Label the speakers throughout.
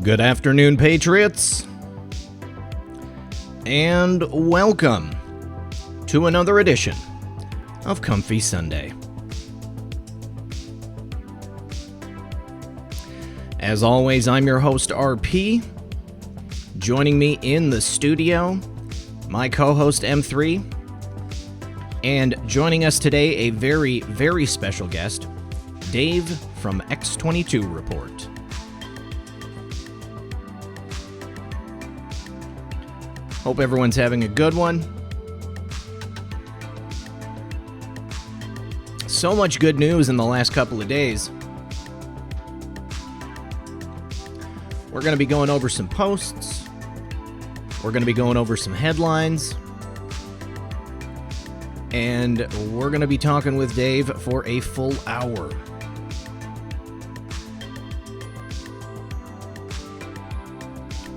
Speaker 1: Good afternoon, Patriots, and welcome to another edition of Comfy Sunday. As always, I'm your host, RP. Joining me in the studio, my co-host, M3. And joining us today, a very, very special guest, Dave from X22 Report. Hope everyone's having a good one. So much good news in the last couple of days. We're going to be going over some posts. We're going to be going over some headlines. And we're going to be talking with Dave for a full hour.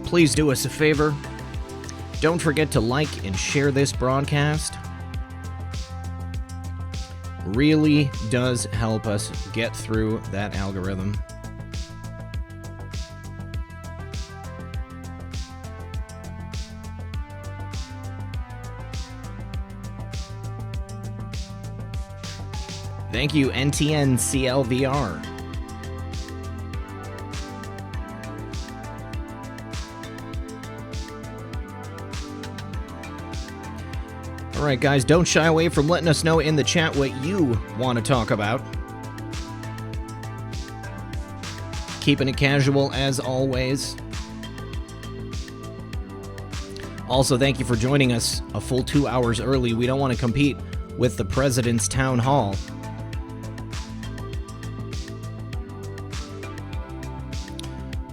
Speaker 1: Please do us a favor. Don't forget to like and share this broadcast. Really does help us get through that algorithm. Thank you, NTN CLVR. All right, guys, don't shy away from letting us know in the chat what you want to talk about. Keeping it casual as always. Also, thank you for joining us a full 2 hours early. We don't want to compete with the President's Town Hall.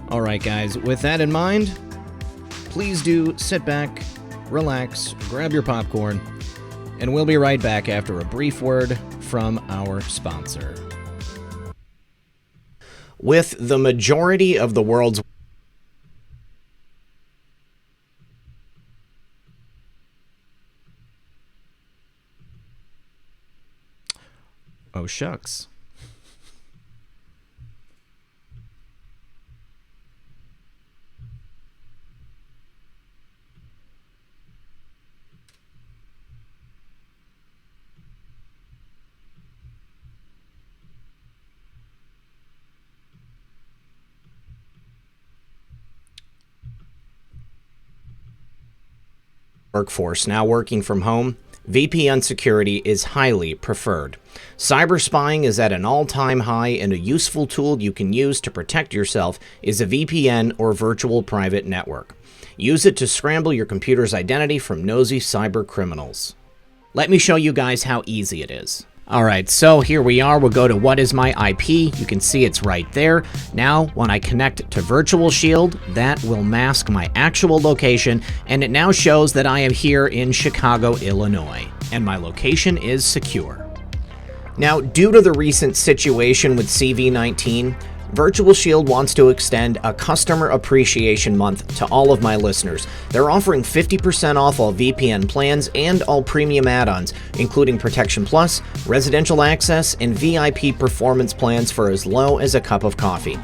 Speaker 1: All right, guys, with that in mind, please do sit back, relax, grab your popcorn, and we'll be right back after a brief word from our sponsor. With the majority of the world's oh, shucks. Workforce now working from home, VPN security is highly preferred. Cyber spying is at an all-time high, and a useful tool you can use to protect yourself is a VPN or virtual private network. Use it to scramble your computer's identity from nosy cyber criminals. Let me show you guys how easy it is. Alright, so here we are. We'll go to what is my IP. You can see it's right there. Now, when I connect to Virtual Shield, that will mask my actual location, and it now shows that I am here in Chicago, Illinois, and my location is secure. Now, due to the recent situation with CV-19, Virtual Shield wants to extend a Customer Appreciation Month to all of my listeners. They're offering 50% off all VPN plans and all premium add-ons, including Protection Plus, Residential Access, and VIP Performance plans for as low as a cup of coffee.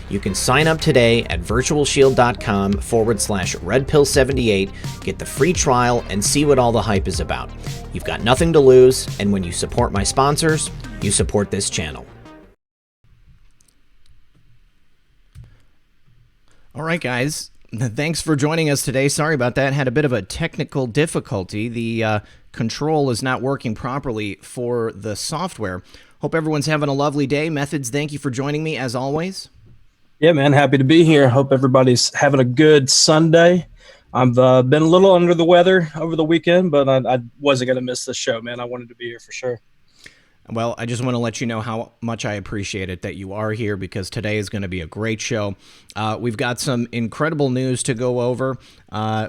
Speaker 1: You can sign up today at virtualshield.com/redpill78, get the free trial, and see what all the hype is about. You've got nothing to lose, and when you support my sponsors, you support this channel. All right, guys, thanks for joining us today. Sorry about that. Had a bit of a technical difficulty. The control is not working properly for the software. Hope everyone's having a lovely day. Methods, thank you for joining me as always.
Speaker 2: Yeah, man, happy to be here. Hope everybody's having a good Sunday. I've been a little under the weather over the weekend, but I wasn't going to miss this show, man. I wanted to be here for sure.
Speaker 1: Well, I just want to let you know how much I appreciate it that you are here, because today is going to be a great show. We've got some incredible news to go over.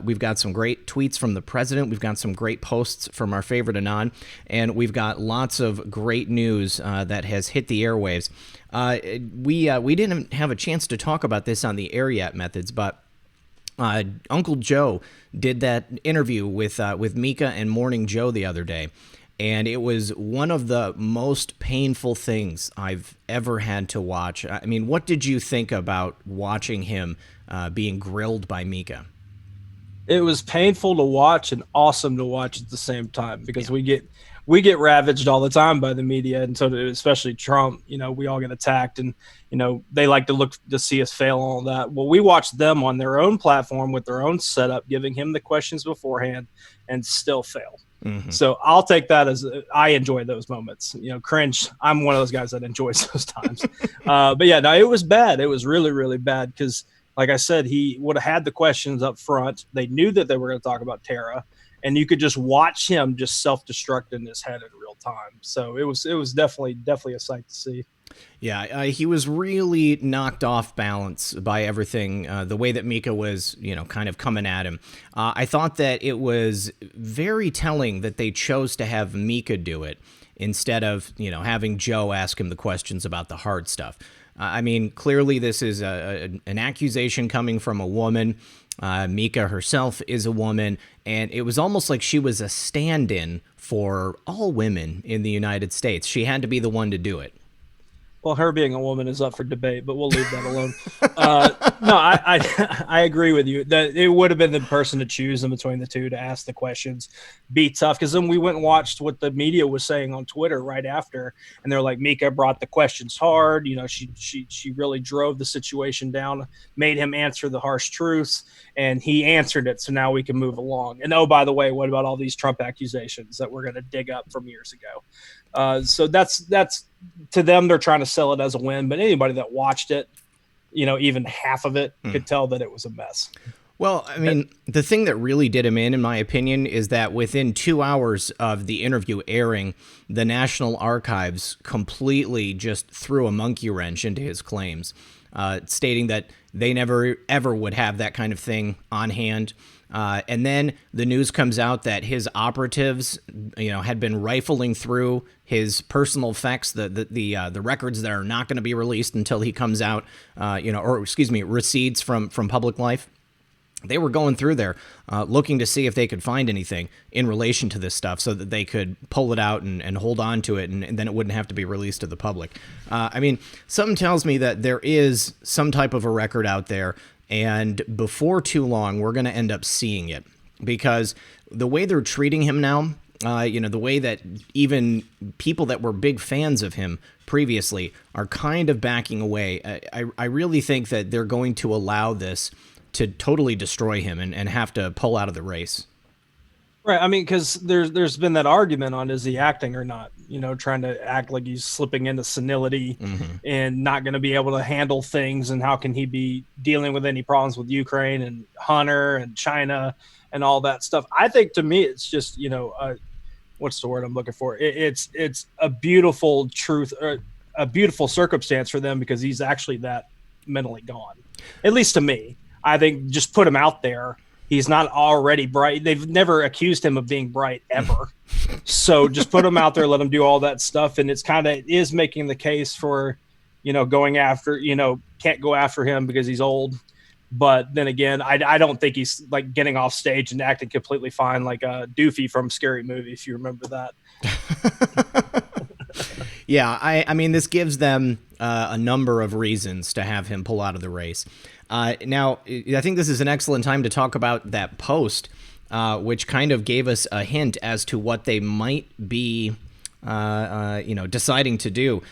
Speaker 1: We've got some great tweets from the president. We've got some great posts from our favorite Anon. And we've got lots of great news that has hit the airwaves. We didn't have a chance to talk about this on the air yet, Methods, but Uncle Joe did that interview with Mika and Morning Joe the other day. and it was one of the most painful things I've ever had to watch. I mean, what did you think about watching him being grilled by Mika?
Speaker 2: It was painful to watch and awesome to watch at the same time, because we get ravaged all the time by the media, and so especially Trump. We all get attacked, and they like to look to see us fail and all that. Well, we watched them on their own platform with their own setup, giving him the questions beforehand, and still fail. Mm-hmm. So I'll take that as I enjoy those moments. Cringe. I'm one of those guys that enjoys those times. But yeah, no, it was bad. It was really, really bad because, like I said, he would have had the questions up front. They knew that they were going to talk about Tara, and you could just watch him just self-destruct in his head in real time. So it was definitely a sight to see.
Speaker 1: Yeah, he was really knocked off balance by everything, the way that Mika was, kind of coming at him. I thought that it was very telling that they chose to have Mika do it instead of, having Joe ask him the questions about the hard stuff. I mean, clearly this is an accusation coming from a woman. Mika herself is a woman, and it was almost like she was a stand-in for all women in the United States. She had to be the one to do it.
Speaker 2: Well, her being a woman is up for debate, but we'll leave that alone. No, I agree with you that it would have been the person to choose in between the two to ask the questions, be tough. Because then we went and watched what the media was saying on Twitter right after, and they're like, Mika brought the questions hard. She really drove the situation down, made him answer the harsh truths, and he answered it. So now we can move along. And oh, by the way, what about all these Trump accusations that we're going to dig up from years ago? So that's to them, they're trying to sell it as a win, but anybody that watched it, even half of it, could tell that it was a mess.
Speaker 1: Well, I mean, the thing that really did him in my opinion, is that within 2 hours of the interview airing, the National Archives completely just threw a monkey wrench into his claims, stating that they never, ever would have that kind of thing on hand. And then the news comes out that his operatives, had been rifling through his personal effects, the records that are not going to be released until he comes out, recedes from public life. They were going through there, looking to see if they could find anything in relation to this stuff so that they could pull it out and hold on to it, and then it wouldn't have to be released to the public. I mean, something tells me that there is some type of a record out there, and before too long, we're going to end up seeing it, because the way they're treating him now, the way that even people that were big fans of him previously are kind of backing away. I really think that they're going to allow this to totally destroy him and have to pull out of the race.
Speaker 2: Right. I mean, because there's been that argument on, is he acting or not? Trying to act like he's slipping into senility and not going to be able to handle things. And how can he be dealing with any problems with Ukraine and Hunter and China and all that stuff? I think, to me, it's just, what's the word I'm looking for? It's a beautiful truth, or a beautiful circumstance for them, because he's actually that mentally gone. At least to me. I think just put him out there. He's not already bright. They've never accused him of being bright ever. So just put him out there, let him do all that stuff. And it's is making the case for, going after, can't go after him because he's old. But then again, I don't think he's like getting off stage and acting completely fine, like Doofy from Scary Movie, if you remember that.
Speaker 1: Yeah, I mean, this gives them a number of reasons to have him pull out of the race. Now, I think this is an excellent time to talk about that post, which kind of gave us a hint as to what they might be, deciding to do.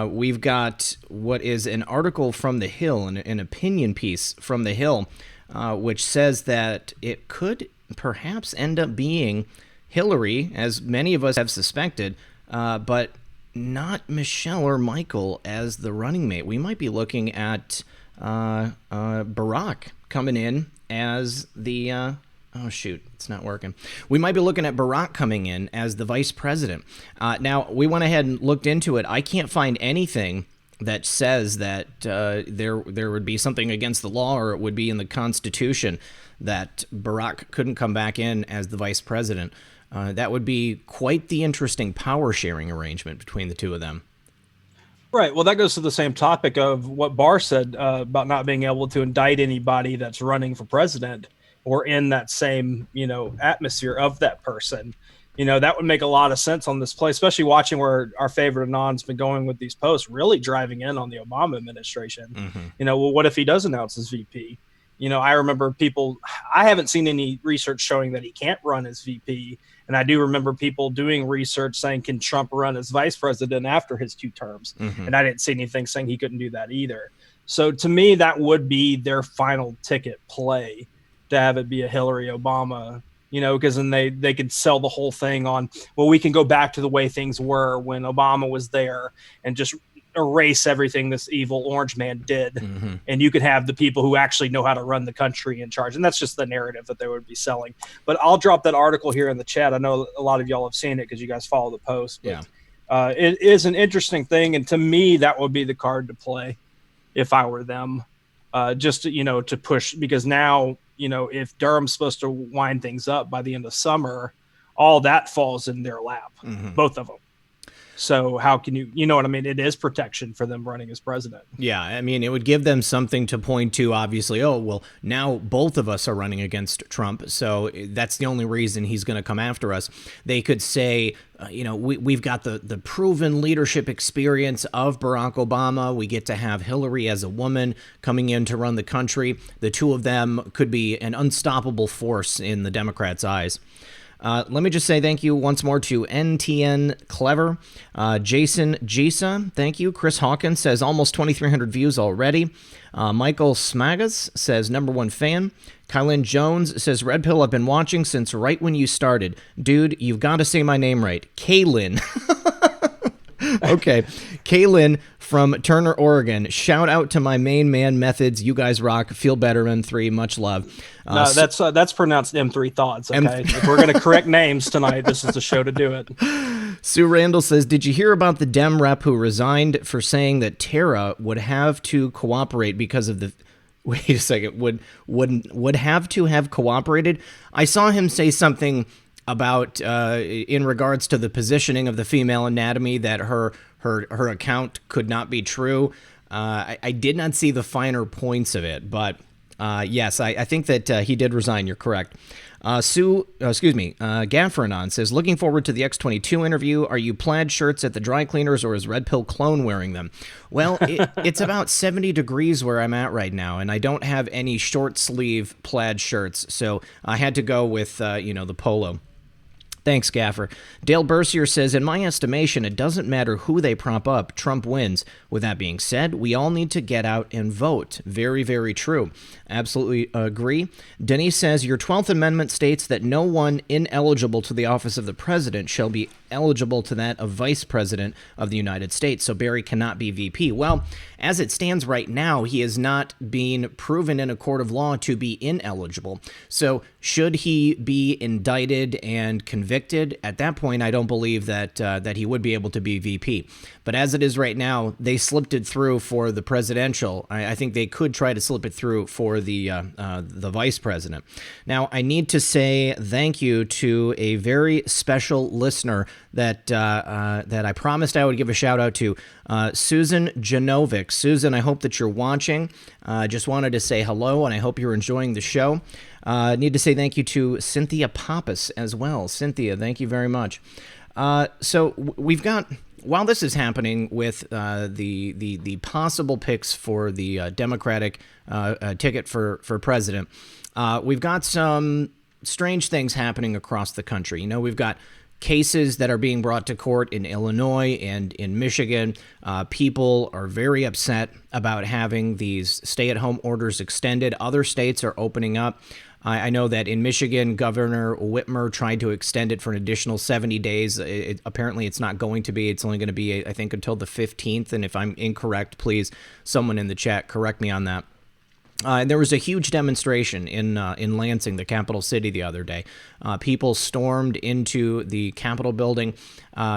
Speaker 1: We've got what is an article from The Hill, an opinion piece from The Hill, which says that it could perhaps end up being Hillary, as many of us have suspected, but not Michelle or Michael as the running mate. We might be looking at Barack coming in as the oh shoot, it's not working. We might be looking at Barack coming in as the vice president. Now, we went ahead and looked into it. I can't find anything that says that there would be something against the law, or it would be in the Constitution, that Barack couldn't come back in as the vice president. That would be quite the interesting power sharing arrangement between the two of them.
Speaker 2: Right. Well, that goes to the same topic of what Barr said about not being able to indict anybody that's running for president or in that same, atmosphere of that person. That would make a lot of sense on this play, especially watching where our favorite Anon's been going with these posts, really driving in on the Obama administration. Well, what if he does announce as VP? I remember I haven't seen any research showing that he can't run as VP. And I do remember people doing research saying, can Trump run as vice president after his 2 terms? And I didn't see anything saying he couldn't do that either. So to me, that would be their final ticket play, to have it be a Hillary Obama, because then they could sell the whole thing on, well, we can go back to the way things were when Obama was there and just erase everything this evil orange man did. And you could have the people who actually know how to run the country in charge. And that's just the narrative that they would be selling. But I'll drop that article here in the chat. I know a lot of y'all have seen it because you guys follow the post. But, it is an interesting thing. And to me, that would be the card to play if I were them, just to, to push, because now, if Durham's supposed to wind things up by the end of summer, all that falls in their lap, both of them. So how can you know what I mean? It is protection for them running as president.
Speaker 1: Yeah, I mean, it would give them something to point to, obviously. Oh, well, now both of us are running against Trump, so that's the only reason he's going to come after us. They could say, we've got the proven leadership experience of Barack Obama. We get to have Hillary as a woman coming in to run the country. The two of them could be an unstoppable force in the Democrats' eyes. Let me just say thank you once more to NTN Clever, Jason Gisa, thank you. Chris Hawkins says almost 2,300 views already. Michael Smagas says #1 fan. Kylan Jones says, Red Pill, I've been watching since right when you started. Dude, you've got to say my name right. Kaylin. Okay. Kaylin from Turner, Oregon. Shout out to my main man Methods. You guys rock. Feel better, M3. Much love.
Speaker 2: No, that's pronounced M3 Thoughts. Okay. If we're going to correct names tonight, this is the show to do it.
Speaker 1: Sue Randall says, did you hear about the Dem rep who resigned for saying that Tara would have to cooperate because of the... Wait a second. Would have to have cooperated? I saw him say something about in regards to the positioning of the female anatomy, that her account could not be true. I did not see the finer points of it, but yes, I think that he did resign. You're correct. Gafferanon says, looking forward to the X22 interview. Are you plaid shirts at the dry cleaners, or is Red Pill Clone wearing them? Well, it's about 70 degrees where I'm at right now, and I don't have any short sleeve plaid shirts, so I had to go with the polo. Thanks, Gaffer. Dale Bercier says, in my estimation, it doesn't matter who they prop up, Trump wins. With that being said, we all need to get out and vote. Very, very true. Absolutely agree. Denise says, your 12th Amendment states that no one ineligible to the office of the president shall be eligible to that of vice president of the United States, so Barry cannot be VP. Well, as it stands right now, he is not being proven in a court of law to be ineligible. So should he be indicted and convicted, at that point, I don't believe that he would be able to be VP. But as it is right now, they slipped it through for the presidential. I think they could try to slip it through for the vice president. Now, I need to say thank you to a very special listener that I promised I would give a shout out to, Susan Janovic. Susan, I hope that you're watching. Just wanted to say hello, and I hope you're enjoying the show. Need to say thank you to Cynthia Pappas as well. Cynthia, thank you very much. So we've got, while this is happening with the possible picks for the Democratic ticket for president, we've got some strange things happening across the country. We've got cases that are being brought to court in Illinois and in Michigan. People are very upset about having these stay-at-home orders extended. Other states are opening up. I know that in Michigan, Governor Whitmer tried to extend it for an additional 70 days. Apparently, it's not going to be. It's only going to be, I think, until the 15th. And if I'm incorrect, please, someone in the chat, correct me on that. There was a huge demonstration in Lansing, the capital city, the other day. People stormed into the Capitol building.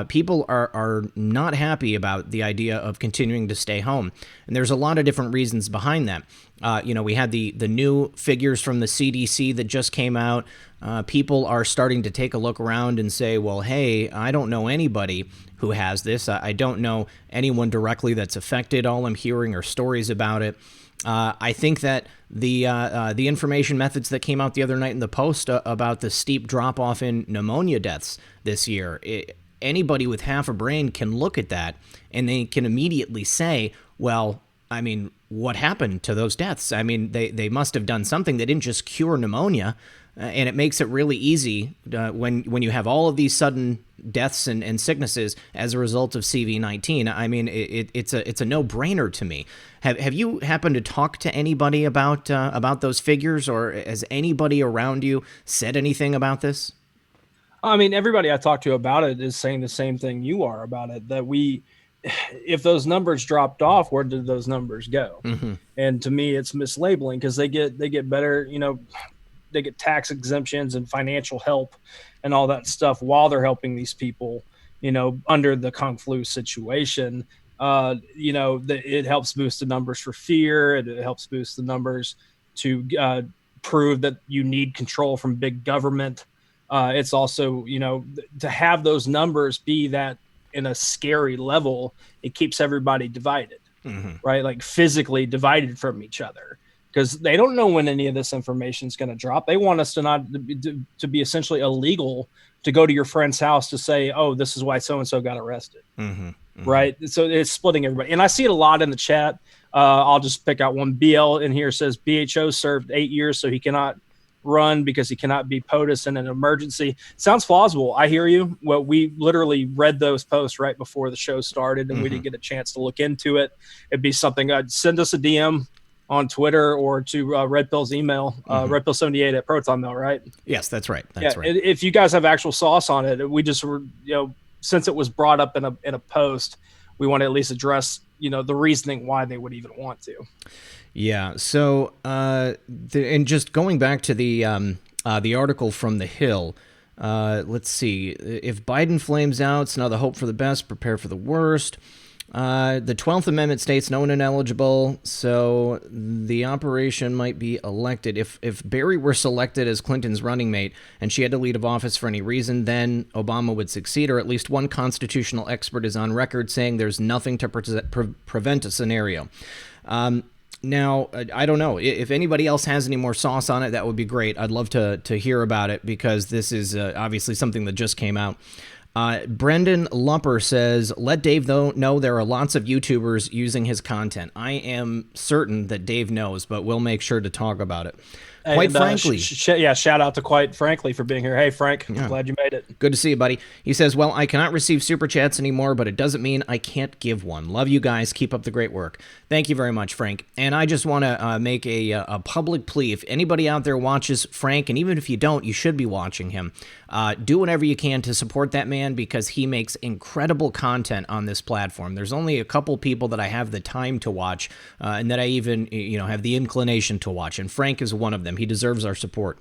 Speaker 1: People are not happy about the idea of continuing to stay home. And there's a lot of different reasons behind that. We had the new figures from the CDC that just came out. People are starting to take a look around and say, well, hey, I don't know anybody who has this. I don't know anyone directly that's affected. All I'm hearing are stories about it. I think that the information methods that came out the other night in the Post about the steep drop-off in pneumonia deaths this year, anybody with half a brain can look at that and they can immediately say, well, I mean, what happened to those deaths? I mean, they must have done something. They didn't just cure pneumonia. And it makes it really easy when you have all of these sudden deaths and sicknesses as a result of CV-19. I mean, it's a no-brainer to me. Have you happened to talk to anybody about those figures, or has anybody around you said anything about this?
Speaker 2: I mean, everybody I talk to about it is saying the same thing you are about it, that if those numbers dropped off, where did those numbers go? Mm-hmm. And to me, it's mislabeling, because they get better, they get tax exemptions and financial help and all that stuff while they're helping these people, under the Kung Flu situation. It helps boost the numbers for fear. It helps boost the numbers to prove that you need control from big government. It's also, to have those numbers be that in a scary level, it keeps everybody divided, right? Like physically divided from each other, because they don't know when any of this information is going to drop. They want us to be essentially illegal to go to your friend's house to say, oh, this is why so-and-so got arrested. Right. So it's splitting everybody. And I see it a lot in the chat. I'll just pick out one. BL in here says BHO served 8 years, so he cannot run because he cannot be POTUS in an emergency. Sounds plausible. I hear you. Well, we literally read those posts right before the show started, and we didn't get a chance to look into it. It'd be something I'd send us a DM on Twitter or to Red Pill's email, redpill78 at Proton Mail, right?
Speaker 1: Yes, that's right. That's right.
Speaker 2: If you guys have actual sauce on it, we just were, since it was brought up in a post, we want to at least address, the reasoning why they would even want to.
Speaker 1: Yeah. So, and just going back to the article from The Hill, let's see. If Biden flames out, it's now the hope for the best, prepare for the worst. The 12th Amendment states no one ineligible, so the operation might be elected. If Barry were selected as Clinton's running mate and she had to leave office for any reason, then Obama would succeed, or at least one constitutional expert is on record saying there's nothing to prevent a scenario. Now, I don't know. If anybody else has any more sauce on it, that would be great. I'd love to hear about it, because this is obviously something that just came out. Brendan Lumper says, let Dave know there are lots of YouTubers using his content. I am certain that Dave knows, but we'll make sure to talk about it. Quite frankly.
Speaker 2: Shout out to Quite Frankly for being here. Hey, Frank, I'm glad you made it.
Speaker 1: Good to see you, buddy. He says, well, I cannot receive super chats anymore, but it doesn't mean I can't give one. Love you guys. Keep up the great work. Thank you very much, Frank. And I just want to make a public plea. If anybody out there watches Frank, and even if you don't, you should be watching him, do whatever you can to support that man, because he makes incredible content on this platform. There's only a couple people that I have the time to watch, and that I even have the inclination to watch, and Frank is one of them. He deserves our support.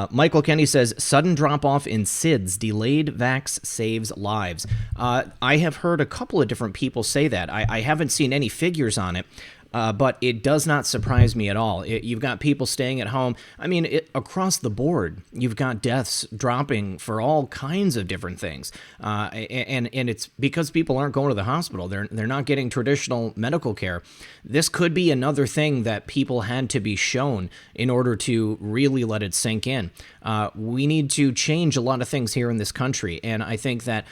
Speaker 1: Michael Kenny says, sudden drop-off in SIDS, delayed vax saves lives. I have heard a couple of different people say that. I haven't seen any figures on it. But it does not surprise me at all. You've got people staying at home. I mean, across the board, you've got deaths dropping for all kinds of different things. And it's because people aren't going to the hospital. They're not getting traditional medical care. This could be another thing that people had to be shown in order to really let it sink in. We need to change a lot of things here in this country. And I think that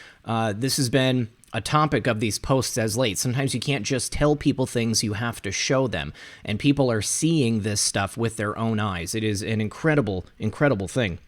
Speaker 1: this has been a topic of these posts as late. Sometimes you can't just tell people things, you have to show them. And people are seeing this stuff with their own eyes. It is an incredible, incredible thing.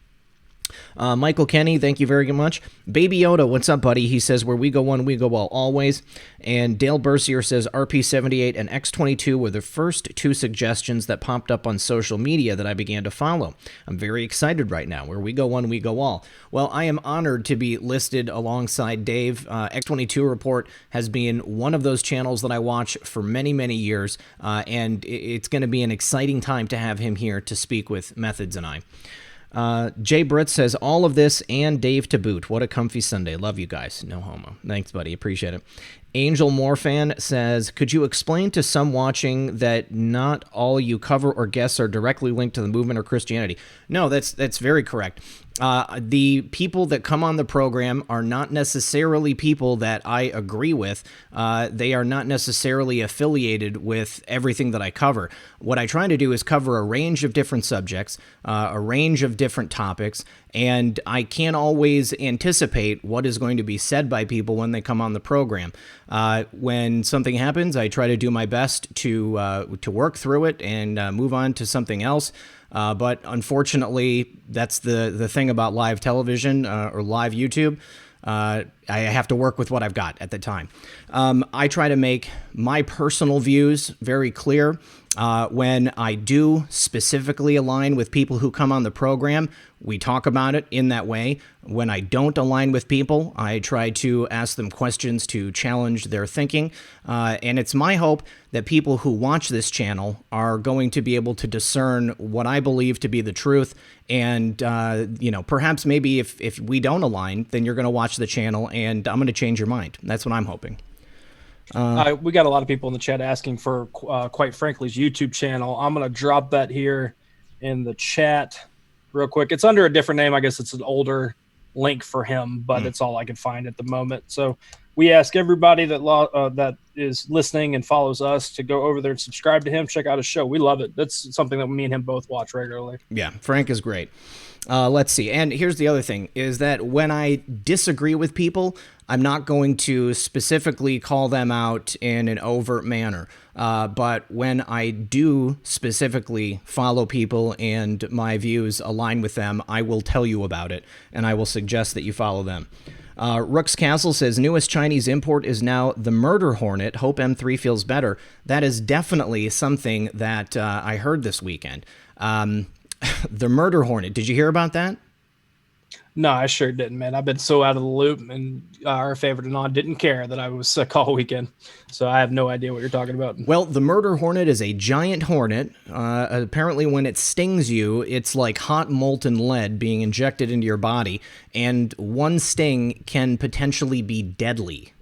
Speaker 1: Michael Kenny, thank you very much. Baby Yoda, what's up, buddy? He says, where we go one, we go well always. And Dale Bercier says, RP78 and X22 were the first two suggestions that popped up on social media that I began to follow. I'm very excited right now. Where we go one, we go all. Well, I am honored to be listed alongside Dave. X22 Report has been one of those channels that I watch for many, many years, and it's going to be an exciting time to have him here to speak with Methods and I. Jay Britt says, all of this and Dave to boot. What a comfy Sunday. Love you guys. No homo. Thanks, buddy. Appreciate it. Angel Morfan says, could you explain to some watching that not all you cover or guests are directly linked to the movement or Christianity? No, that's very correct. The people that come on the program are not necessarily people that I agree with. They are not necessarily affiliated with everything that I cover. What I try to do is cover a range of different subjects, a range of different topics, and I can't always anticipate what is going to be said by people when they come on the program. When something happens, I try to do my best to work through it and move on to something else. But unfortunately, that's the thing about live television or live YouTube. I have to work with what I've got at the time. I try to make my personal views very clear. When I do specifically align with people who come on the program, we talk about it in that way. When I don't align with people, I try to ask them questions to challenge their thinking. And it's my hope that people who watch this channel are going to be able to discern what I believe to be the truth. And, perhaps maybe if we don't align, then you're going to watch the channel and I'm going to change your mind. That's what I'm hoping.
Speaker 2: We got a lot of people in the chat asking for, quite frankly, his YouTube channel. I'm going to drop that here in the chat real quick. It's under a different name. I guess it's an older link for him, but it's all I can find at the moment. So we ask everybody that is listening and follows us to go over there and subscribe to him, check out his show. We love it. That's something that me and him both watch regularly.
Speaker 1: Yeah, Frank is great. Let's see. And here's the other thing, is that when I disagree with people, I'm not going to specifically call them out in an overt manner. But when I do specifically follow people and my views align with them, I will tell you about it, and I will suggest that you follow them. Rook's Castle says, newest Chinese import is now the Murder Hornet. Hope M3 feels better. That is definitely something that I heard this weekend. The Murder Hornet. Did you hear about that?
Speaker 2: No, I sure didn't, man. I've been so out of the loop, and our favorite Anon didn't care that I was sick all weekend. So I have no idea what you're talking about.
Speaker 1: Well, the Murder Hornet is a giant hornet. Apparently, when it stings you, it's like hot molten lead being injected into your body, and one sting can potentially be deadly.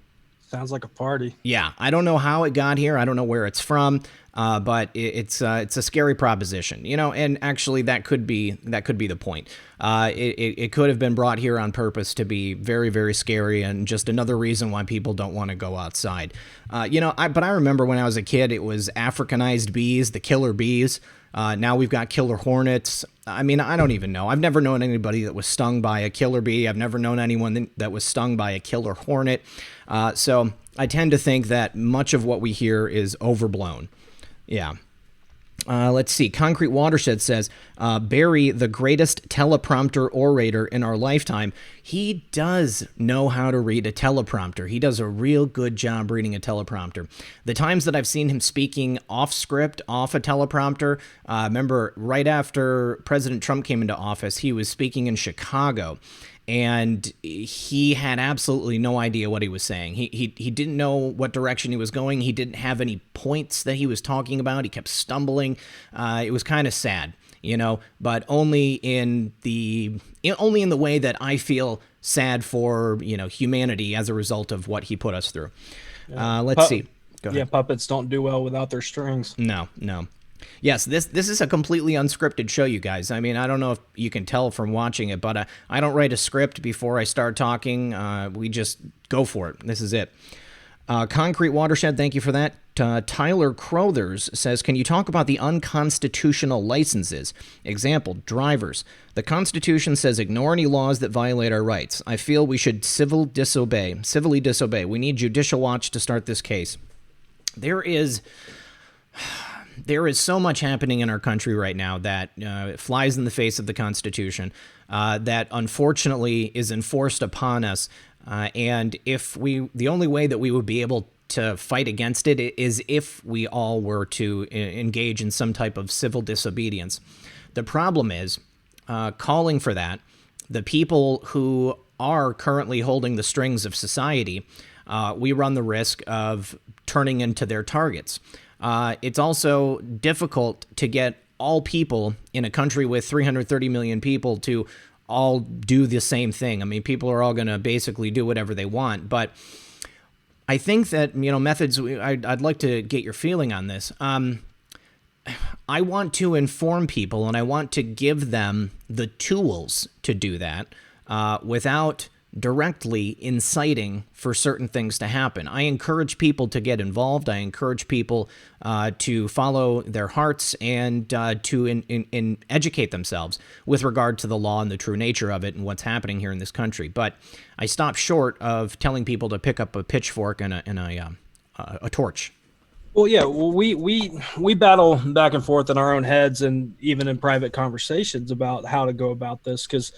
Speaker 2: Sounds like a party.
Speaker 1: Yeah, I don't know how it got here. I don't know where it's from, but it's a scary proposition, And actually, that could be the point. It could have been brought here on purpose to be very, very scary, and just another reason why people don't want to go outside. But I remember when I was a kid, it was Africanized bees, the killer bees. Now we've got killer hornets. I mean, I don't even know. I've never known anybody that was stung by a killer bee. I've never known anyone that was stung by a killer hornet. So I tend to think that much of what we hear is overblown. Yeah. Let's see. Concrete Watershed says, Barry, the greatest teleprompter orator in our lifetime. He does know how to read a teleprompter. He does a real good job reading a teleprompter. The times that I've seen him speaking off script, off a teleprompter, remember right after President Trump came into office, he was speaking in Chicago. And he had absolutely no idea what he was saying. He didn't know what direction he was going. He didn't have any points that he was talking about. He kept stumbling. It was kind of sad, but only in the way that I feel sad for, humanity as a result of what he put us through. Let's see. Go ahead.
Speaker 2: Yeah, puppets don't do well without their strings.
Speaker 1: No. Yes, this is a completely unscripted show, you guys. I mean, I don't know if you can tell from watching it, but I don't write a script before I start talking. We just go for it. This is it. Concrete Watershed, thank you for that. Tyler Crothers says, can you talk about the unconstitutional licenses? Example, drivers. The Constitution says ignore any laws that violate our rights. I feel we should civilly disobey. We need Judicial Watch to start this case. There is so much happening in our country right now that flies in the face of the Constitution, that unfortunately is enforced upon us. And the only way that we would be able to fight against it is if we all were to engage in some type of civil disobedience. The problem is, calling for that, the people who are currently holding the strings of society, we run the risk of turning into their targets. It's also difficult to get all people in a country with 330 million people to all do the same thing. I mean, people are all going to basically do whatever they want. But I think that, methods, I'd like to get your feeling on this. I want to inform people, and I want to give them the tools to do that without directly inciting for certain things to happen. I encourage people to get involved. I encourage people to follow their hearts and to educate themselves with regard to the law and the true nature of it and what's happening here in this country. But I stop short of telling people to pick up a pitchfork and a torch.
Speaker 2: Well, yeah, well, we battle back and forth in our own heads and even in private conversations about how to go about this, because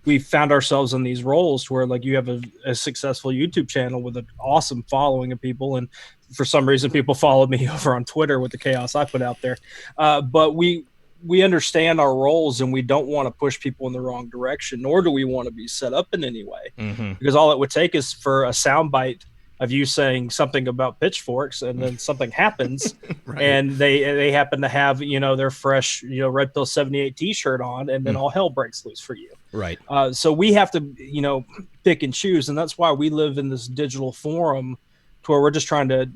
Speaker 2: we found ourselves in these roles where, like, you have a successful YouTube channel with an awesome following of people, and for some reason people follow me over on Twitter with the chaos I put out there. But we understand our roles, and we don't want to push people in the wrong direction, nor do we want to be set up in any way, because all it would take is for a soundbite of you saying something about pitchforks, and then something happens right. And they happen to have, their fresh, Red Pill 78 t-shirt on, and then all hell breaks loose for you.
Speaker 1: Right.
Speaker 2: So we have to, pick and choose. And that's why we live in this digital forum to where we're just trying to,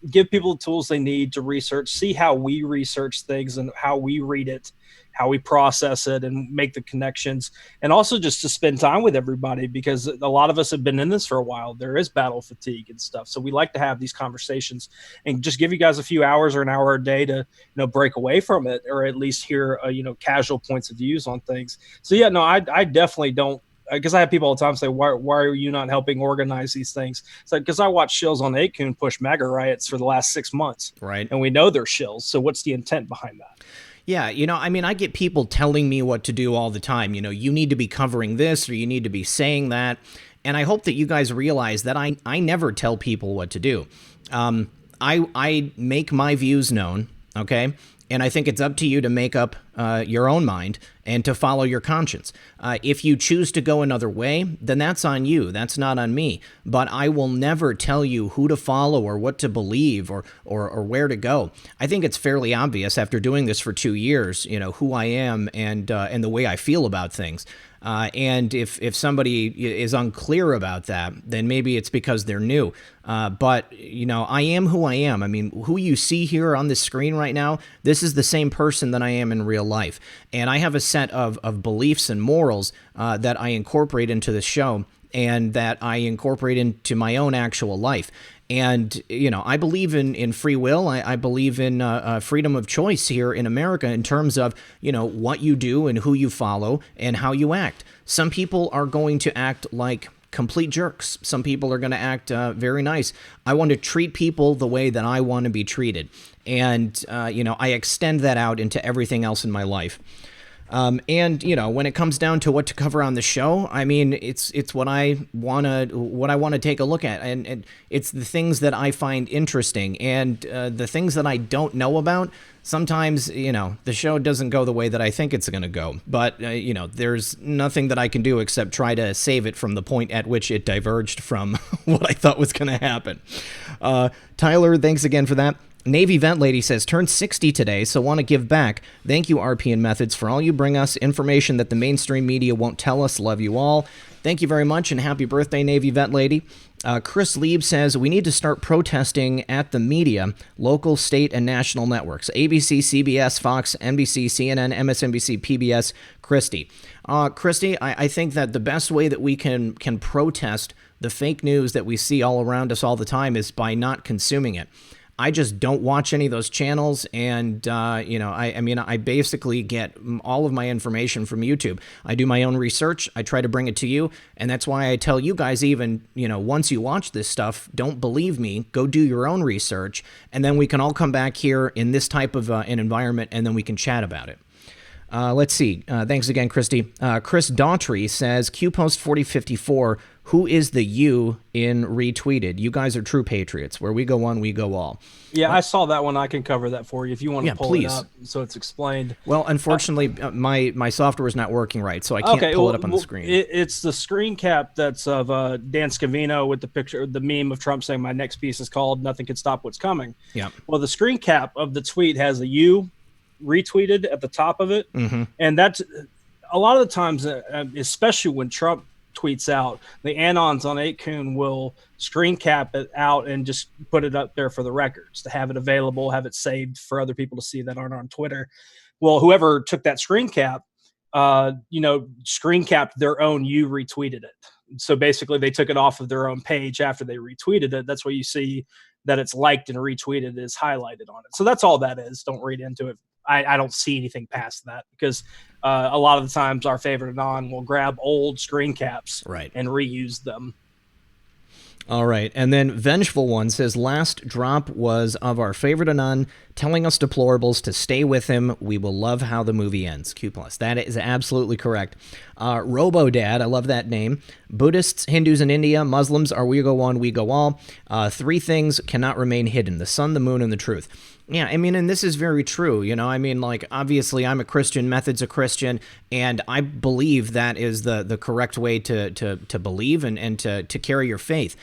Speaker 2: give people the tools they need to research, see how we research things and how we read it, how we process it and make the connections, and also just to spend time with everybody, because a lot of us have been in this for a while. There is battle fatigue and stuff. So we like to have these conversations and just give you guys a few hours or an hour a day to, break away from it, or at least hear, casual points of views on things. So yeah, no, I definitely don't, because I have people all the time say, why are you not helping organize these things? It's like, because I watched shills on 8kun push MAGA riots for the last 6 months.
Speaker 1: Right.
Speaker 2: And we know they're shills. So what's the intent behind that?
Speaker 1: Yeah, I get people telling me what to do all the time. You need to be covering this, or you need to be saying that. And I hope that you guys realize that I never tell people what to do. I make my views known, okay? And I think it's up to you to make up your own mind and to follow your conscience. If you choose to go another way, then that's on you. That's not on me. But I will never tell you who to follow or what to believe or where to go. I think it's fairly obvious after doing this for 2 years, who I am and the way I feel about things. And if somebody is unclear about that, then maybe it's because they're new. But, I am who I am. I mean, who you see here on the screen right now, this is the same person that I am in real life. And I have a set of beliefs and morals that I incorporate into the show and that I incorporate into my own actual life. And, I believe in free will. I believe in freedom of choice here in America in terms of, what you do and who you follow and how you act. Some people are going to act like complete jerks. Some people are going to act very nice. I want to treat people the way that I want to be treated. And, I extend that out into everything else in my life. And when it comes down to what to cover on the show, I mean, it's what I want to take a look at, and it's the things that I find interesting, and the things that I don't know about. Sometimes, the show doesn't go the way that I think it's going to go, but there's nothing that I can do except try to save it from the point at which it diverged from what I thought was going to happen. Tyler, thanks again for that. Navy Vent Lady says, turned 60 today, so want to give back. Thank you, RP and Methods, for all you bring us, information that the mainstream media won't tell us. Love you all. Thank you very much, and happy birthday, Navy Vent Lady. Chris Lieb says, we need to start protesting at the media, local, state, and national networks. ABC, CBS, Fox, NBC, CNN, MSNBC, PBS, Christy. Christy, I think that the best way that we can protest the fake news that we see all around us all the time is by not consuming it. I just don't watch any of those channels, and, I basically get all of my information from YouTube. I do my own research, I try to bring it to you, and that's why I tell you guys even, once you watch this stuff, don't believe me, go do your own research, and then we can all come back here in this type of an environment, and then we can chat about it. Let's see. Thanks again, Christy. Chris Daughtry says, QPost4054, who is the you in retweeted? You guys are true patriots. Where we go one, we go all.
Speaker 2: Yeah, I saw that one. I can cover that for you if you want to pull it up so it's explained.
Speaker 1: Well, unfortunately, my software is not working right, so I can't pull it up on the screen.
Speaker 2: It's the screen cap that's of Dan Scavino with the picture, the meme of Trump saying, my next piece is called Nothing Can Stop What's Coming.
Speaker 1: Yeah.
Speaker 2: Well, the screen cap of the tweet has a you retweeted at the top of it. Mm-hmm. And that's a lot of the times, especially when Trump tweets out, the Anons on 8kun will screen cap it out and just put it up there for the records, to have it available, have it saved for other people to see that aren't on Twitter. Well, whoever took that screen cap, screen capped their own, you retweeted it. So basically they took it off of their own page after they retweeted it. That's why you see that it's liked and retweeted is highlighted on it. So that's all that is. Don't read into it. I don't see anything past that, because a lot of the times our favorite Anon will grab old screen caps and reuse them.
Speaker 1: All right. And then Vengeful One says, last drop was of our favorite Anon telling us deplorables to stay with him. We will love how the movie ends. Q+. That is absolutely correct. Robo-Dad, I love that name. Buddhists, Hindus in India, Muslims are we go one, we go all. Three things cannot remain hidden: the sun, the moon, and the truth. Yeah, I mean, and this is very true, you know, I mean, like, obviously I'm a Christian, Method's a Christian, and I believe that is the correct way to believe and to carry your faith.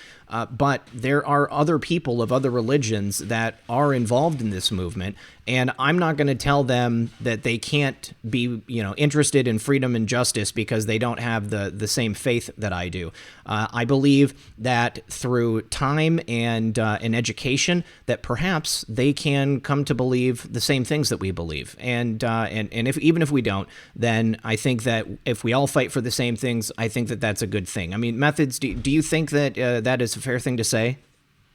Speaker 1: But there are other people of other religions that are involved in this movement, and I'm not going to tell them that they can't be, interested in freedom and justice because they don't have the same faith that I do. I believe that through time and education, that perhaps they can come to believe the same things that we believe. And if even if we don't, then I think that if we all fight for the same things, I think that that's a good thing. I mean, Methods, do you think that that is a fair thing to say?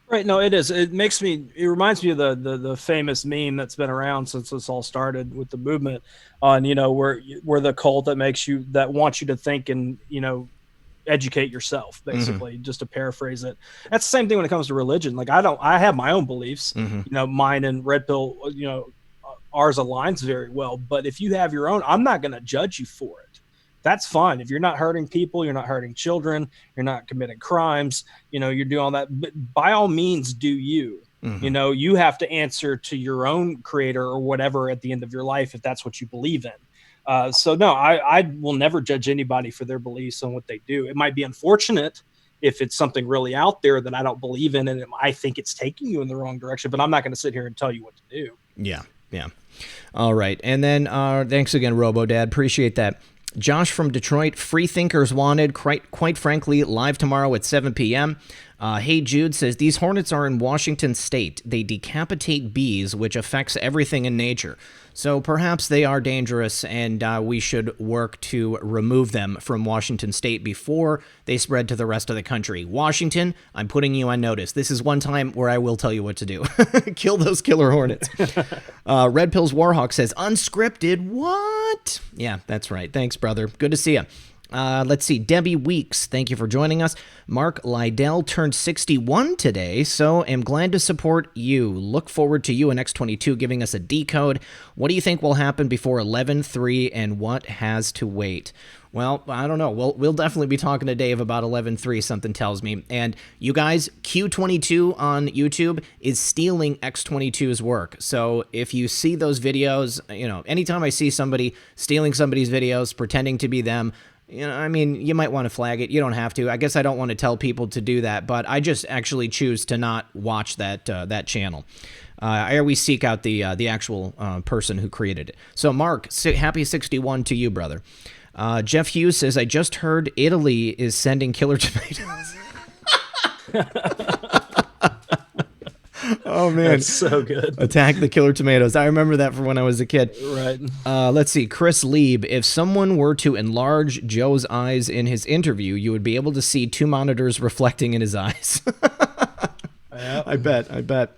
Speaker 2: Right. No, it is. It reminds me of the famous meme that's been around since this all started with the movement on, we're the cult that wants you to think and, educate yourself, basically, just to paraphrase it. That's the same thing when it comes to religion. Like, I have my own beliefs, mine and Red Pill, ours aligns very well. But if you have your own, I'm not going to judge you for it. That's fine. If you're not hurting people, you're not hurting children, you're not committing crimes, you're doing all that. But by all means, do you. You have to answer to your own creator or whatever at the end of your life if that's what you believe in. So no, I will never judge anybody for their beliefs on what they do. It might be unfortunate if it's something really out there that I don't believe in and I think it's taking you in the wrong direction, but I'm not going to sit here and tell you what to do. Yeah. All right. And then thanks again, Robo-Dad. Appreciate that. Josh from Detroit, Free Thinkers Wanted, quite frankly, live tomorrow at 7 p.m. Hey Jude says, these hornets are in Washington state. They decapitate bees, which affects everything in nature. So perhaps they are dangerous, and we should work to remove them from Washington state before they spread to the rest of the country. Washington, I'm putting you on notice. This is one time where I will tell you what to do. Kill those killer hornets. Red Pills Warhawk says, unscripted, what? Yeah, that's right. Thanks, brother. Good to see you. Let's see. Debbie Weeks, thank you for joining us. Mark Lydell turned 61 today, so am glad to support you. Look forward to you and X22 giving us a decode. What do you think will happen before 11.3 and what has to wait? Well, I don't know. We'll definitely be talking to Dave about 11.3, something tells me. And you guys, Q22 on YouTube is stealing X22's work. So if you see those videos, anytime I see somebody stealing somebody's videos, pretending to be them, I mean, you might want to flag it. You don't have to. I guess I don't want to tell people to do that, but I just actually choose to not watch that channel. I always seek out the actual person who created it. So, Mark, happy 61 to you, brother. Jeff Hughes says, I just heard Italy is sending killer tomatoes. Oh, man. That's so good.
Speaker 1: Attack the killer tomatoes. I remember that from when I was a kid.
Speaker 2: Right.
Speaker 1: Let's see. Chris Lieb. If someone were to enlarge Joe's eyes in his interview, you would be able to see two monitors reflecting in his eyes. Yep. I bet.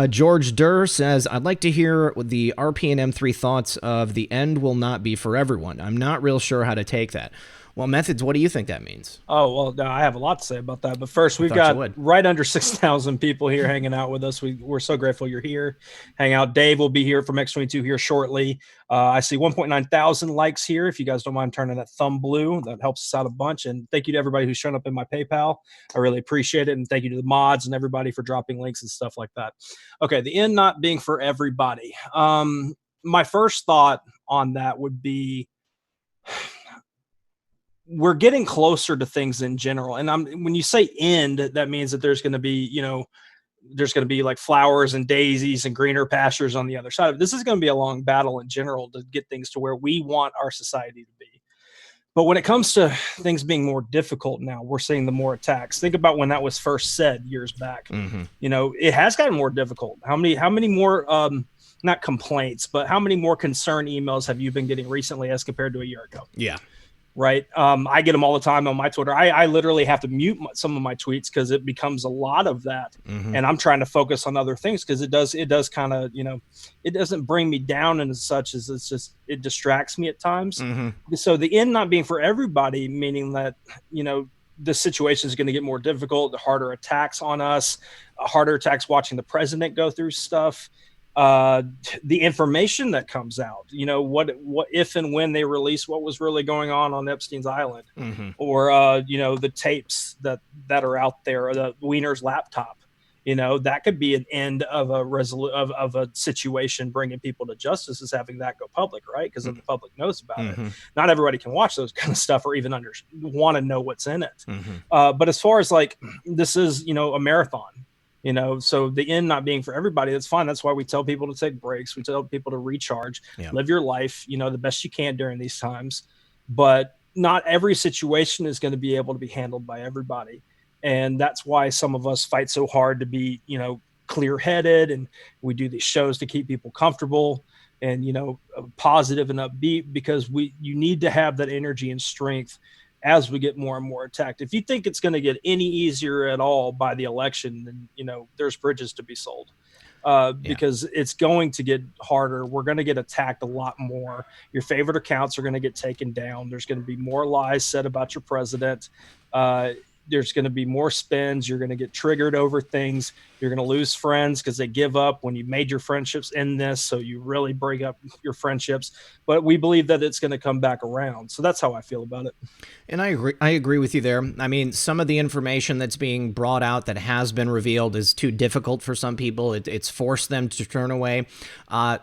Speaker 1: George Durr says, I'd like to hear the RP and M3 thoughts of the end will not be for everyone. I'm not real sure how to take that. Well, Methods, what do you think that means?
Speaker 2: Oh, well, I have a lot to say about that. But first, we've got right under 6,000 people here hanging out with us. We're so grateful you're here. Hang out. Dave will be here from X22 here shortly. I see 1.9 thousand likes here. If you guys don't mind turning that thumb blue, that helps us out a bunch. And thank you to everybody who's shown up in my PayPal. I really appreciate it. And thank you to the mods and everybody for dropping links and stuff like that. Okay, the end not being for everybody. My first thought on that would be, we're getting closer to things in general. And when you say end, that means that there's going to be, there's going to be like flowers and daisies and greener pastures on the other side of it. This is going to be a long battle in general to get things to where we want our society to be. But when it comes to things being more difficult now, we're seeing the more attacks. Think about when that was first said years back. You know, it has gotten more difficult. How many more, not complaints, but how many more concern emails have you been getting recently as compared to a year ago?
Speaker 1: Yeah.
Speaker 2: Right. I get them all the time on my Twitter. I literally have to mute some of my tweets because it becomes a lot of that. And I'm trying to focus on other things because it does kind of, you know, it doesn't bring me down and as such as it distracts me at times. So the end not being for everybody, meaning that, you know, the situation is going to get more difficult, the harder attacks on us, harder attacks watching the president go through stuff. The information that comes out, you know, what if and when they release what was really going on Epstein's Island, or you know, the tapes that are out there, or the Wiener's laptop, you know, that could be an end of a situation bringing people to justice, is having that go public, right? Because the public knows about it. Not everybody can watch those kind of stuff or even want to know what's in it. But as far as like, this is, you know, a marathon. You know, so the end not being for everybody, that's fine. That's why we tell people to take breaks. We tell people to recharge, live your life, you know, the best you can during these times. But not every situation is going to be able to be handled by everybody. And that's why some of us fight so hard to be, you know, clear-headed, and we do these shows to keep people comfortable and, you know, positive and upbeat, because you need to have that energy and strength as we get more and more attacked. If you think it's going to get any easier at all by the election, then, you know, there's bridges to be sold, because it's going to get harder. We're going to get attacked a lot more. Your favorite accounts are going to get taken down. There's going to be more lies said about your president. There's going to be more spins. You're going to get triggered over things. You're going to lose friends because they give up when you made your friendships in this. So you really break up your friendships. But we believe that it's going to come back around. So that's how I feel about it.
Speaker 1: And I agree with you there. I mean, some of the information that's being brought out that has been revealed is too difficult for some people. It's forced them to turn away.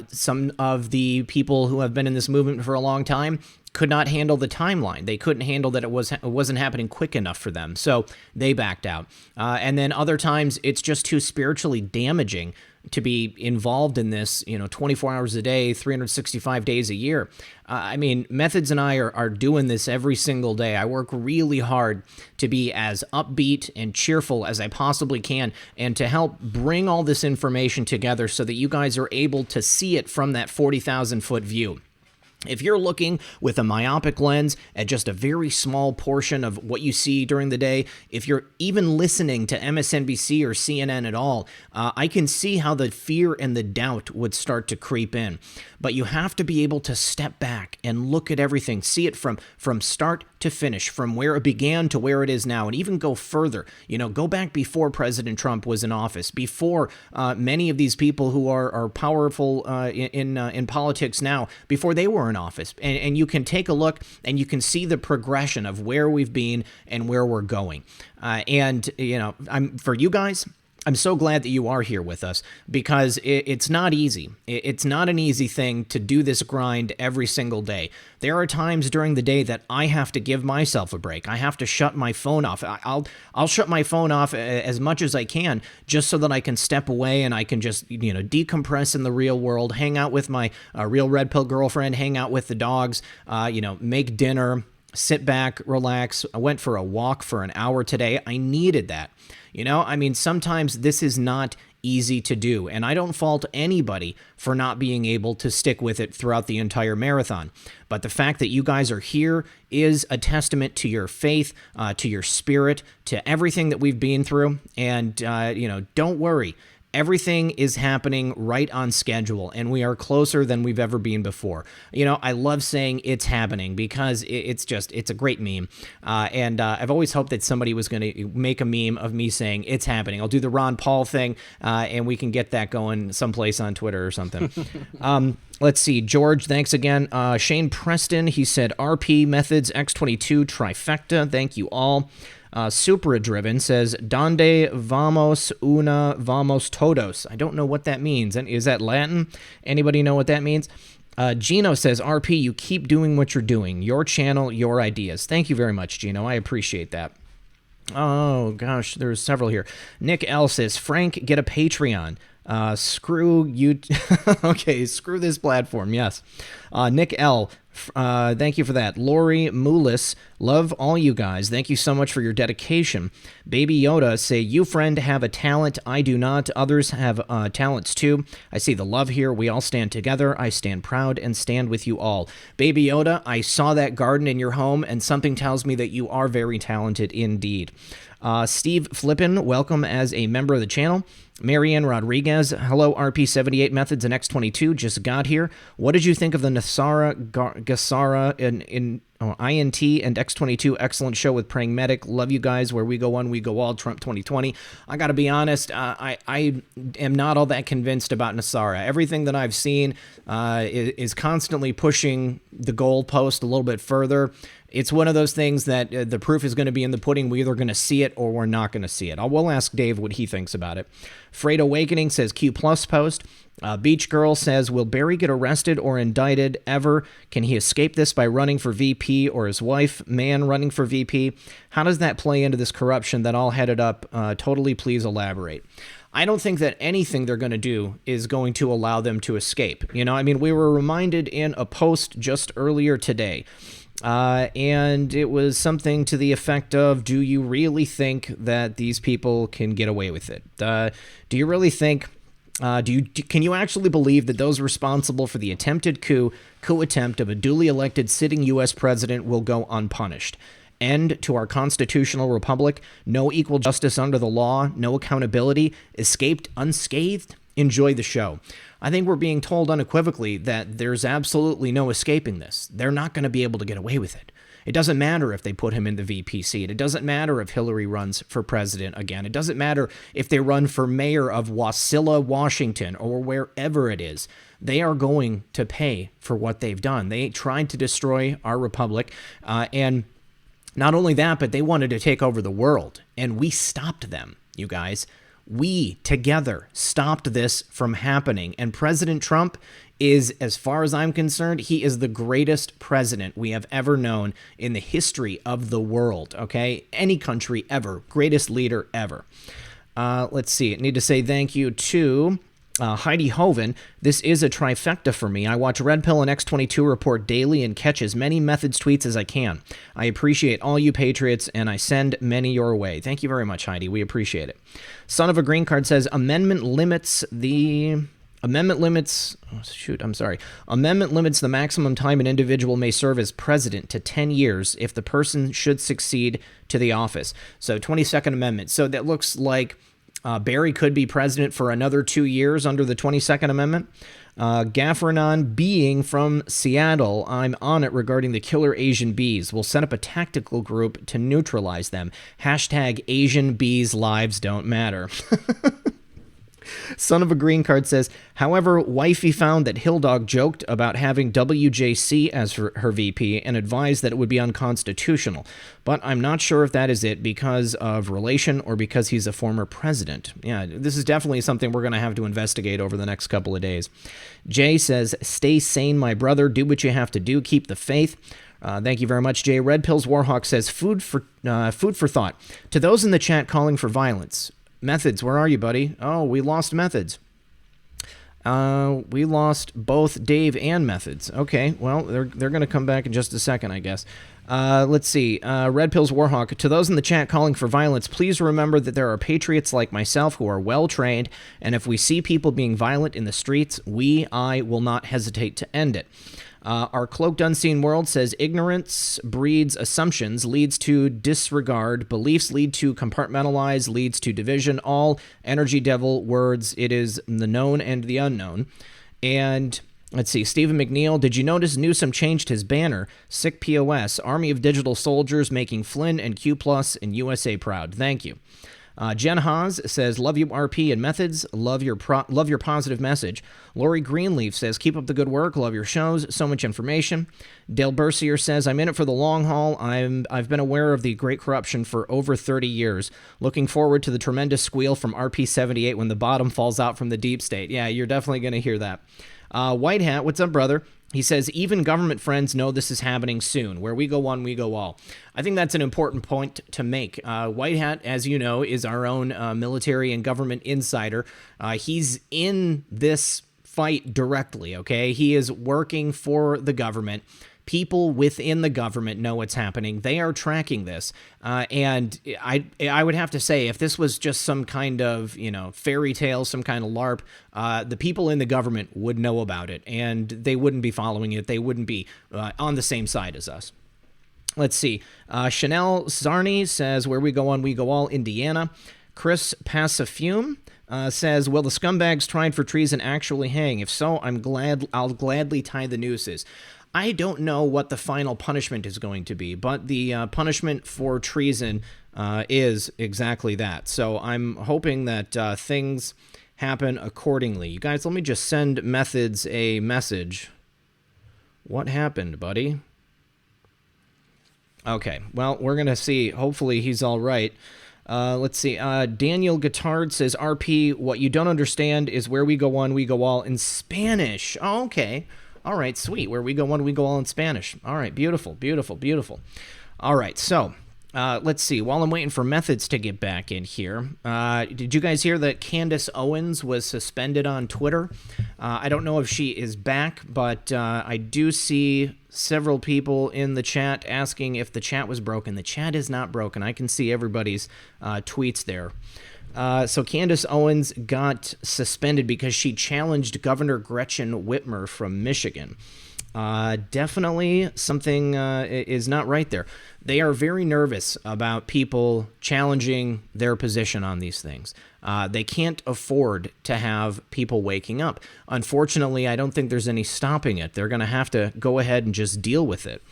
Speaker 1: Some of the people who have been in this movement for a long time could not handle the timeline. They couldn't handle that it wasn't happening quick enough for them, so they backed out. And then other times, it's just too spiritually damaging to be involved in this, you know, 24 hours a day, 365 days a year. I mean, Methods and I are doing this every single day. I work really hard to be as upbeat and cheerful as I possibly can, and to help bring all this information together so that you guys are able to see it from that 40,000-foot view. If you're looking with a myopic lens at just a very small portion of what you see during the day, if you're even listening to MSNBC or CNN at all, I can see how the fear and the doubt would start to creep in. But you have to be able to step back and look at everything, see it from start to finish, from where it began to where it is now, and even go further. You know, go back before President Trump was in office, before many of these people who are powerful in politics now, before they were in office. And you can take a look and you can see the progression of where we've been and where we're going. And, you know, for you guys, I'm so glad that you are here with us, because it's not easy. It's not an easy thing to do this grind every single day. There are times during the day that I have to give myself a break. I have to shut my phone off. I'll shut my phone off as much as I can, just so that I can step away and I can just, you know, decompress in the real world, hang out with my real red pill girlfriend, hang out with the dogs, you know, make dinner, sit back, relax. I went for a walk for an hour today. I needed that. You know, I mean, sometimes this is not easy to do, and I don't fault anybody for not being able to stick with it throughout the entire marathon. But the fact that you guys are here is a testament to your faith, to your spirit, to everything that we've been through. And, you know, don't worry. Everything is happening right on schedule, and we are closer than we've ever been before. You know, I love saying it's happening because it's a great meme. And I've always hoped that somebody was going to make a meme of me saying it's happening. I'll do the Ron Paul thing, and we can get that going someplace on Twitter or something. Let's see. George, thanks again. Shane Preston, he said, RP Methods X22 trifecta. Thank you all. Supra Driven says, Donde vamos una vamos todos. I don't know what that means. And is that Latin? Anybody know what that means? Gino says, RP, you keep doing what you're doing. Your channel, your ideas. Thank you very much, Gino. I appreciate that. Oh, gosh, there's several here. Nick L says, Frank, get a Patreon. Screw you. Okay, screw this platform. Yes. Nick L, Thank you for that. Lori Moulis, love all you guys. Thank you so much for your dedication. Baby Yoda, say, you friend have a talent. I do not. Others have talents too. I see the love here. We all stand together. I stand proud and stand with you all. Baby Yoda, I saw that garden in your home, and something tells me that you are very talented indeed. Steve Flippin, welcome as a member of the channel. Marianne Rodriguez, hello RP78 Methods and X22, just got here. What did you think of the Nasara Gassara in INT and X22? Excellent show with Praying Medic. Love you guys. Where we go one, we go all. Trump 2020. I got to be honest, I am not all that convinced about Nasara. Everything that I've seen is constantly pushing the goalpost a little bit further. It's one of those things that the proof is going to be in the pudding. We're either going to see it or we're not going to see it. We'll ask Dave what he thinks about it. Freight Awakening says Q plus post. Beach Girl says, will Barry get arrested or indicted ever? Can he escape this by running for VP, or his wife, man, running for VP? How does that play into this corruption that all headed up? Totally, please elaborate. I don't think that anything they're going to do is going to allow them to escape. You know, I mean, we were reminded in a post just earlier today, and it was something to the effect of, do you really think that these people can get away with it? Do you really think, can you actually believe that those responsible for the attempted coup attempt of a duly elected sitting U.S. president will go unpunished? End to our constitutional republic, no equal justice under the law, no accountability, escaped unscathed? Enjoy the show. I think we're being told unequivocally that there's absolutely no escaping this. They're not going to be able to get away with it. It doesn't matter if they put him in the VP seat. It doesn't matter if Hillary runs for president again. It doesn't matter if they run for mayor of Wasilla, Washington, or wherever it is. They are going to pay for what they've done. They tried to destroy our republic, and not only that, but they wanted to take over the world, and we stopped them, you guys. We, together, stopped this from happening. And President Trump is, as far as I'm concerned, he is the greatest president we have ever known in the history of the world, okay? Any country ever. Greatest leader ever. Let's see. I need to say thank you to Heidi Hoven. This is a trifecta for me. I watch Red Pill and X22 Report daily and catch as many Methods tweets as I can. I appreciate all you patriots, and I send many your way. Thank you very much, Heidi. We appreciate it. Son of a Green Card says, Amendment limits the maximum time an individual may serve as president to 10 years if the person should succeed to the office. So 22nd Amendment. So that looks like Barry could be president for another 2 years under the 22nd Amendment. Gaffernon being from Seattle, I'm on it regarding the killer Asian bees. We'll set up a tactical group to neutralize them. Hashtag Asian bees lives don't matter. Son of a Green Card says, however, Wifey found that Hilldog joked about having WJC as her VP and advised that it would be unconstitutional. But I'm not sure if that is it because of relation or because he's a former president. Yeah, this is definitely something we're going to have to investigate over the next couple of days. Jay says, stay sane, my brother. Do what you have to do. Keep the faith. Thank you very much, Jay. Red Pills Warhawk says, food for thought. To those in the chat calling for violence, Methods, where are you, buddy? Oh, we lost Methods. We lost both Dave and Methods. Okay, well, they're going to come back in just a second, I guess. Let's see. Red Pills Warhawk. To those in the chat calling for violence, please remember that there are patriots like myself who are well-trained, and if we see people being violent in the streets, I will not hesitate to end it. Our Cloaked Unseen World says, ignorance breeds assumptions, leads to disregard, beliefs lead to compartmentalize, leads to division, all energy devil words, it is the known and the unknown. And let's see, Stephen McNeil, did you notice Newsom changed his banner? Sick POS, Army of Digital Soldiers making Flynn and Q Plus and USA proud. Thank you. Jen Haas says, love you RP and Methods, love your positive message. Lori Greenleaf says, keep up the good work, love your shows, so much information. Dale Bercier says, I'm in it for the long haul. I've been aware of the great corruption for over 30 years. Looking forward to the tremendous squeal from RP78 when the bottom falls out from the deep state. Yeah, you're definitely going to hear that. White Hat, what's up, brother? He says, even government friends know this is happening soon. Where we go one, we go all. I think that's an important point to make. White Hat, as you know, is our own military and government insider. He's in this fight directly, okay? He is working for the government. People within the government know what's happening. They are tracking this. And I would have to say, if this was just some kind of, fairy tale, some kind of LARP, the people in the government would know about it, and they wouldn't be following it. They wouldn't be on the same side as us. Let's see. Chanel Zarni says, where we go on, we go all, Indiana. Chris Passafume says, will the scumbags tried for treason actually hang? If so, I'll gladly tie the nooses. I don't know what the final punishment is going to be, but the punishment for treason is exactly that. So I'm hoping that things happen accordingly. You guys, let me just send Methods a message. What happened, buddy? Okay, well, we're going to see. Hopefully he's all right. Let's see. Daniel Guitard says, RP, what you don't understand is where we go on, we go all in Spanish. Oh, okay. All right, sweet. Where we go on, we go all in Spanish. All right, beautiful, beautiful, beautiful. All right, so let's see. While I'm waiting for Methods to get back in here, did you guys hear that Candace Owens was suspended on Twitter? I don't know if she is back, but I do see several people in the chat asking if the chat was broken. The chat is not broken. I can see everybody's tweets there. So Candace Owens got suspended because she challenged Governor Gretchen Whitmer from Michigan. Definitely something is not right there. They are very nervous about people challenging their position on these things. They can't afford to have people waking up. Unfortunately, I don't think there's any stopping it. They're going to have to go ahead and just deal with it.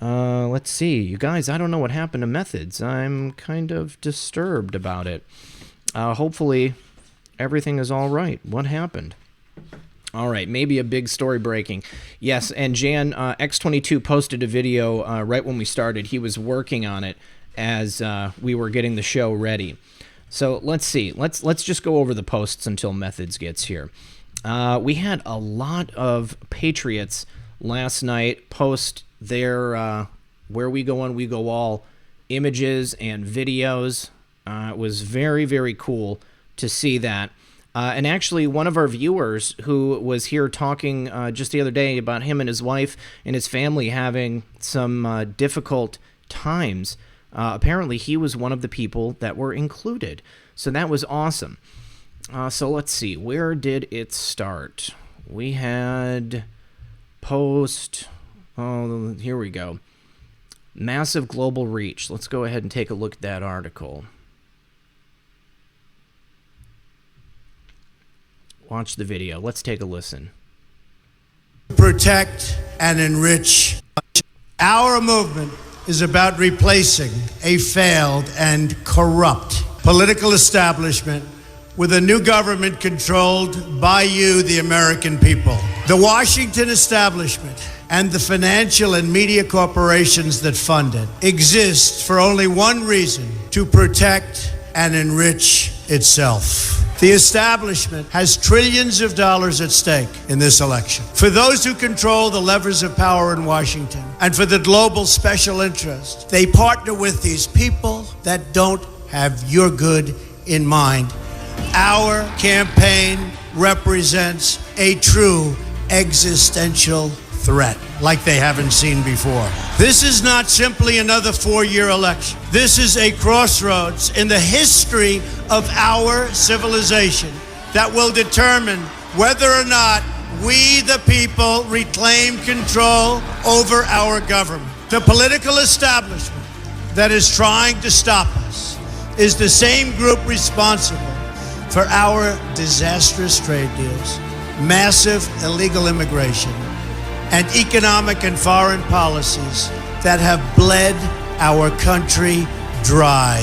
Speaker 1: Let's see. You guys, I don't know what happened to Methods. I'm kind of disturbed about it. Hopefully, everything is all right. What happened? All right, maybe a big story breaking. Yes, and Jan, X22 posted a video right when we started. He was working on it as we were getting the show ready. So let's see. Let's just go over the posts until Methods gets here. We had a lot of Patriots last night post their where we go on, we go all images and videos. It was very, very cool to see that. And actually, one of our viewers who was here talking just the other day about him and his wife and his family having some difficult times, apparently he was one of the people that were included. So that was awesome. So let's see. Where did it start? We had post. Oh, here we go. Massive global reach. Let's go ahead and take a look at that article. Watch the video. Let's take a listen.
Speaker 3: Protect and enrich. Our movement is about replacing a failed and corrupt political establishment with a new government controlled by you, the American people. The Washington establishment and the financial and media corporations that fund it exist for only one reason: to protect and enrich itself. The establishment has trillions of dollars at stake in this election. For those who control the levers of power in Washington and for the global special interest, they partner with these people that don't have your good in mind. Our campaign represents a true existential threat like they haven't seen before. This is not simply another four-year election. This is a crossroads in the history of our civilization that will determine whether or not we, the people, reclaim control over our government. The political establishment that is trying to stop us is the same group responsible for our disastrous trade deals, massive illegal immigration, and economic and foreign policies that have bled our country dry.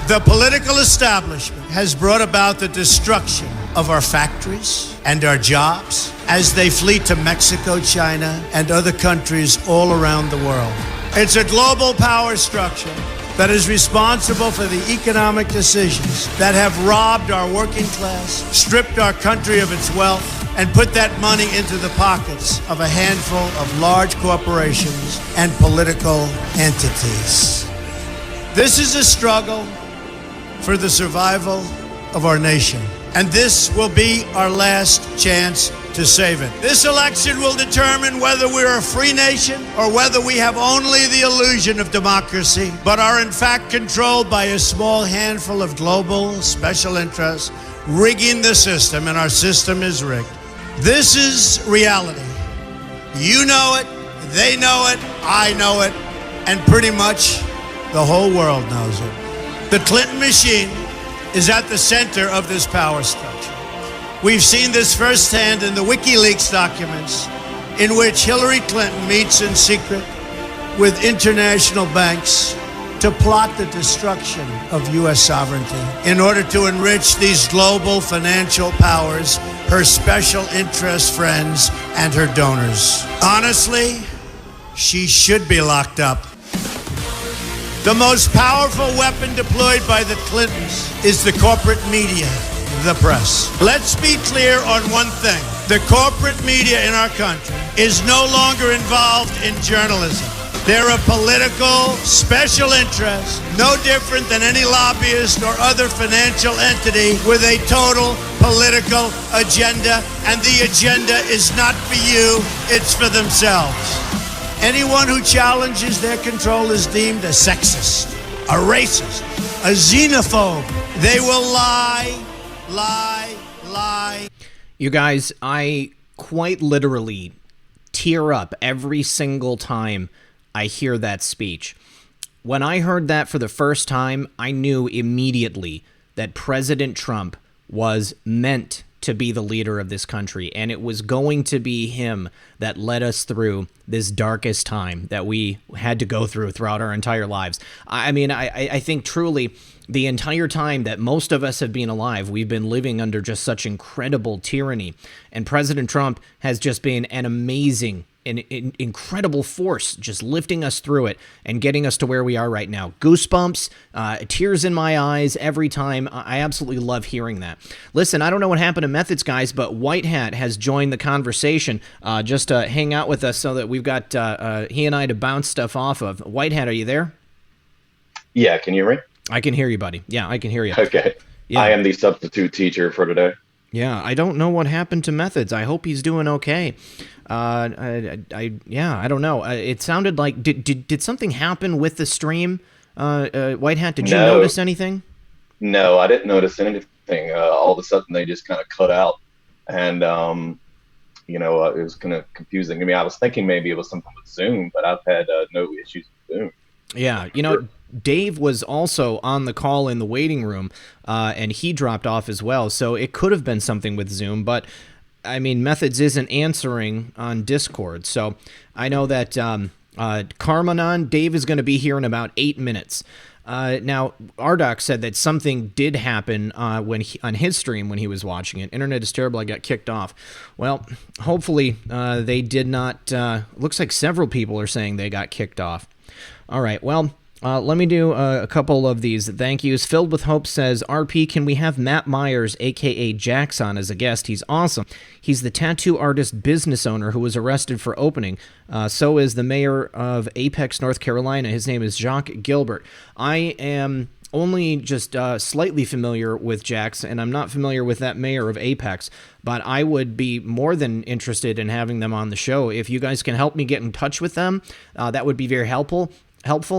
Speaker 3: The political establishment has brought about the destruction of our factories and our jobs as they flee to Mexico, China, and other countries all around the world. It's a global power structure that is responsible for the economic decisions that have robbed our working class, stripped our country of its wealth, and put that money into the pockets of a handful of large corporations and political entities. This is a struggle for the survival of our nation. And this will be our last chance to save it. This election will determine whether we're a free nation or whether we have only the illusion of democracy, but are in fact controlled by a small handful of global special interests rigging the system, and our system is rigged. This is reality. You know it, they know it, I know it, and pretty much the whole world knows it. The Clinton machine is at the center of this power structure. We've seen this firsthand in the WikiLeaks documents, in which Hillary Clinton meets in secret with international banks to plot the destruction of U.S. sovereignty in order to enrich these global financial powers, her special interest friends, and her donors. Honestly, she should be locked up. The most powerful weapon deployed by the Clintons is the corporate media, the press. Let's be clear on one thing. The corporate media in our country is no longer involved in journalism. They're a political special interest, no different than any lobbyist or other financial entity with a total political agenda, and the agenda is not for you, it's for themselves. Anyone who challenges their control is deemed a sexist, a racist, a xenophobe. They will lie.
Speaker 1: You guys, I quite literally tear up every single time I hear that speech. When I heard that for the first time, I knew immediately that President Trump was meant to be the leader of this country, and it was going to be him that led us through this darkest time that we had to go through throughout our entire lives. I mean, I think truly the entire time that most of us have been alive, we've been living under just such incredible tyranny, and President Trump has just been an amazing an incredible force just lifting us through it and getting us to where we are right now. Goosebumps, tears in my eyes every time. I absolutely love hearing that. Listen, I don't know what happened to Methods, guys, but White Hat has joined the conversation just to hang out with us so that we've got he and I to bounce stuff off of. White Hat, are you there?
Speaker 4: Yeah, can you hear me?
Speaker 1: I can hear you, buddy. Yeah, I can hear you.
Speaker 4: Okay. Yeah. I am the substitute teacher for today.
Speaker 1: Yeah, I don't know what happened to Methods. I hope he's doing okay. I don't know. It sounded like did something happen with the stream? White Hat, did you notice anything?
Speaker 4: No, I didn't notice anything. All of a sudden, they just kind of cut out, and it was kind of confusing. I mean, I was thinking maybe it was something with Zoom, but I've had no issues with Zoom.
Speaker 1: Yeah, Dave was also on the call in the waiting room, and he dropped off as well. So it could have been something with Zoom, but I mean, Methods isn't answering on Discord. So I know that Carmanon, Dave is going to be here in about 8 minutes. Now, Ardoc said that something did happen on his stream when he was watching it. Internet is terrible. I got kicked off. Well, hopefully they did not. Looks like several people are saying they got kicked off. All right, well, let me do a couple of these thank yous. Filled with Hope says, RP, can we have Matt Myers, a.k.a. Jax, on as a guest? He's awesome. He's the tattoo artist business owner who was arrested for opening. So is the mayor of Apex, North Carolina. His name is Jacques Gilbert. I am only just slightly familiar with Jax, and I'm not familiar with that mayor of Apex, but I would be more than interested in having them on the show. If you guys can help me get in touch with them, that would be very helpful.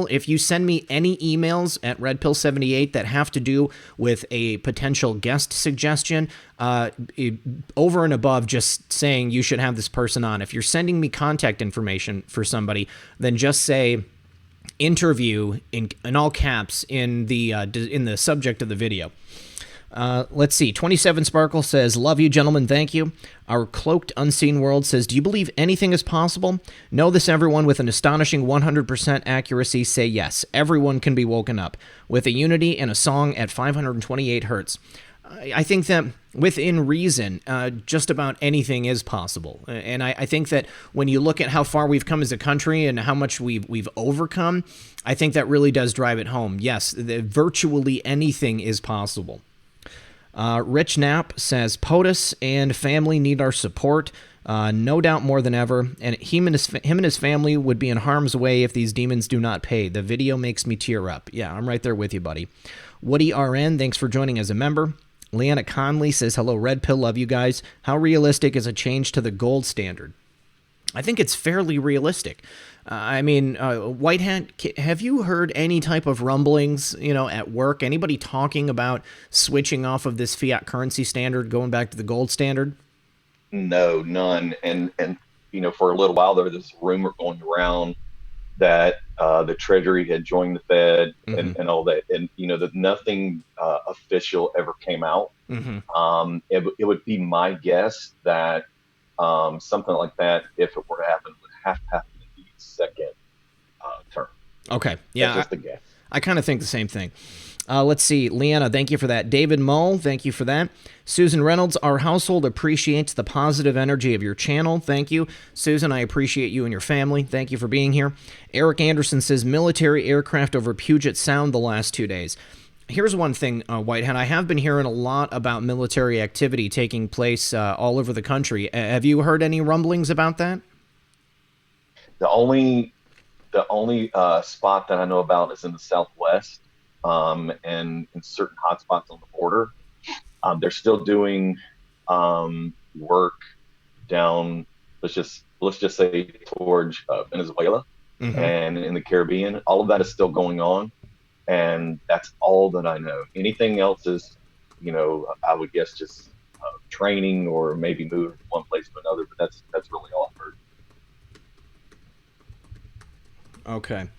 Speaker 1: If you send me any emails at redpill78 that have to do with a potential guest suggestion, over and above just saying you should have this person on, if you're sending me contact information for somebody, then just say interview in all caps in the subject of the video. Let's see. 27 Sparkle says, love you, gentlemen. Thank you. Our Cloaked Unseen World says, do you believe anything is possible? Know this, everyone, with an astonishing 100% accuracy. Say yes. Everyone can be woken up with a unity and a song at 528 hertz. I think that within reason, just about anything is possible. And I think that when you look at how far we've come as a country and how much we've overcome, I think that really does drive it home. Yes, virtually anything is possible. Rich Knapp says, POTUS and family need our support, no doubt more than ever, and him and his family would be in harm's way if these demons do not pay. The video makes me tear up. Yeah, I'm right there with you, buddy. Woody RN, thanks for joining as a member. Leanna Conley says, hello, Red Pill, love you guys. How realistic is a change to the gold standard? I think it's fairly realistic. White Hat, have you heard any type of rumblings, at work? Anybody talking about switching off of this fiat currency standard, going back to the gold standard?
Speaker 4: No, none. And for a little while there was this rumor going around that the Treasury had joined the Fed and all that, and that nothing official ever came out. It would be my guess that something like that, if it were to happen, would have to happen in the second term.
Speaker 1: Okay, yeah,
Speaker 4: that's just a guess.
Speaker 1: I kind of think the same thing. Let's see. Leanna, thank you for that. David Mull, thank you for that. Susan Reynolds, our household appreciates the positive energy of your channel. Thank you. Susan, I appreciate you and your family. Thank you for being here. Eric Anderson says, military aircraft over Puget Sound the last 2 days. Here's one thing, Whitehead. I have been hearing a lot about military activity taking place all over the country. Have you heard any rumblings about that?
Speaker 4: The only spot that I know about is in the Southwest. And in certain hotspots on the border, they're still doing work down. Let's just say towards Venezuela and in the Caribbean. All of that is still going on, and that's all that I know. Anything else is, I would guess just training or maybe move from one place to another. But that's really all I've heard.
Speaker 1: Okay.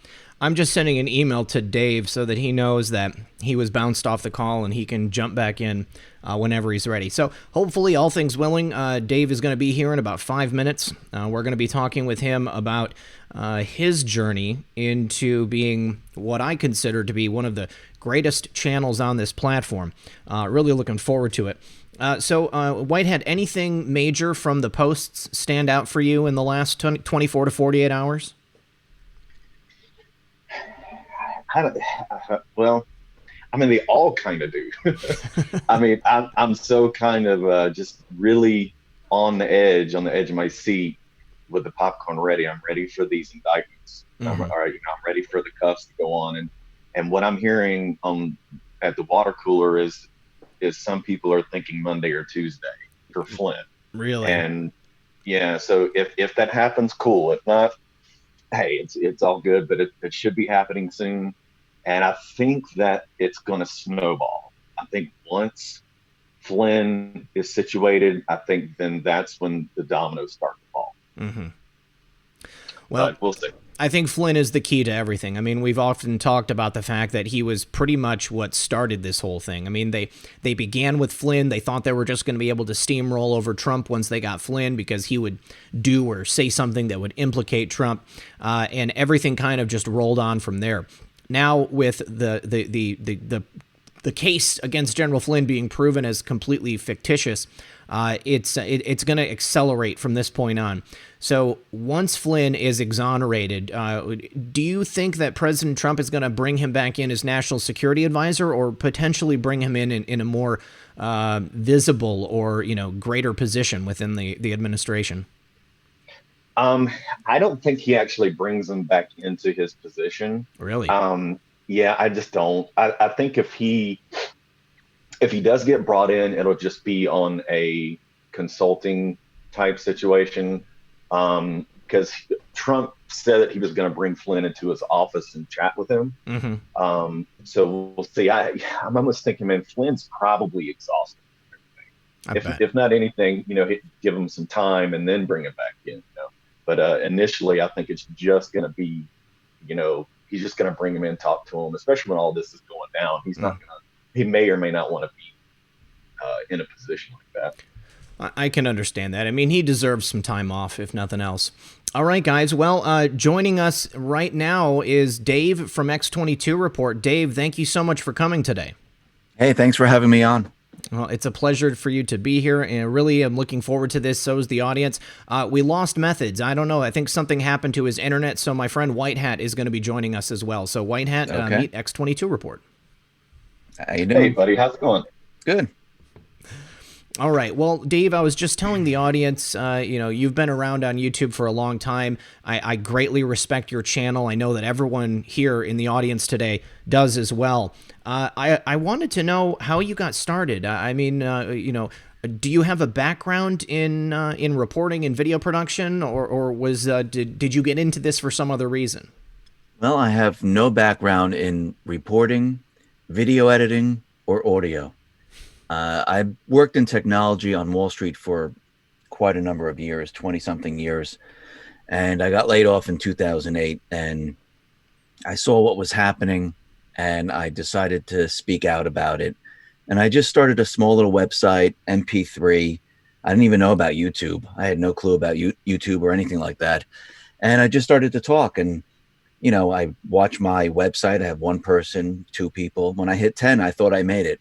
Speaker 1: I'm just sending an email to Dave so that he knows that he was bounced off the call and he can jump back in whenever he's ready. So hopefully, all things willing, Dave is going to be here in about 5 minutes. We're going to be talking with him about his journey into being what I consider to be one of the greatest channels on this platform. Really looking forward to it. So, Whitehead, anything major from the posts stand out for you in the last 24 to 48 hours?
Speaker 4: Well, they all kind of do. I'm so kind of just really on the edge of my seat with the popcorn ready. I'm ready for these indictments. I'm ready for the cuffs to go on. And what I'm hearing at the water cooler is some people are thinking Monday or Tuesday for Flynn.
Speaker 1: Really?
Speaker 4: And yeah, so if that happens, cool. If not, hey, it's all good, but it should be happening soon. And I think that it's going to snowball. I think once Flynn is situated, I think then that's when the dominoes start to fall.
Speaker 1: Well,
Speaker 4: we'll see.
Speaker 1: I think Flynn is the key to everything. We've often talked about the fact that he was pretty much what started this whole thing. They began with Flynn. They thought they were just going to be able to steamroll over Trump once they got Flynn because he would do or say something that would implicate Trump, and everything kind of just rolled on from there. Now with the case against General Flynn being proven as completely fictitious, it's going to accelerate from this point on. So once Flynn is exonerated, do you think that President Trump is going to bring him back in as national security advisor, or potentially bring him in a more visible or greater position within the administration?
Speaker 4: I don't think he actually brings him back into his position.
Speaker 1: Really?
Speaker 4: Yeah, I just don't. I think if he does get brought in, it'll just be on a consulting type situation. Because Trump said that he was going to bring Flynn into his office and chat with him. So we'll see. I'm almost thinking, man, Flynn's probably exhausted. If not anything, give him some time and then bring him back in. But initially, I think it's just going to be, he's just going to bring him in, talk to him, especially when all this is going down. He's not going to. He may or may not want to be in a position like that.
Speaker 1: I can understand that. He deserves some time off, if nothing else. All right, guys. Well, joining us right now is Dave from X22 Report. Dave, thank you so much for coming today.
Speaker 5: Hey, thanks for having me on.
Speaker 1: Well, it's a pleasure for you to be here, and really I'm looking forward to this. So is the audience. We lost Methods. I don't know. I think something happened to his internet, so my friend White Hat is going to be joining us as well. So White Hat, meet X22 Report.
Speaker 5: How you doing?
Speaker 4: Hey, buddy. How's it going?
Speaker 5: Good.
Speaker 1: All right. Well, Dave, I was just telling the audience, you've been around on YouTube for a long time. I greatly respect your channel. I know that everyone here in the audience today does as well. I wanted to know how you got started. Do you have a background in reporting and video production, or did you get into this for some other reason?
Speaker 5: Well, I have no background in reporting, video editing, or audio. I worked in technology on Wall Street for quite a number of years, 20-something years, and I got laid off in 2008, and I saw what was happening, and I decided to speak out about it. And I just started a small little website, MP3. I didn't even know about YouTube. I had no clue about YouTube or anything like that. And I just started to talk, and I watch my website. I have one person, two people. When I hit 10, I thought I made it.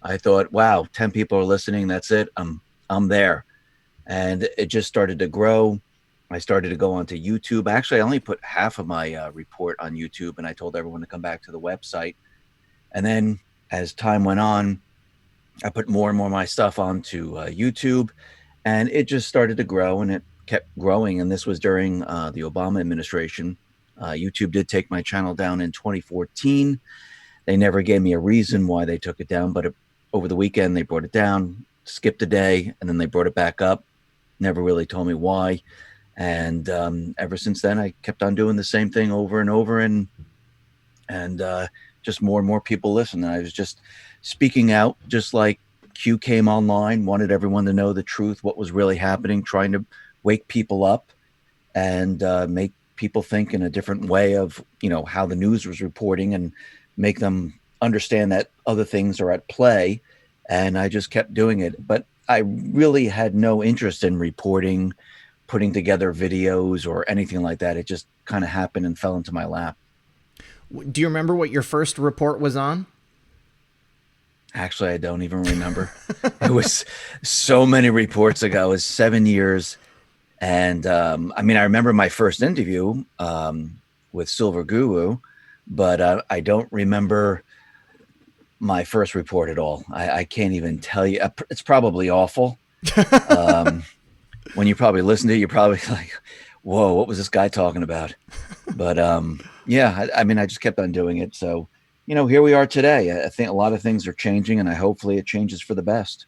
Speaker 5: I thought, wow, 10 people are listening. That's it. I'm there. And it just started to grow. I started to go onto YouTube. Actually, I only put half of my report on YouTube, and I told everyone to come back to the website. And then as time went on, I put more and more of my stuff onto YouTube, and it just started to grow, and it kept growing. And this was during the Obama administration. YouTube did take my channel down in 2014. They never gave me a reason why they took it down, but over the weekend they brought it down, skipped a day, and then they brought it back up. Never really told me why. And ever since then, I kept on doing the same thing over and over, and just more and more people listen. And I was just speaking out, just like Q came online, wanted everyone to know the truth, what was really happening, trying to wake people up and make people think in a different way of, how the news was reporting, and make them understand that other things are at play. And I just kept doing it. But I really had no interest in reporting, putting together videos or anything like that. It just kind of happened and fell into my lap.
Speaker 1: Do you remember what your first report was on?
Speaker 5: Actually, I don't even remember. It was so many reports ago. It was 7 years. And I remember my first interview with Silver Guru, but I don't remember my first report at all. I can't even tell you. It's probably awful. When you probably listen to it, you're probably like, whoa, what was this guy talking about? But yeah, I just kept on doing it. So, here we are today. I think a lot of things are changing, and hopefully it changes for the best.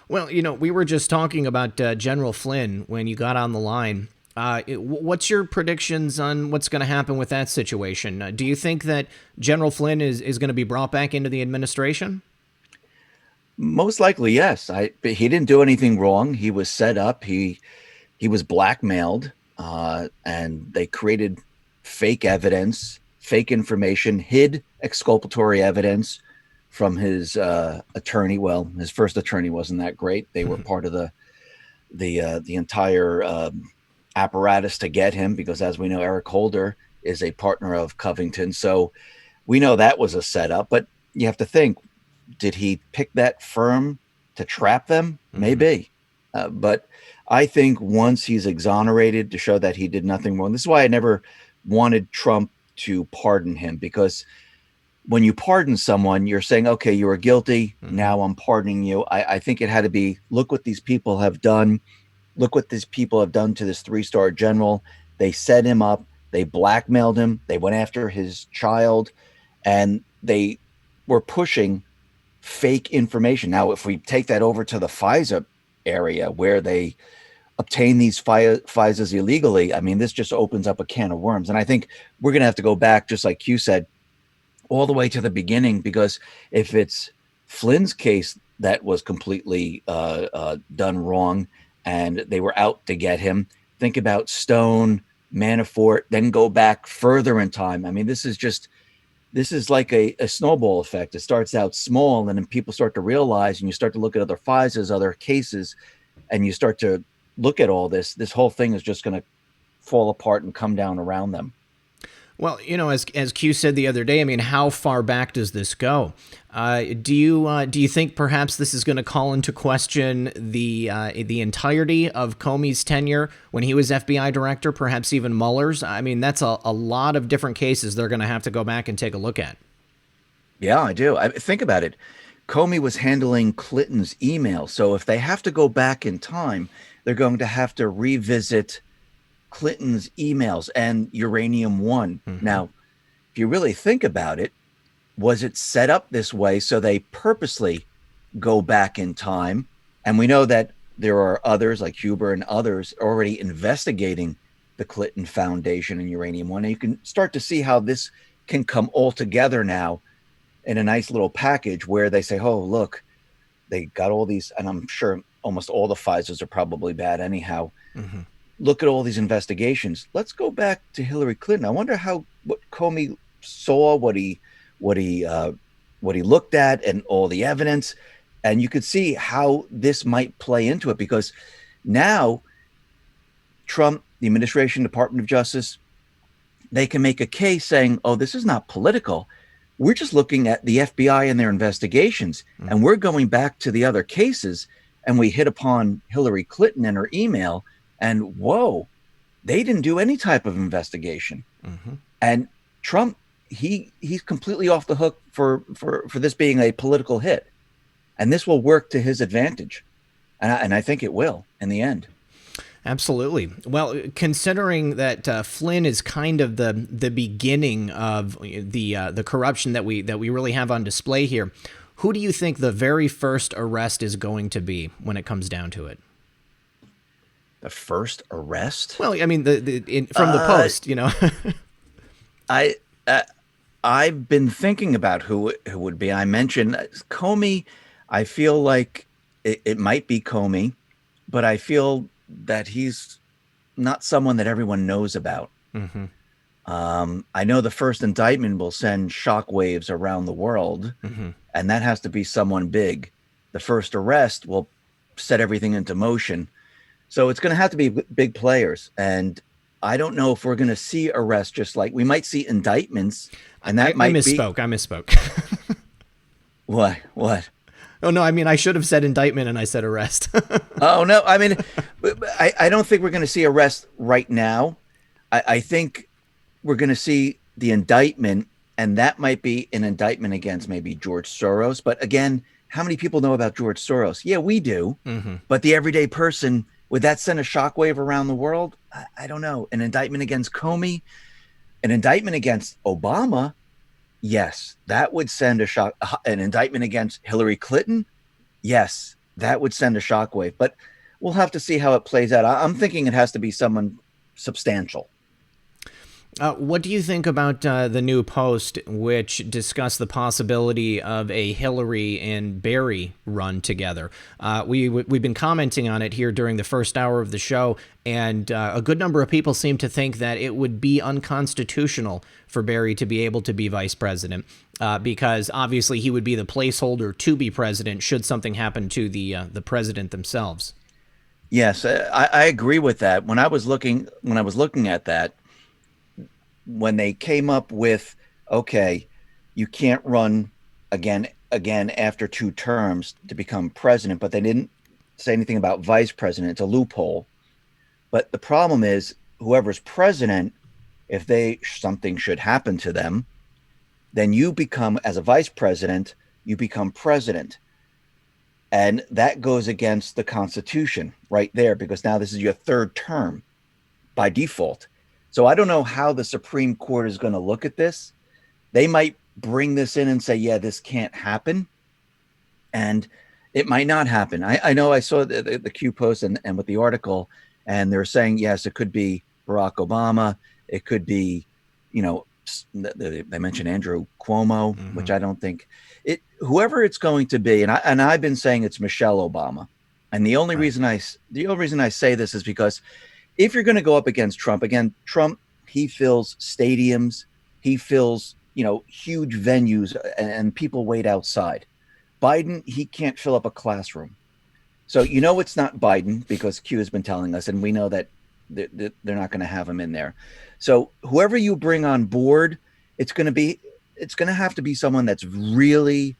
Speaker 1: Well, we were just talking about General Flynn when you got on the line. What's your predictions on what's going to happen with that situation? Do you think that General Flynn is going to be brought back into the administration?
Speaker 5: Most likely, yes. But he didn't do anything wrong. He was set up. He was blackmailed, and they created fake evidence, fake information, hid exculpatory evidence from his attorney. Well, his first attorney wasn't that great. They were part of the entire apparatus to get him, because as we know, Eric Holder is a partner of Covington. So we know that was a setup, but you have to think, did he pick that firm to trap them? Maybe. But I think once he's exonerated, to show that he did nothing wrong. This is why I never wanted Trump to pardon him, because when you pardon someone, you're saying, okay, you were guilty. Now I'm pardoning you. I think it had to be, look what these people have done. Look what these people have done to this 3-star general. They set him up. They blackmailed him. They went after his child, and they were pushing fake information. Now, if we take that over to the FISA area, where they obtain these FISAs illegally, this just opens up a can of worms. And I think we're going to have to go back, just like you said, all the way to the beginning, because if it's Flynn's case that was completely done wrong and they were out to get him, think about Stone, Manafort, then go back further in time. This is like a snowball effect. It starts out small, and then people start to realize, and you start to look at other FISAs, other cases, and you start to look at all this. This whole thing is just going to fall apart and come down around them.
Speaker 1: Well, as Q said the other day, how far back does this go? Do you think perhaps this is going to call into question the entirety of Comey's tenure when he was FBI director, perhaps even Mueller's? That's a lot of different cases they're going to have to go back and take a look at.
Speaker 5: Yeah, I do. Think about it. Comey was handling Clinton's email. So if they have to go back in time, they're going to have to revisit Clinton's emails and Uranium One. Now, if you really think about it, was it set up this way so they purposely go back in time? And we know that there are others like Huber and others already investigating the Clinton Foundation and Uranium One. And you can start to see how this can come all together now in a nice little package where they say, oh, look, they got all these, and I'm sure almost all the FISAs are probably bad anyhow. Look at all these investigations. Let's go back to Hillary Clinton. I wonder what Comey saw, what he looked at, and all the evidence. And you could see how this might play into it, because now Trump, the administration, Department of Justice, they can make a case saying, oh, this is not political. We're just looking at the FBI and their investigations, and we're going back to the other cases, and we hit upon Hillary Clinton and her email, and whoa, they didn't do any type of investigation. And Trump, he's completely off the hook for this being a political hit. And this will work to his advantage. And I think it will in the end.
Speaker 1: Absolutely. Well, considering that Flynn is kind of the beginning of the corruption that we really have on display here, who do you think the very first arrest is going to be when it comes down to it?
Speaker 5: The first arrest?
Speaker 1: Well, I mean, from the Post, you know.
Speaker 5: I've been thinking about who it would be. I mentioned Comey. I feel like it might be Comey, but I feel that he's not someone that everyone knows about. I know the first indictment will send shockwaves around the world, and that has to be someone big. The first arrest will set everything into motion. So it's going to have to be big players. And I don't know if we're going to see arrests, just like we might see indictments. And that
Speaker 1: I misspoke.
Speaker 5: What?
Speaker 1: Oh, no, I mean, I should have said indictment and I said arrest.
Speaker 5: Oh, no. I mean, I don't think we're going to see arrest right now. I think we're going to see the indictment, and that might be an indictment against maybe George Soros. But again, how many people know about George Soros? Yeah, we do. But the everyday person, would that send a shockwave around the world? I don't know. An indictment against Comey, an indictment against Obama. Yes, that would send a shock. An indictment against Hillary Clinton. Yes, that would send a shockwave. But we'll have to see how it plays out. I'm thinking it has to be someone substantial.
Speaker 1: What do you think about the new Post, which discussed the possibility of a Hillary and Barry run together? We've been commenting on it here during the first hour of the show, and a good number of people seem to think that it would be unconstitutional for Barry to be able to be vice president, because obviously he would be the placeholder to be president should something happen to the president themselves.
Speaker 5: Yes, I agree with that. When I was looking at that, when they came up with, okay, you can't run again after 2 terms to become president, but they didn't say anything about vice president. It's a loophole. But the problem is, whoever's president, if something should happen to them, then you become, as a vice president, you become president. And that goes against the Constitution right there, because now this is your 3rd term by default. So I don't know how the Supreme Court is going to look at this. They might bring this in and say, yeah, this can't happen. And it might not happen. I know I saw the Q post and with the article, and they're saying, yes, it could be Barack Obama. It could be, they mentioned Andrew Cuomo, which I don't think whoever it's going to be. And I've been saying it's Michelle Obama. And the only reason I say this is because if you're going to go up against Trump, again, Trump, he fills stadiums, he fills, huge venues, and people wait outside. Biden, he can't fill up a classroom. So, it's not Biden, because Q has been telling us, and we know that they're not going to have him in there. So whoever you bring on board, it's going to have to be someone that's really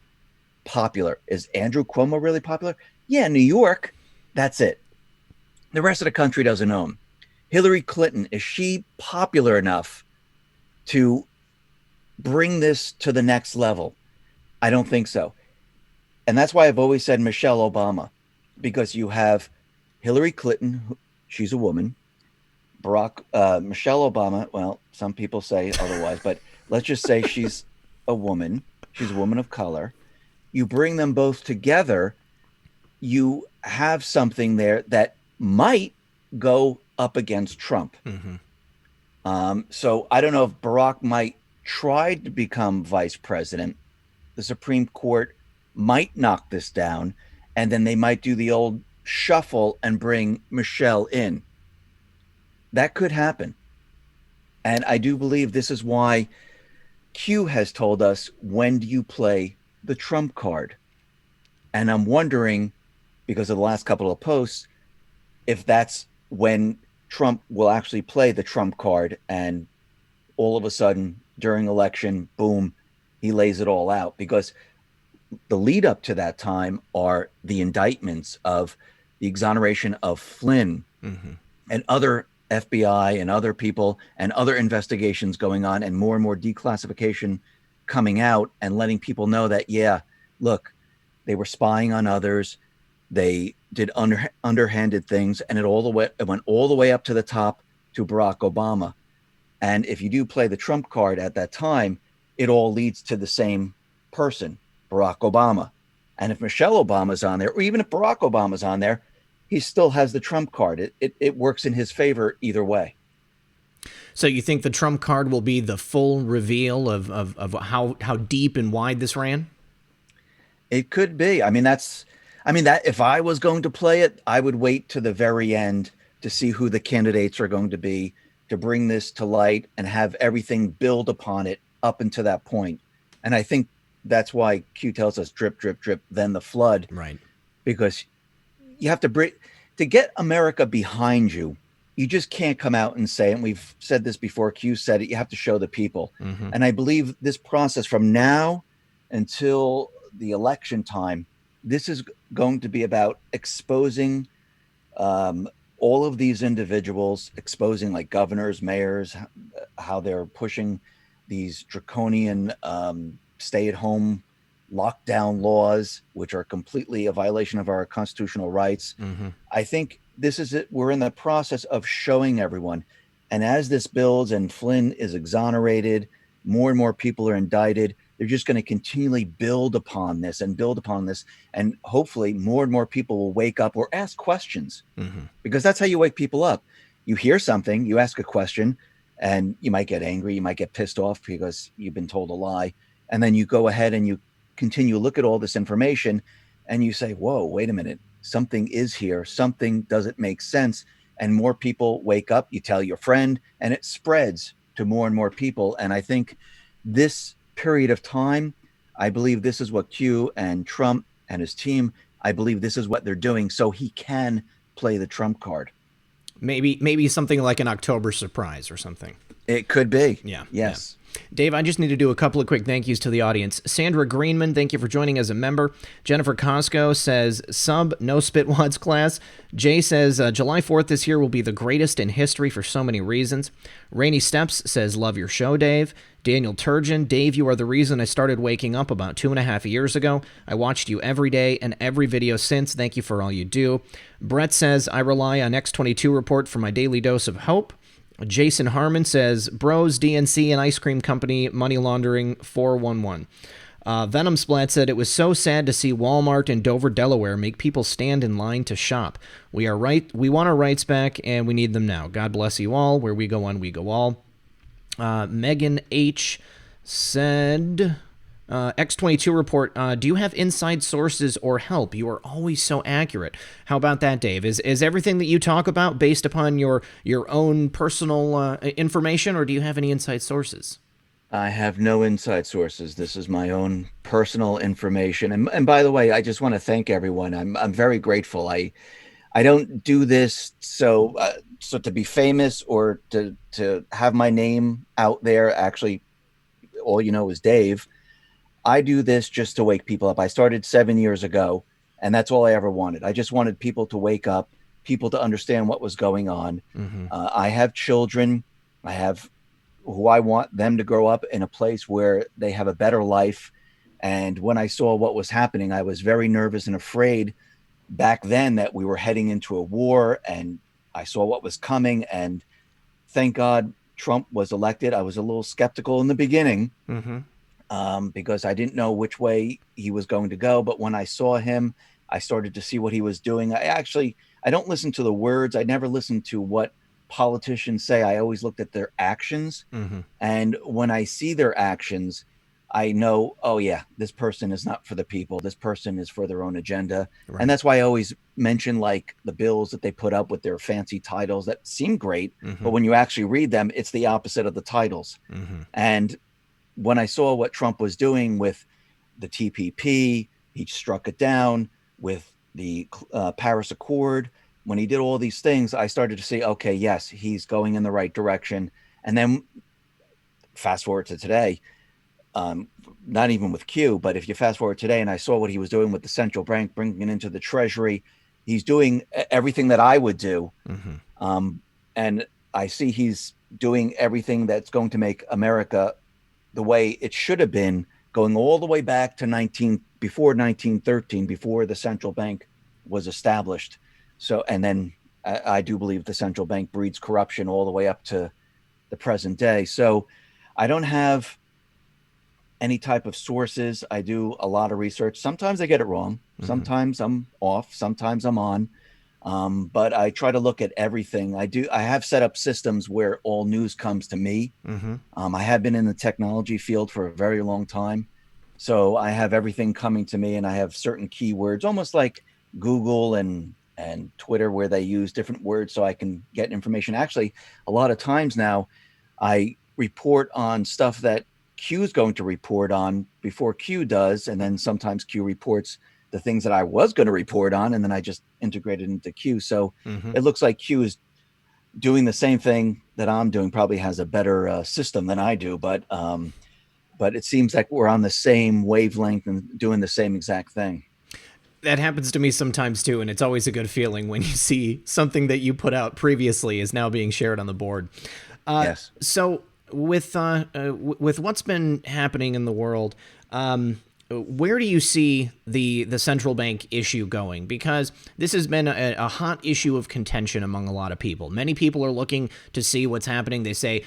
Speaker 5: popular. Is Andrew Cuomo really popular? Yeah, New York, that's it. The rest of the country doesn't know him. Hillary Clinton, is she popular enough to bring this to the next level? I don't think so. And that's why I've always said Michelle Obama, because you have Hillary Clinton, she's a woman. Michelle Obama, well, some people say otherwise, but let's just say she's a woman. She's a woman of color. You bring them both together, you have something there that might go up against Trump. So I don't know if Barack might try to become vice president. The Supreme Court might knock this down, and then they might do the old shuffle and bring Michelle in. That could happen. And I do believe this is why Q has told us, when do you play the Trump card? And I'm wondering, because of the last couple of posts, if that's when Trump will actually play the Trump card, and all of a sudden during election, boom, he lays it all out. Because the lead up to that time are the indictments of the exoneration of Flynn and other FBI and other people and other investigations going on, and more declassification coming out and letting people know that, yeah, look, they were spying on others. They did underhanded things, and it went all the way up to the top to Barack Obama. And if you do play the Trump card at that time, it all leads to the same person, Barack Obama. And if Michelle Obama's on there, or even if Barack Obama's on there, he still has the Trump card. It works in his favor either way.
Speaker 1: So you think the Trump card will be the full reveal of how deep and wide this ran?
Speaker 5: It could be. That if I was going to play it, I would wait to the very end to see who the candidates are going to be, to bring this to light and have everything build upon it up until that point. And I think that's why Q tells us drip, drip, drip, then the flood.
Speaker 1: Right. Because
Speaker 5: you have to get America behind you. You just can't come out and say, and we've said this before, Q said it, you have to show the people. And I believe this process from now until the election time, this is going to be about exposing all of these individuals, exposing like governors, mayors, how they're pushing these draconian stay-at-home lockdown laws, which are completely a violation of our constitutional rights. I think this is it. We're in the process of showing everyone. And as this builds and Flynn is exonerated, more and more people are indicted, they're just going to continually build upon this. And hopefully more and more people will wake up or ask questions, because that's how you wake people up. You hear something, you ask a question, and you might get angry, you might get pissed off because you've been told a lie. And then you go ahead and you continue to look at all this information and you say, whoa, wait a minute, something is here, something doesn't make sense. And more people wake up, you tell your friend, and it spreads to more and more people. And I think this period of time, I believe this is what Q and Trump and his team, I believe this is what they're doing so he can play the Trump card.
Speaker 1: Maybe something like an October surprise or something.
Speaker 5: It could be.
Speaker 1: Yeah.
Speaker 5: Yes.
Speaker 1: Yeah. Dave, I just need to do a couple of quick thank yous to the audience. Sandra Greenman, thank you for joining as a member. Jennifer Costco says, sub, no spitwads class. Jay says, July 4th this year will be the greatest in history for so many reasons. Rainy Steps says, love your show, Dave. Daniel Turgeon, Dave, you are the reason I started waking up about 2.5 years ago. I watched you every day and every video since. Thank you for all you do. Brett says, I rely on X22 Report for my daily dose of hope. Jason Harmon says, bros, DNC, and ice cream company, money laundering, 411. Venom Splat said, it was so sad to see Walmart in Dover, Delaware make people stand in line to shop. We want our rights back, and we need them now. God bless you all. Where we go on, we go all. Megan H. said, X22 Report, do you have inside sources or help? You are always so accurate. How about that, Dave? Is everything that you talk about based upon your own personal information, or do you have any inside sources?
Speaker 5: I have no inside sources. This is my own personal information. And by the way, I just want to thank everyone. I'm very grateful. I don't do this so to be famous or to have my name out there. Actually, all you know is Dave. I do this just to wake people up. I started 7 years ago, and that's all I ever wanted. I just wanted people to wake up, people to understand what was going on. I have children. I have who I want them to grow up in a place where they have a better life And when I saw what was happening, I was very nervous and afraid back then that we were heading into a war, and I saw what was coming. And thank God Trump was elected. I was a little skeptical in the beginning because I didn't know which way he was going to go. But when I saw him, I started to see what he was doing. I don't listen to the words. I never listen to what politicians say. I always looked at their actions. And when I see their actions, I know, oh yeah, this person is not for the people. This person is for their own agenda. Right. And that's why I always mention like the bills that they put up with their fancy titles that seem great, but when you actually read them, it's the opposite of the titles. And when I saw what Trump was doing with the TPP, he struck it down with the Paris Accord. When he did all these things, I started to see, okay, yes, he's going in the right direction. And then fast forward to today, not even with Q, but if you fast forward today and I saw what he was doing with the central bank, bringing it into the treasury, he's doing everything that I would do. And I see he's doing everything that's going to make America the way it should have been, going all the way back to before 1913, before the central bank was established. So, and then I do believe the central bank breeds corruption all the way up to the present day. So I don't have any type of sources. I do a lot of research. Sometimes I get it wrong. Sometimes I'm off. Sometimes I'm on. But I try to look at everything. I have set up systems where all news comes to me. I have been in the technology field for a very long time. So I have everything coming to me, and I have certain keywords, almost like Google and Twitter, where they use different words so I can get information. Actually, a lot of times now I report on stuff that Q is going to report on before Q does. And then sometimes Q reports the things that I was going to report on, and then I just integrate it into Q. So it looks like Q is doing the same thing that I'm doing, probably has a better system than I do, but it seems like we're on the same wavelength and doing the same exact thing.
Speaker 1: That happens to me sometimes too, and it's always a good feeling when you see something that you put out previously is now being shared on the board.
Speaker 5: Yes.
Speaker 1: So with what's been happening in the world, where do you see the central bank issue going? Because this has been a hot issue of contention among a lot of people. Many people are looking to see what's happening. They say,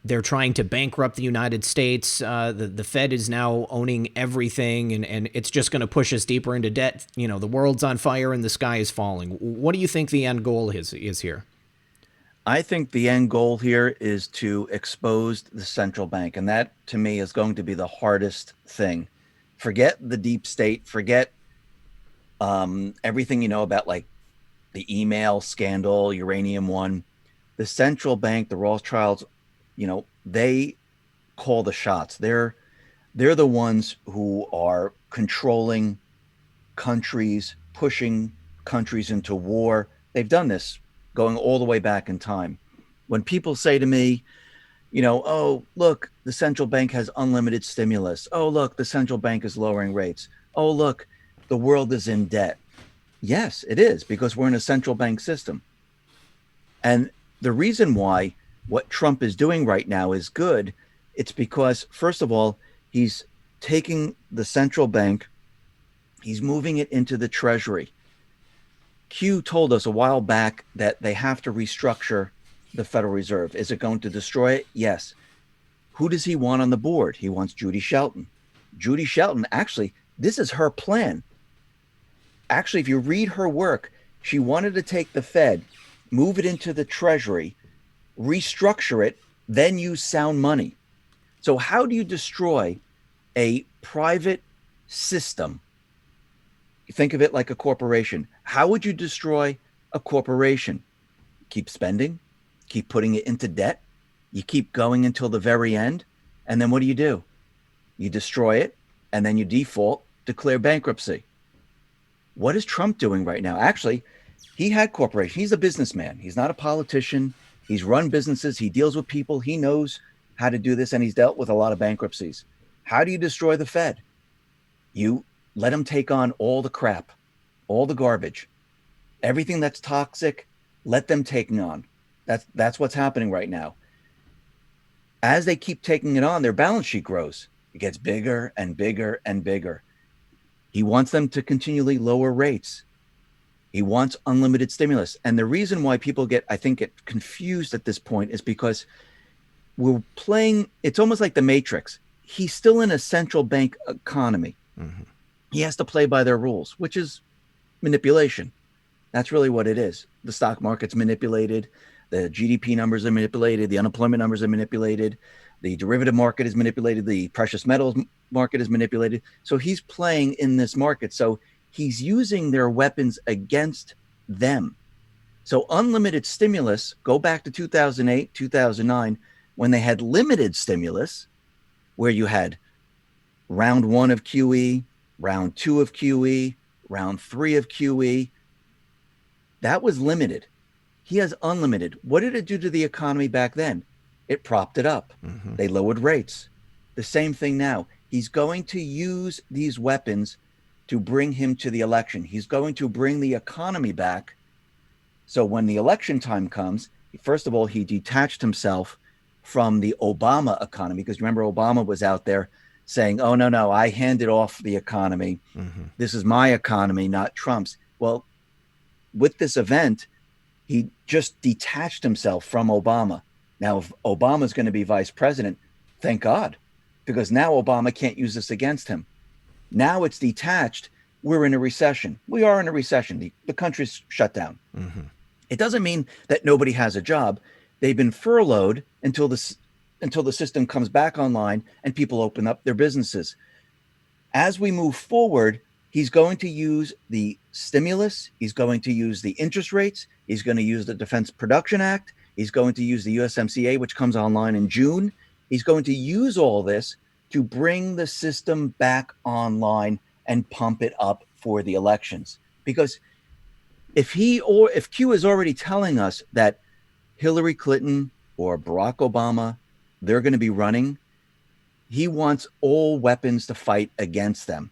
Speaker 1: they're trying to bankrupt the United States. The Fed is now owning everything, and it's just going to push us deeper into debt. The world's on fire and the sky is falling. What do you think the end goal is here?
Speaker 5: I think the end goal here is to expose the central bank. And that, to me, is going to be the hardest thing. Forget the deep state. Forget everything about, like, the email scandal, Uranium One. The central bank, the Rothschilds, they call the shots. They're the ones who are controlling countries, pushing countries into war. They've done this going all the way back in time. When people say to me, oh, look, the central bank has unlimited stimulus. Oh, look, the central bank is lowering rates. Oh, look, the world is in debt. Yes, it is, because we're in a central bank system. And the reason why what Trump is doing right now is good, it's because, first of all, he's taking the central bank, he's moving it into the treasury. Q told us a while back that they have to restructure the Federal Reserve. Is it going to destroy it? Yes. Who does he want on the board? He wants Judy Shelton. Judy Shelton, actually, this is her plan. Actually, if you read her work, she wanted to take the Fed, move it into the treasury, restructure it, then use sound money. So how do you destroy a private system? Think of it like a corporation. How would you destroy a corporation? Keep spending, keep putting it into debt. You keep going until the very end. And then what do? You destroy it, and then you default, declare bankruptcy. What is Trump doing right now? Actually, he had corporation. He's a businessman. He's not a politician. He's run businesses. He deals with people. He knows how to do this, and he's dealt with a lot of bankruptcies. How do you destroy the Fed? You let him take on all the crap, all the garbage, everything that's toxic. Let them take it on. That's what's happening right now. As they keep taking it on, their balance sheet grows. It gets bigger and bigger and bigger. He wants them to continually lower rates. He wants unlimited stimulus. And the reason why people get confused at this point is because we're playing, it's almost like the Matrix. He's still in a central bank economy. Mm-hmm. He has to play by their rules, which is manipulation. That's really what it is. The stock market's manipulated. The GDP numbers are manipulated. The unemployment numbers are manipulated. The derivative market is manipulated. The precious metals market is manipulated. So he's playing in this market. So he's using their weapons against them. So unlimited stimulus, go back to 2008, 2009, when they had limited stimulus, where you had round 1 of QE, round 2 of QE, round 3 of QE. That was limited. He has unlimited. What did it do to the economy back then? It propped it up. Mm-hmm. They lowered rates. The same thing now. He's going to use these weapons to bring him to the election. He's going to bring the economy back. So when the election time comes, first of all, he detached himself from the Obama economy, because remember, Obama was out there saying, oh, no, I handed off the economy. Mm-hmm. This is my economy, not Trump's. Well, with this event, he just detached himself from Obama. Now, if Obama's going to be vice president, thank God, because now Obama can't use this against him. Now it's detached. We're in a recession. We are in a recession. The country's shut down. Mm-hmm. It doesn't mean that nobody has a job. They've been furloughed until the system comes back online and people open up their businesses. As we move forward, he's going to use the stimulus. He's going to use the interest rates. He's going to use the Defense Production Act. He's going to use the USMCA, which comes online in June. He's going to use all this to bring the system back online and pump it up for the elections. Because if Q is already telling us that Hillary Clinton or Barack Obama, they're going to be running, he wants all weapons to fight against them.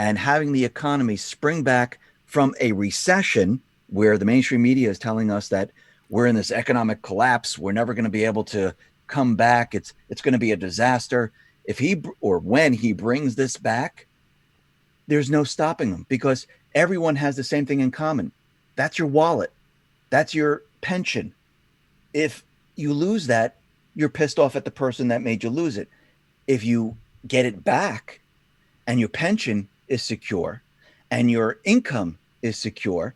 Speaker 5: And having the economy spring back from a recession where the mainstream media is telling us that we're in this economic collapse, we're never going to be able to come back, it's going to be a disaster. When he brings this back, there's no stopping him, because everyone has the same thing in common. That's your wallet. That's your pension. If you lose that, you're pissed off at the person that made you lose it. If you get it back and your pension is secure and your income is secure,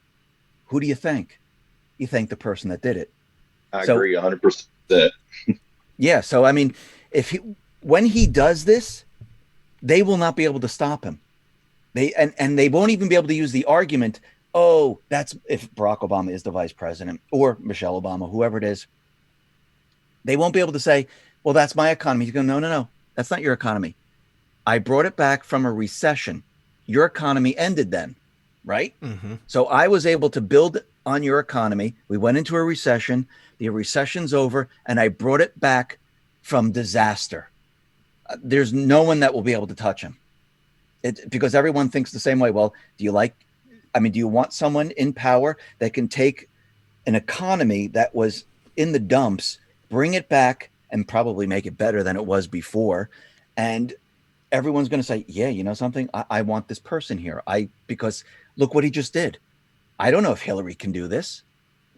Speaker 5: who do you thank? You thank the person that did it.
Speaker 4: I agree 100%.
Speaker 5: Yeah. So, I mean, when he does this, they will not be able to stop him. They won't even be able to use the argument, oh, that's if Barack Obama is the vice president or Michelle Obama, whoever it is. They won't be able to say, well, that's my economy. You go, no, that's not your economy. I brought it back from a recession. Your economy ended then, right? Mm-hmm. So I was able to build on your economy. We went into a recession. The recession's over, and I brought it back from disaster. There's no one that will be able to touch him. Because everyone thinks the same way. Well, do you want someone in power that can take an economy that was in the dumps, bring it back, and probably make it better than it was before? And everyone's going to say, yeah, you know something? I want this person here. Because look what he just did. I don't know if Hillary can do this,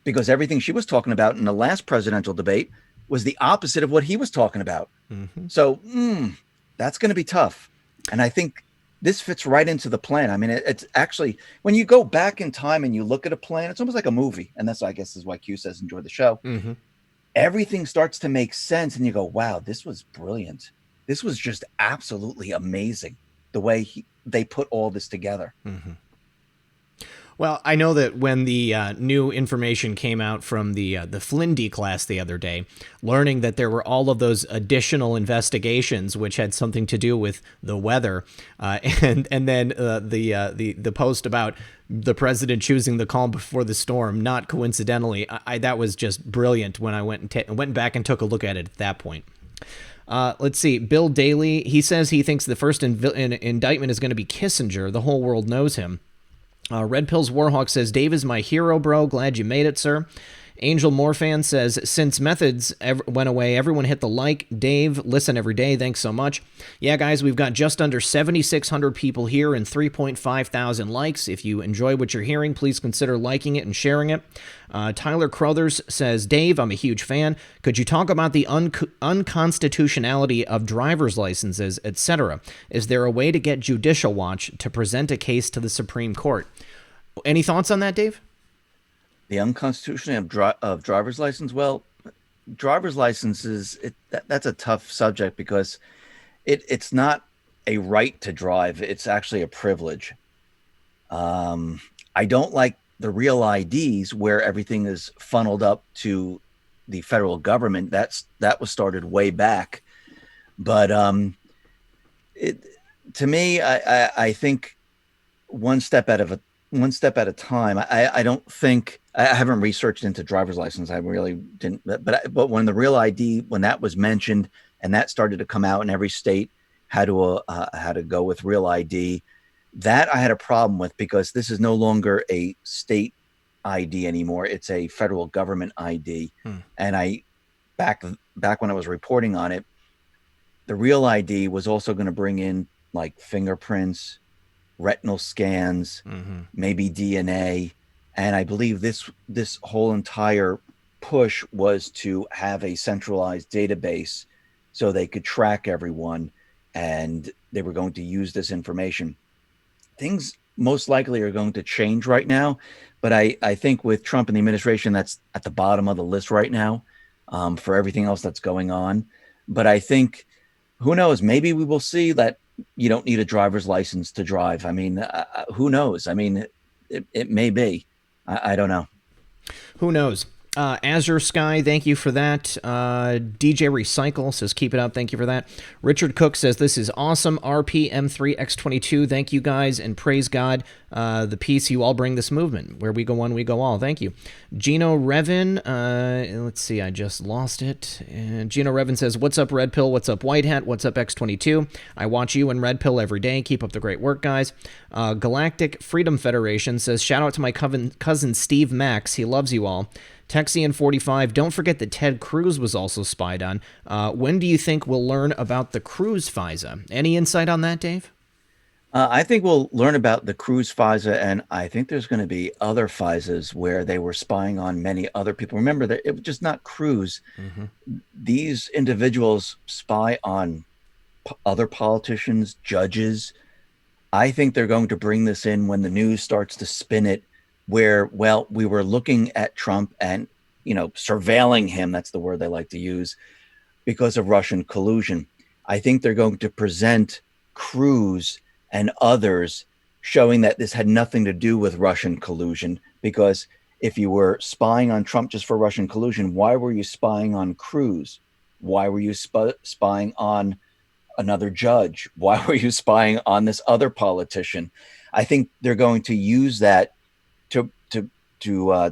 Speaker 5: because everything she was talking about in the last presidential debate was the opposite of what he was talking about. Mm-hmm. So that's going to be tough. And I think this fits right into the plan. I mean, it's actually, when you go back in time and you look at a plan, it's almost like a movie. And that's, I guess, is why Q says enjoy the show. Mm-hmm. Everything starts to make sense. And you go, wow, this was brilliant. This was just absolutely amazing, the way they put all this together.
Speaker 1: Mm-hmm. Well, I know that when the new information came out from the Flynn class the other day, learning that there were all of those additional investigations which had something to do with the weather, and then the post about the president choosing the calm before the storm, not coincidentally, that was just brilliant when I went back and took a look at it at that point. Let's see. Bill Daly, he says he thinks the first indictment is going to be Kissinger. The whole world knows him. Red Pills Warhawk says, Dave is my hero, bro. Glad you made it, sir. Angel Morfan says, since methods went away, everyone hit the like. Dave, listen every day. Thanks so much. Yeah, guys, we've got just under 7,600 people here and 3.5 thousand likes. If you enjoy what you're hearing, please consider liking it and sharing it. Tyler Crothers says, Dave, I'm a huge fan. Could you talk about the unconstitutionality of driver's licenses, etc.? Is there a way to get Judicial Watch to present a case to the Supreme Court? Any thoughts on that, Dave?
Speaker 5: The unconstitutionality of driver's license? Well, driver's licenses, that's a tough subject because it's not a right to drive. It's actually a privilege. I don't like the real IDs where everything is funneled up to the federal government. That was started way back. But to me, I think one step at a time. I don't think I haven't researched into driver's license. I really didn't. But when the real ID, when that was mentioned and that started to come out in every state, how to go with real ID, that I had a problem with because this is no longer a state ID anymore. It's a federal government ID. And I back when I was reporting on it, the real ID was also going to bring in like fingerprints, retinal scans, maybe DNA. And I believe this whole entire push was to have a centralized database so they could track everyone and they were going to use this information. Things most likely are going to change right now, but I think with Trump and the administration, that's at the bottom of the list right now for everything else that's going on. But I think, who knows, maybe we will see that you don't need a driver's license to drive. I mean, who knows? I mean, it may be. I don't know.
Speaker 1: Who knows? Azure Sky, thank you for that. DJ Recycle says, keep it up. Thank you for that. Richard Cook says, this is awesome. RPM3 X22. Thank you guys and praise God. The peace you all bring this movement. Where we go one, we go all. Thank you. Gino Revin. Let's see. I just lost it. And Gino Revin says, what's up, Red Pill? What's up, White Hat? What's up, X22? I watch you and Red Pill every day. Keep up the great work, guys. Galactic Freedom Federation says, shout out to my cousin Steve Max. He loves you all. Texian45, don't forget that Ted Cruz was also spied on. When do you think we'll learn about the Cruz FISA? Any insight on that, Dave?
Speaker 5: I think we'll learn about the Cruz FISA, and I think there's going to be other FISAs where they were spying on many other people. Remember that it was just not Cruz. These individuals spy on other politicians, judges. I think they're going to bring this in when the news starts to spin it where, well, we were looking at Trump and, surveilling him. That's the word they like to use because of Russian collusion. I think they're going to present Cruz and others showing that this had nothing to do with Russian collusion, because if you were spying on Trump just for Russian collusion, why were you spying on Cruz? Why were you spying on another judge? Why were you spying on this other politician? I think they're going to use that to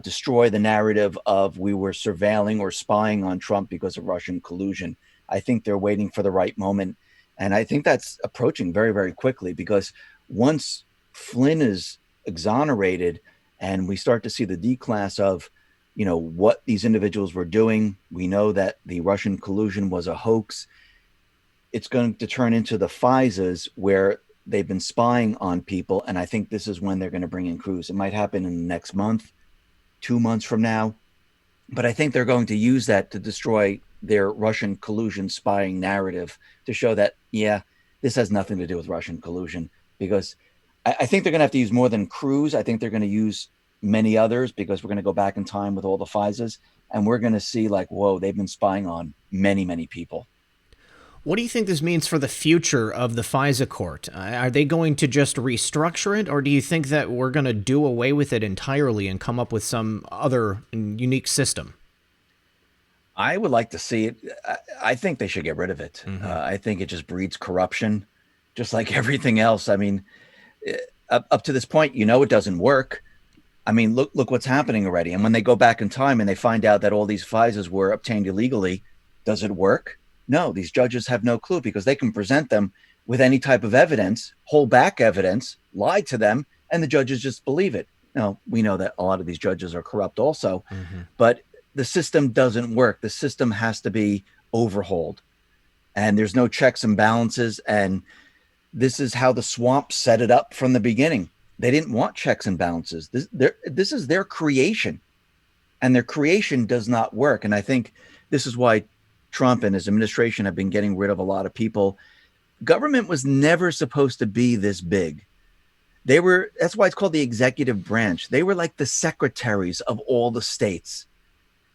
Speaker 5: destroy the narrative of we were surveilling or spying on Trump because of Russian collusion. I think they're waiting for the right moment. And I think that's approaching very, very quickly, because once Flynn is exonerated and we start to see the D-class of, what these individuals were doing, we know that the Russian collusion was a hoax. It's going to turn into the FISAs where they've been spying on people. And I think this is when they're going to bring in Cruz. It might happen in the next month, 2 months from now. But I think they're going to use that to destroy their Russian collusion spying narrative to show that, yeah, this has nothing to do with Russian collusion, because I think they're going to have to use more than Cruz. I think they're going to use many others, because we're going to go back in time with all the FISAs and we're going to see like, whoa, they've been spying on many, many people.
Speaker 1: What do you think this means for the future of the FISA court? Are they going to just restructure it, or do you think that we're going to do away with it entirely and come up with some other unique system?
Speaker 5: I would like to see it. I think they should get rid of it. I think it just breeds corruption, just like everything else. I mean, up to this point, it doesn't work. I mean, look what's happening already. And when they go back in time and they find out that all these FISAs were obtained illegally, does it work? No, these judges have no clue, because they can present them with any type of evidence, hold back evidence, lie to them, and the judges just believe it. Now, we know that a lot of these judges are corrupt also, but the system doesn't work. The system has to be overhauled, and there's no checks and balances. And this is how the swamp set it up from the beginning. They didn't want checks and balances. This is their creation, and their creation does not work. And I think this is why Trump and his administration have been getting rid of a lot of people. Government was never supposed to be this big. That's why it's called the executive branch. They were like the secretaries of all the states.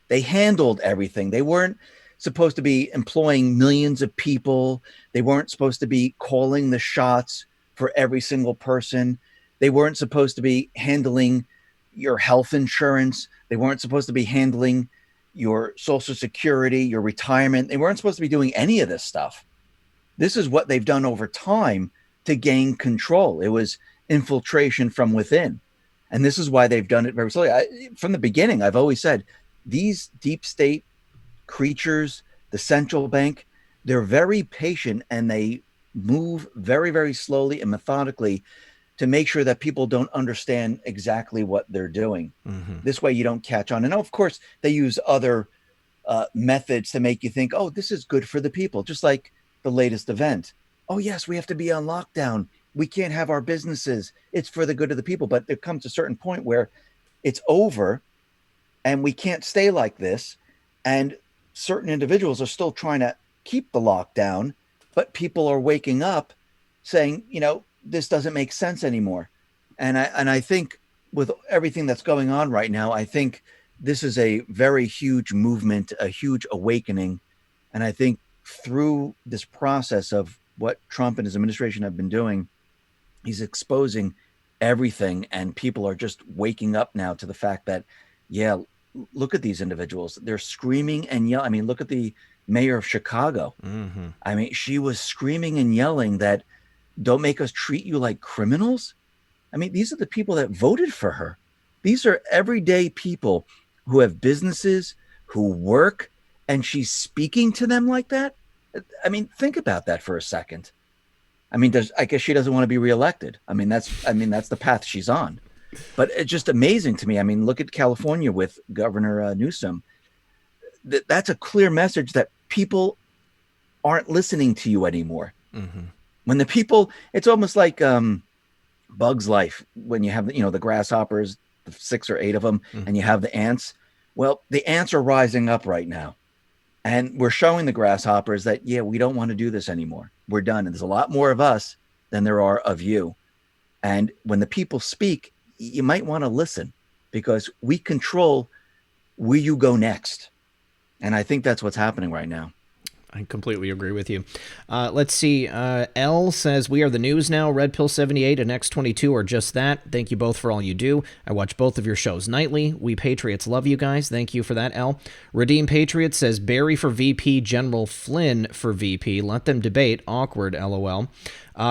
Speaker 5: They handled everything. They weren't supposed to be employing millions of people. They weren't supposed to be calling the shots for every single person. They weren't supposed to be handling your health insurance. They weren't supposed to be handling your Social Security, your retirement. They weren't supposed to be doing any of this stuff. This is what they've done over time to gain control. It was infiltration from within. And this is why they've done it very slowly. From the beginning, I've always said, these deep state creatures, the central bank, they're very patient, and they move very, very slowly and methodically to make sure that people don't understand exactly what they're doing. Mm-hmm. This way you don't catch on. And of course, they use other methods to make you think, oh, this is good for the people. Just like the latest event. Oh, yes, we have to be on lockdown. We can't have our businesses. It's for the good of the people. But there comes a certain point where it's over and we can't stay like this. And certain individuals are still trying to keep the lockdown, but people are waking up saying, this doesn't make sense anymore. And I think with everything that's going on right now, I think this is a very huge movement, a huge awakening. And I think through this process of what Trump and his administration have been doing, he's exposing everything, and people are just waking up now to the fact that, yeah, look at these individuals. They're screaming and yelling. I mean, look at the mayor of Chicago. Mm-hmm. I mean, she was screaming and yelling that don't make us treat you like criminals. I mean, these are the people that voted for her. These are everyday people who have businesses, who work, and she's speaking to them like that. I mean, think about that for a second. I mean, I guess she doesn't want to be reelected. I mean, that's the path she's on. But it's just amazing to me. I mean, look at California with Governor Newsom. That's a clear message that people aren't listening to you anymore. Mm-hmm. When the people, it's almost like Bug's Life, when you have, the grasshoppers, the 6 or 8 of them, mm-hmm. and you have the ants. Well, the ants are rising up right now. And we're showing the grasshoppers that, yeah, we don't want to do this anymore. We're done. And there's a lot more of us than there are of you. And when the people speak, you might want to listen, because we control where you go next. And I think that's what's happening right now.
Speaker 1: I completely agree with you. Let's see. L says, we are the news now. Red Pill 78 and X22 are just that. Thank you both for all you do. I watch both of your shows nightly. We Patriots love you guys. Thank you for that, L. Redeem Patriot says, Barry for VP, General Flynn for VP. Let them debate. Awkward, LOL.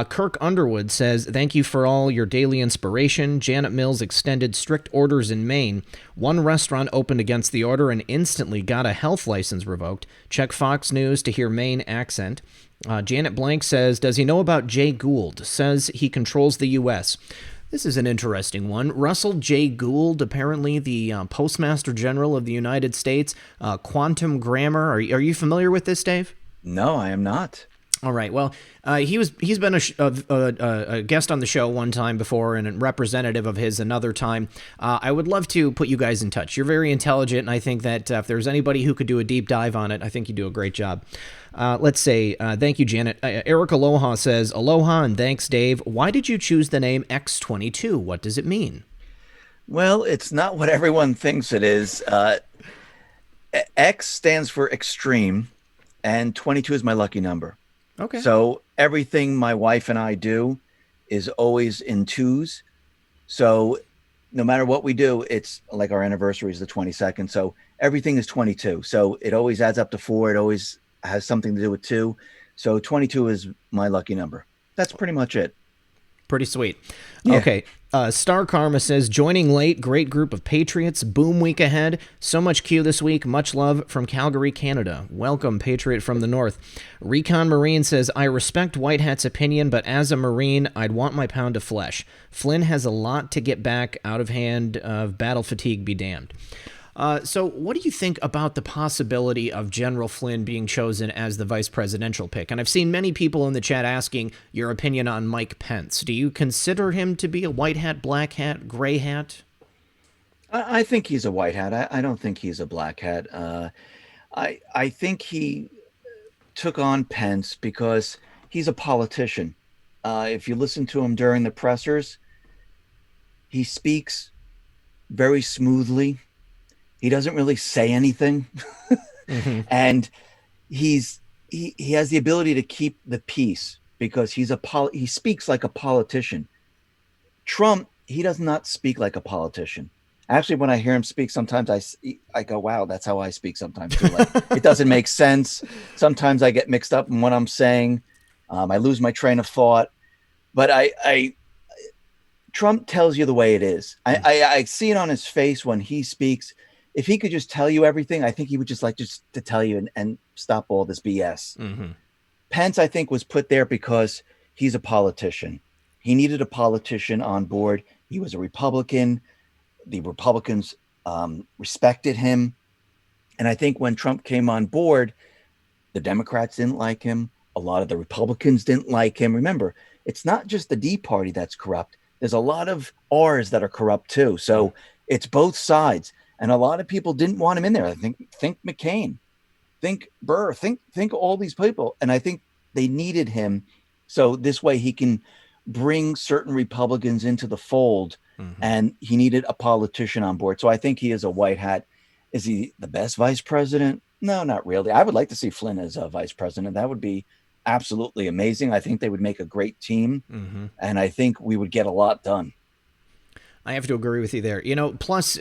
Speaker 1: Kirk Underwood says, thank you for all your daily inspiration. Janet Mills extended strict orders in Maine. One restaurant opened against the order and instantly got a health license revoked. Check Fox News to hear Maine accent. Janet Blank says, does he know about Jay Gould? Says he controls the U.S. This is an interesting one. Russell J. Gould, apparently the Postmaster General of the United States, quantum grammar. Are you familiar with this, Dave?
Speaker 5: No, I am not.
Speaker 1: All right. Well, he's been a guest on the show one time before, and a representative of his another time. I would love to put you guys in touch. You're very intelligent, and I think that if there's anybody who could do a deep dive on it, I think you do a great job. Let's say, thank you, Janet. Eric Aloha says, aloha and thanks, Dave. Why did you choose the name X22? What does it mean?
Speaker 5: Well, it's not what everyone thinks it is. X stands for extreme, and 22 is my lucky number.
Speaker 1: Okay.
Speaker 5: So everything my wife and I do is always in twos. So no matter what we do, it's like our anniversary is the 22nd. So everything is 22. So it always adds up to 4. It always has something to do with 2. So 22 is my lucky number. That's pretty much it.
Speaker 1: Pretty sweet.
Speaker 5: Yeah.
Speaker 1: Okay. Star Karma says, joining late, great group of Patriots. Boom week ahead. So much Q this week. Much love from Calgary, Canada. Welcome, Patriot from the North. Recon Marine says, I respect White Hat's opinion, but as a Marine, I'd want my pound of flesh. Flynn has a lot to get back out of hand. Battle fatigue be damned. So what do you think about the possibility of General Flynn being chosen as the vice presidential pick? And I've seen many people in the chat asking your opinion on Mike Pence. Do you consider him to be a white hat, black hat, gray hat?
Speaker 5: I think he's a white hat. I don't think he's a black hat. I think he took on Pence because he's a politician. If you listen to him during the pressers, he speaks very smoothly. He doesn't really say anything. And he has the ability to keep the peace because he speaks like a politician. Trump, he does not speak like a politician. Actually, when I hear him speak, sometimes I go, wow, that's how I speak sometimes too. Like, it doesn't make sense. Sometimes I get mixed up in what I'm saying. I lose my train of thought. But Trump tells you the way it is. I see it on his face when he speaks. If he could just tell you everything, I think he would just to tell you and stop all this BS. Pence, I think, was put there because he's a politician. He needed a politician on board. He was a Republican. The Republicans respected him. And I think when Trump came on board, the Democrats didn't like him. A lot of the Republicans didn't like him. Remember, it's not just the D party that's corrupt. There's a lot of R's that are corrupt too. So it's both sides. And a lot of people didn't want him in there. I think McCain, think Burr, think all these people. And I think they needed him. So this way he can bring certain Republicans into the fold. And he needed a politician on board. So I think he is a white hat. Is he the best vice president? No, not really. I would like to see Flynn as a vice president. That would be absolutely amazing. I think they would make a great team. And I think we would get a lot done.
Speaker 1: I have to agree with you there. You know, plus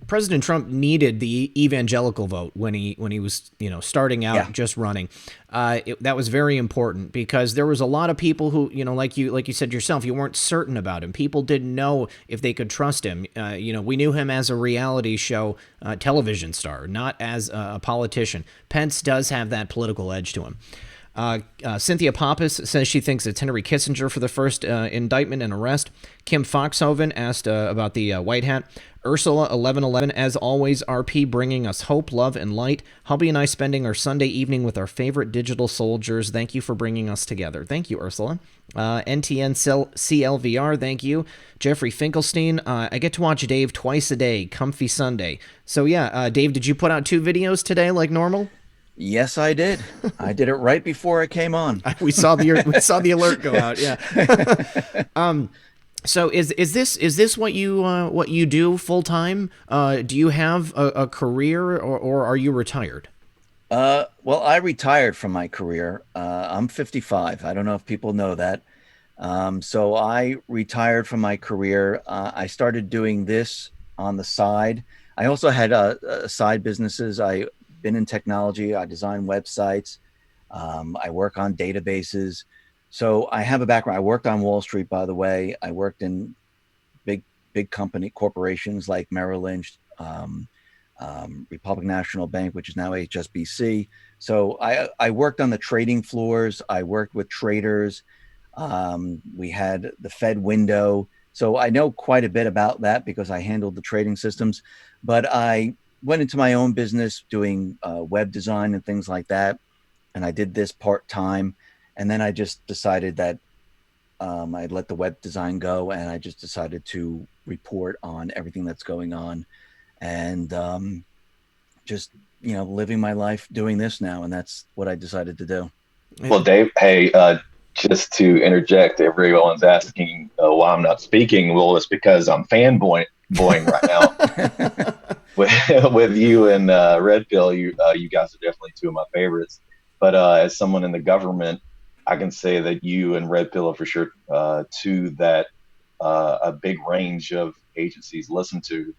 Speaker 1: President Trump needed the evangelical vote when he was, starting out, just running. That was very important because there was a lot of people who, like you said yourself, you weren't certain about him. People didn't know if they could trust him. We knew him as a reality show television star, not as a politician. Pence does have that political edge to him. Cynthia Pappas says she thinks it's Henry Kissinger for the first indictment and arrest. Kim Foxhoven asked about the white hat. Ursula 1111, as always, RP bringing us hope, love, and light. Hubby and I spending our Sunday evening with our favorite digital soldiers. Thank you for bringing us together. Thank you, Ursula. NTN CLVR, thank you. Jeffrey Finkelstein, I get to watch Dave twice a day. Comfy Sunday. So yeah, Dave, did you put out 2 videos today like normal?
Speaker 5: Yes, I did. I did it right before I came on.
Speaker 1: We saw the alert go out. Yeah. So is this what you do full time? Do you have a career or are you retired?
Speaker 5: Well, I retired from my career. I'm 55. I don't know if people know that. So I retired from my career. I started doing this on the side. I also had side businesses. I've been in technology. I design websites. I work on databases. So I have a background. I worked on Wall Street, by the way. I worked in big corporations like Merrill Lynch, Republic National Bank, which is now HSBC. So I worked on the trading floors. I worked with traders. We had the Fed window. So I know quite a bit about that because I handled the trading systems. But I went into my own business doing web design and things like that. And I did this part-time. And then I just decided that I'd let the web design go. And I just decided to report on everything that's going on. And just, living my life doing this now. And that's what I decided to do.
Speaker 4: Well, Dave, hey, just to interject, everyone's asking why I'm not speaking. Well, it's because I'm fanboying right now with you and Red Pill. You guys are definitely 2 of my favorites. But as someone in the government, I can say that you and Red Pill are for sure 2 that a big range of agencies listen to.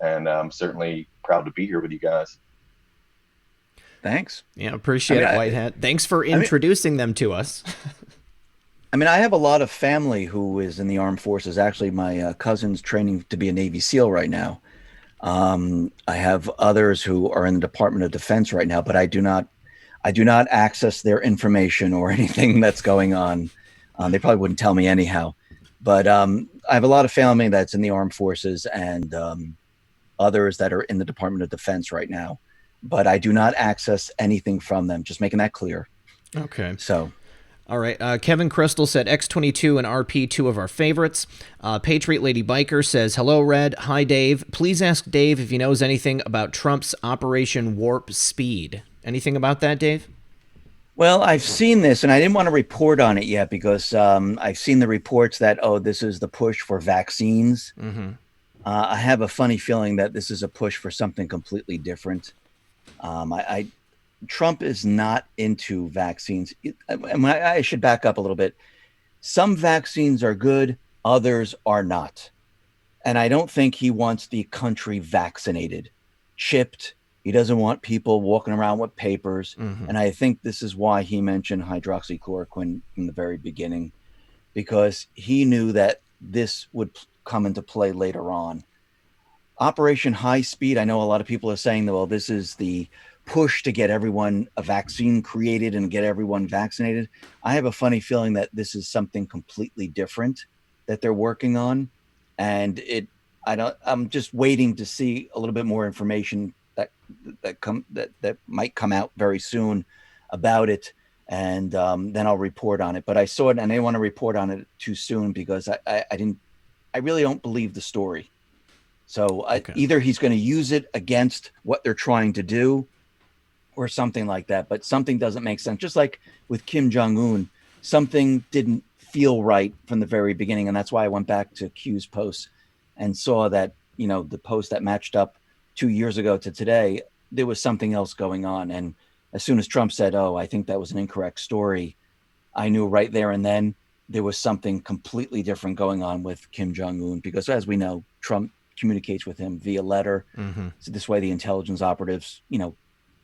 Speaker 4: And I'm certainly proud to be here with you guys.
Speaker 5: Thanks.
Speaker 1: Yeah, appreciate it, White Hat. Thanks for introducing them to us.
Speaker 5: I have a lot of family who is in the armed forces. Actually, my cousin's training to be a Navy SEAL right now. I have others who are in the Department of Defense right now, but I do not access their information or anything that's going on. They probably wouldn't tell me anyhow. But I have a lot of family that's in the armed forces, and others that are in the Department of Defense right now, but I do not access anything from them. Just making that clear.
Speaker 1: Okay.
Speaker 5: So.
Speaker 1: All right. Kevin Crystal said X22 and RP, two of our favorites. Patriot Lady Biker says, hello, Red. Hi, Dave. Please ask Dave if he knows anything about Trump's Operation Warp Speed. Anything about that, Dave?
Speaker 5: Well, I've seen this, and I didn't want to report on it yet because I've seen the reports that, this is the push for vaccines.
Speaker 1: Mm-hmm.
Speaker 5: I have a funny feeling that this is a push for something completely different. Trump is not into vaccines. I should back up a little bit. Some vaccines are good, others are not. And I don't think he wants the country vaccinated, chipped. He doesn't want people walking around with papers.
Speaker 1: Mm-hmm.
Speaker 5: And I think this is why he mentioned hydroxychloroquine from the very beginning, because he knew that this would come into play later on. Operation High Speed, I know a lot of people are saying that, well, this is the push to get everyone a vaccine created and get everyone vaccinated. I have a funny feeling that this is something completely different that they're working on. And I'm just waiting to see a little bit more information that might come out very soon about it. And then I'll report on it. But I saw it and I didn't want to report on it too soon because I really don't believe the story. So okay. Either he's going to use it against what they're trying to do or something like that, but something doesn't make sense. Just like with Kim Jong-un, something didn't feel right from the very beginning. And that's why I went back to Q's post and saw that, the post that matched up 2 years ago to today, there was something else going on. And as soon as Trump said, I think that was an incorrect story, I knew right there and then there was something completely different going on with Kim Jong-un, because as we know, Trump communicates with him via letter. Mm-hmm. So this way the intelligence operatives,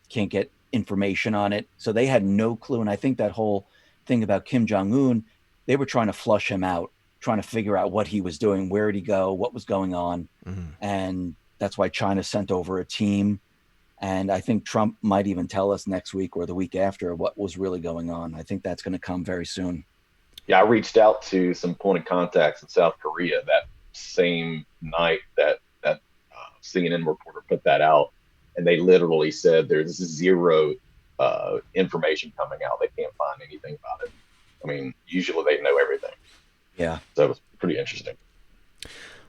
Speaker 5: can't get information on it. So they had no clue. And I think that whole thing about Kim Jong-un, they were trying to flush him out, trying to figure out what he was doing, where did he go, what was going on. Mm-hmm. And that's why China sent over a team. And I think Trump might even tell us next week or the week after what was really going on. I think that's going to come very soon.
Speaker 4: Yeah, I reached out to some point of contacts in South Korea that same night that CNN reporter put that out. And they literally said there's zero information coming out. They can't find anything about it. I mean, usually they know everything.
Speaker 5: Yeah.
Speaker 4: So it was pretty interesting.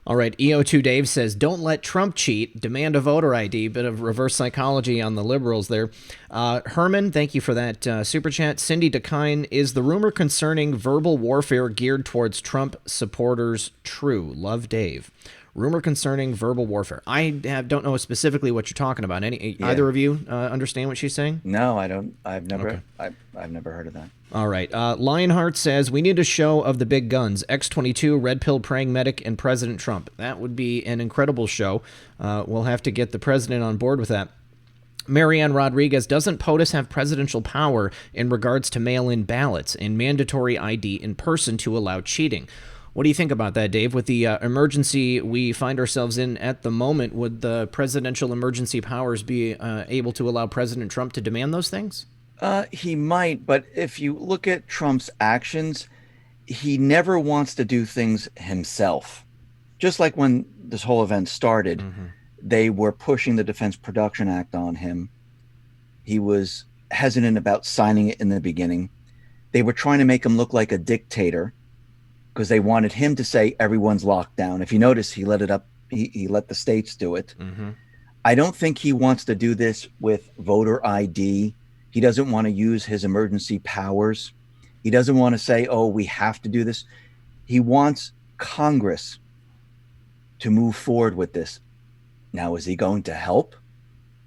Speaker 1: All right. EO2 Dave says, don't let Trump cheat. Demand a voter ID. Bit of reverse psychology on the liberals there. Herman, thank you for that super chat. Cindy DeKine, is the rumor concerning verbal warfare geared towards Trump supporters true? Love, Dave. Rumor concerning verbal warfare. I don't know specifically what you're talking about. Either of you understand what she's saying?
Speaker 5: No, I don't. I've never heard of that.
Speaker 1: All right. Lionheart says, we need a show of the big guns, X22, Red Pill Praying Medic, and President Trump. That would be an incredible show. We'll have to get the president on board with that. Marianne Rodriguez, doesn't POTUS have presidential power in regards to mail-in ballots and mandatory ID in person to allow cheating? What do you think about that, Dave? With the emergency we find ourselves in at the moment, would the presidential emergency powers be able to allow President Trump to demand those things?
Speaker 5: He might, but if you look at Trump's actions, he never wants to do things himself. Just like when this whole event started, they were pushing the Defense Production Act on him. He was hesitant about signing it in the beginning. They were trying to make him look like a dictator, because they wanted him to say everyone's locked down. If you notice, he let it up. He let the states do it. Mm-hmm. I don't think he wants to do this with voter ID. He doesn't want to use his emergency powers. He doesn't want to say, we have to do this. He wants Congress to move forward with this. Now, is he going to help?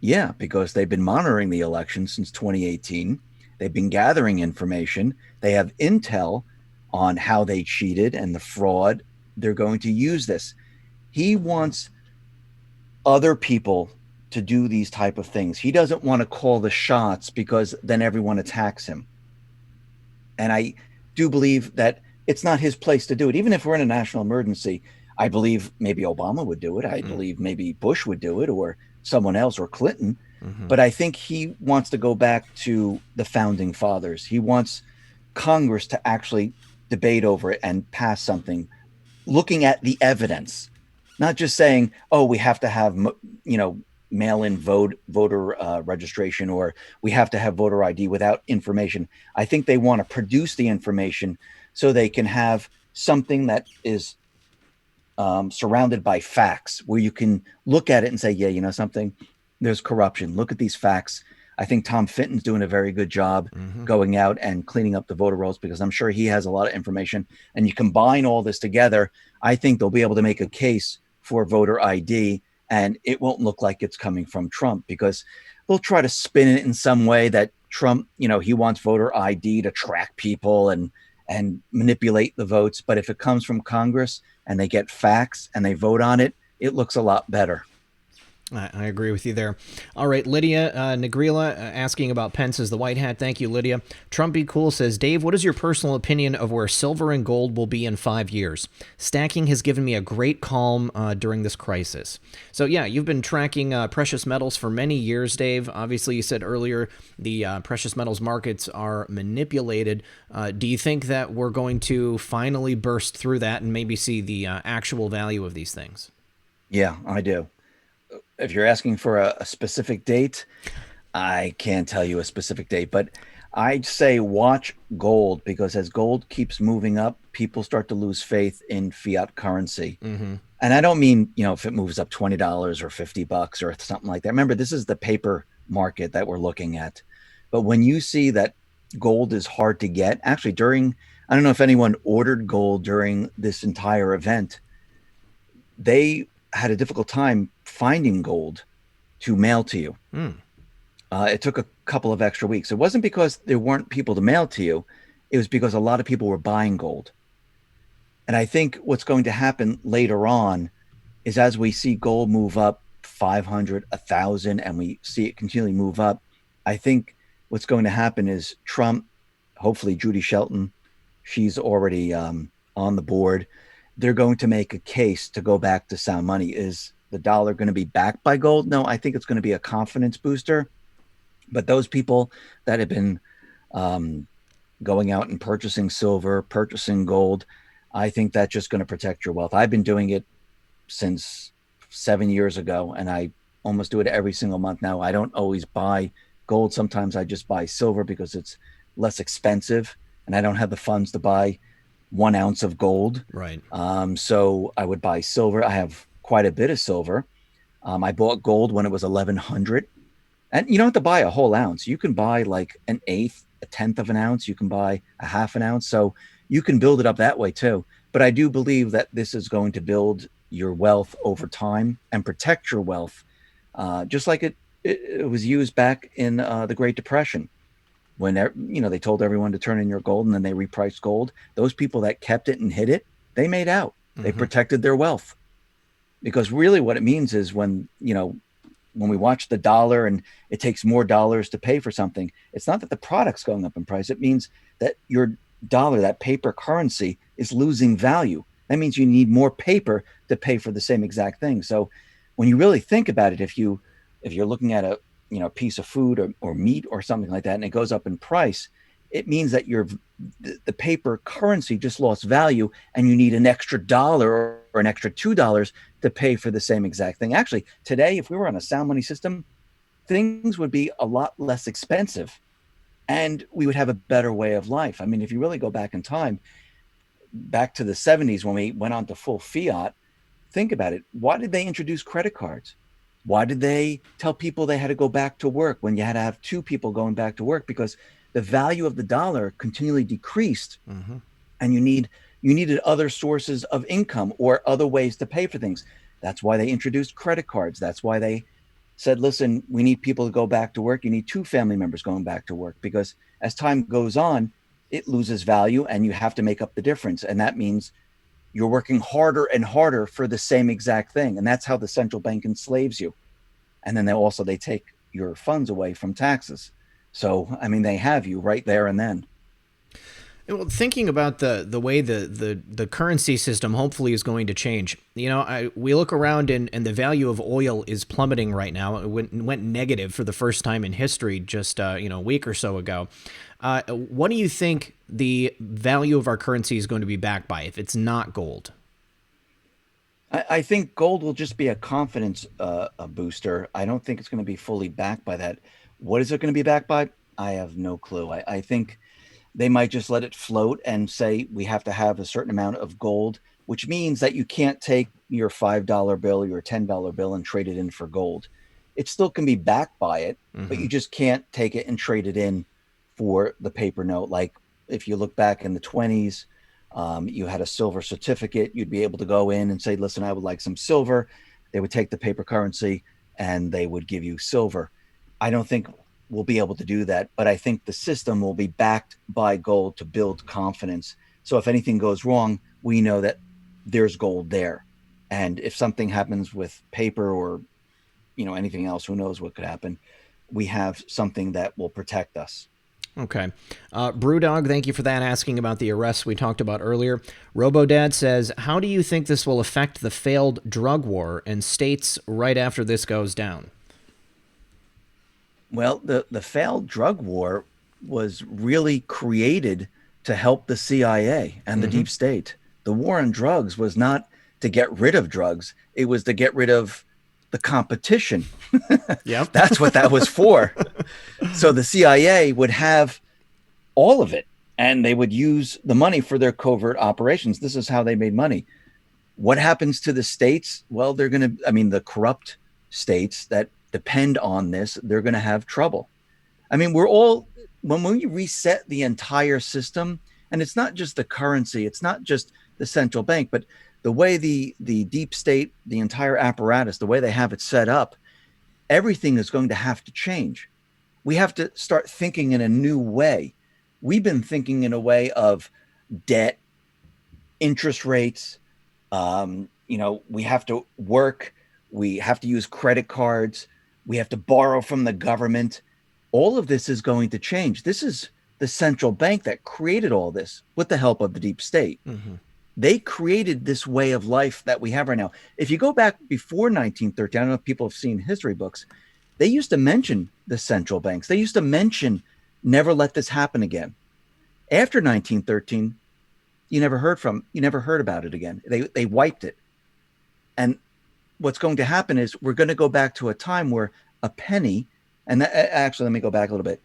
Speaker 5: Yeah, because they've been monitoring the election since 2018. They've been gathering information. They have intel on how they cheated and the fraud. They're going to use this. He wants other people to do these type of things. He doesn't want to call the shots because then everyone attacks him. And I do believe that it's not his place to do it. Even if we're in a national emergency, I believe maybe Obama would do it. I believe maybe Bush would do it, or someone else, or Clinton. But I think he wants to go back to the founding fathers. He wants Congress to actually debate over it and pass something, looking at the evidence, not just saying, we have to have mail-in voter registration, or we have to have voter ID without information. I think they want to produce the information so they can have something that is surrounded by facts, where you can look at it and say, yeah, something, there's corruption. Look at these facts. I think Tom Fitton's doing a very good job going out and cleaning up the voter rolls, because I'm sure he has a lot of information. And you combine all this together, I think they'll be able to make a case for voter ID, and it won't look like it's coming from Trump, because they'll try to spin it in some way that Trump, he wants voter ID to track people and manipulate the votes. But if it comes from Congress and they get facts and they vote on it, it looks a lot better.
Speaker 1: I agree with you there. All right, Lydia Negrila asking about Pence as the white hat. Thank you, Lydia. Trump Be Cool says, Dave, what is your personal opinion of where silver and gold will be in 5 years? Stacking has given me a great calm during this crisis. So, yeah, you've been tracking precious metals for many years, Dave. Obviously, you said earlier the precious metals markets are manipulated. Do you think that we're going to finally burst through that and maybe see the actual value of these things?
Speaker 5: Yeah, I do. If you're asking for a specific date, I can't tell you a specific date, but I'd say watch gold, because as gold keeps moving up, people start to lose faith in fiat currency. And I don't mean, if it moves up $20 or $50 or something like that. Remember, this is the paper market that we're looking at. But when you see that gold is hard to get, actually I don't know if anyone ordered gold during this entire event. They had a difficult time finding gold to mail to you. It took a couple of extra weeks. It wasn't because there weren't people to mail to you. It was because a lot of people were buying gold. And I think what's going to happen later on is, as we see gold move up 500, 1,000, and we see it continually move up, I think what's going to happen is Trump, hopefully Judy Shelton, she's already on the board. They're going to make a case to go back to sound money. Is the dollar going to be backed by gold? No, I think it's going to be a confidence booster. But those people that have been going out and purchasing silver, purchasing gold, I think that's just going to protect your wealth. I've been doing it since 7 years ago, and I almost do it every single month now. I don't always buy gold. Sometimes I just buy silver because it's less expensive, and I don't have the funds to buy 1 ounce of gold.
Speaker 1: Right.
Speaker 5: So I would buy silver. I have quite a bit of silver. I bought gold when it was 1,100, and you don't have to buy a whole ounce. You can buy like an eighth, a tenth of an ounce. You can buy a half an ounce. So you can build it up that way too. But I do believe that this is going to build your wealth over time and protect your wealth, just like it was used back in the Great Depression. When they told everyone to turn in your gold, and then they repriced gold. Those people that kept it and hid it, they made out. They protected their wealth. Because really what it means is when we watch the dollar and it takes more dollars to pay for something, it's not that the product's going up in price. It means that your dollar, that paper currency, is losing value. That means you need more paper to pay for the same exact thing. So when you really think about it, if you're looking at a piece of food or meat or something like that, and it goes up in price, it means that the paper currency just lost value, and you need an extra $1 or an extra $2 to pay for the same exact thing. Actually, today, if we were on a sound money system, things would be a lot less expensive, and we would have a better way of life. I mean, if you really go back in time, back to the 70s when we went on to full fiat, think about it. Why did they introduce credit cards? Why did they tell people they had to go back to work when you had to have 2 people going back to work? Because the value of the dollar continually decreased, and you needed other sources of income or other ways to pay for things. That's why they introduced credit cards. That's why they said, listen, we need people to go back to work. You need 2 family members going back to work, because as time goes on, it loses value and you have to make up the difference. And that means you're working harder and harder for the same exact thing. And that's how the central bank enslaves you. And then they take your funds away from taxes. So, I mean, they have you right there and then.
Speaker 1: Well, thinking about the way the currency system hopefully is going to change, we look around and the value of oil is plummeting right now. It went negative for the first time in history just a week or so ago. What do you think the value of our currency is going to be backed by if it's not gold?
Speaker 5: I think gold will just be a confidence a booster. I don't think it's going to be fully backed by that. What is it going to be backed by? I have no clue. I think they might just let it float and say we have to have a certain amount of gold, which means that you can't take your $5 bill or your $10 bill and trade it in for gold. It still can be backed by it, but you just can't take it and trade it in for the paper note. Like if you look back in the 20s, you had a silver certificate. You'd be able to go in and say, listen, I would like some silver. They would take the paper currency and they would give you silver. I don't think we'll be able to do that, but I think the system will be backed by gold to build confidence. So if anything goes wrong, we know that there's gold there. And if something happens with paper or, anything else, who knows what could happen, we have something that will protect us.
Speaker 1: Okay. Brewdog, thank you for that, asking about the arrests we talked about earlier. RoboDad says, how do you think this will affect the failed drug war in states right after this goes down?
Speaker 5: Well, the failed drug war was really created to help the CIA and the deep state. The war on drugs was not to get rid of drugs. It was to get rid of the competition.
Speaker 1: Yep.
Speaker 5: That's what that was for. So the CIA would have all of it and they would use the money for their covert operations. This is how they made money. What happens to the states? Well, the corrupt states that depend on this, they're going to have trouble. When we reset the entire system, and it's not just the currency, it's not just the central bank, but the way the deep state, the entire apparatus, the way they have it set up, everything is going to have to change. We have to start thinking in a new way. We've been thinking in a way of debt, interest rates. We have to work. We have to use credit cards. We have to borrow from the government. All of this is going to change. This is the central bank that created all this with the help of the deep state. They created this way of life that we have right now. If you go back before 1913, I don't know if people have seen history books, they used to mention the central banks. They used to mention, never let this happen again. After 1913, you never heard about it again. They wiped it. And what's going to happen is we're going to go back to a time where a penny, and actually, let me go back a little bit.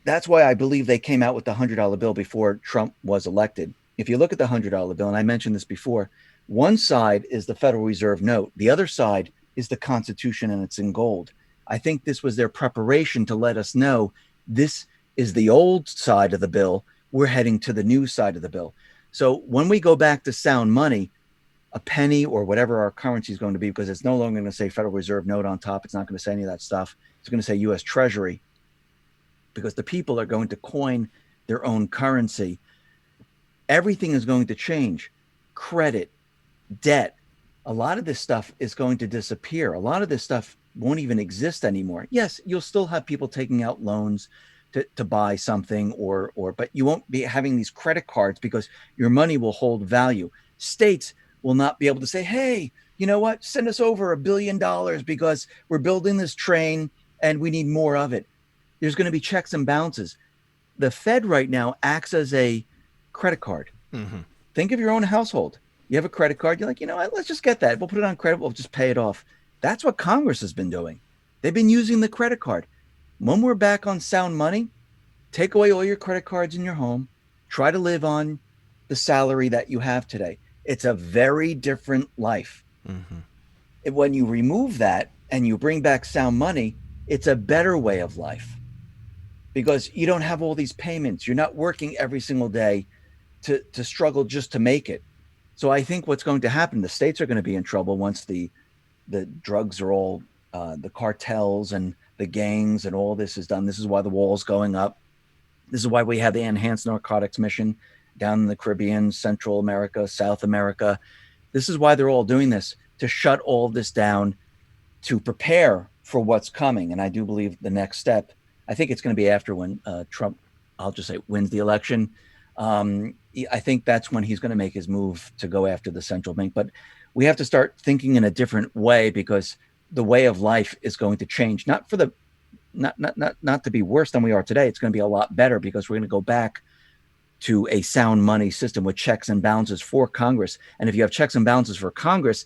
Speaker 5: That's why I believe they came out with the $100 bill before Trump was elected. If you look at the $100 bill, and I mentioned this before, one side is the Federal Reserve note. The other side is the Constitution, and it's in gold. I think this was their preparation to let us know this is the old side of the bill. We're heading to the new side of the bill. So when we go back to sound money, a penny or whatever our currency is going to be, because it's no longer going to say Federal Reserve note on top. It's not going to say any of that stuff. It's going to say U.S. Treasury, because the people are going to coin their own currency. Everything is going to change. Credit, debt, a lot of this stuff is going to disappear. A lot of this stuff won't even exist anymore. Yes, you'll still have people taking out loans to buy something but you won't be having these credit cards because your money will hold value. States will not be able to say, hey, you know what? Send us over $1 billion because we're building this train and we need more of it. There's going to be checks and balances. The Fed right now acts as a credit card. Think of your own household. You have a credit card. You're like, you know what? Let's just get that. We'll put it on credit. We'll just pay it off. That's what Congress has been doing. They've been using the credit card. When we're back on sound money, take away all your credit cards in your home. Try to live on the salary that you have today. It's a very different life. When you remove that and you bring back sound money, it's a better way of life because you don't have all these payments. You're not working every single day to struggle just to make it. So I think what's going to happen, the states are going to be in trouble once the drugs are all, the cartels and the gangs and all this is done. This is why the wall's going up. This is why we have the enhanced narcotics mission down in the Caribbean, Central America, South America. This is why they're all doing this, to shut all this down, to prepare for what's coming. And I do believe the next step, I think it's going to be after when Trump, I'll just say, wins the election. I think that's when he's going to make his move to go after the central bank. But we have to start thinking in a different way because the way of life is going to change, not for not to be worse than we are today. It's going to be a lot better because we're going to go back to a sound money system with checks and balances for Congress. And if you have checks and balances for Congress,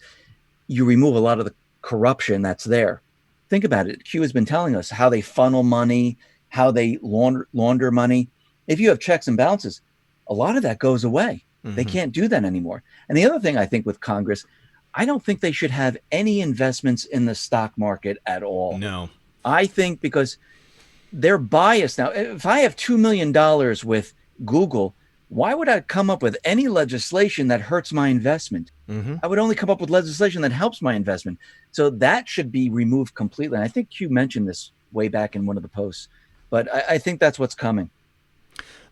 Speaker 5: you remove a lot of the corruption that's there. Think about it. Q has been telling us how they funnel money, how they launder money. If you have checks and balances, a lot of that goes away. They can't do that anymore. And the other thing I think with Congress, I don't think they should have any investments in the stock market at all.
Speaker 1: No.
Speaker 5: I think because they're biased. Now, if I have $2 million with Google, why would I come up with any legislation that hurts my investment? I would only come up with legislation that helps my investment. So that should be removed completely. And I think Q mentioned this way back in one of the posts, but I think that's what's coming.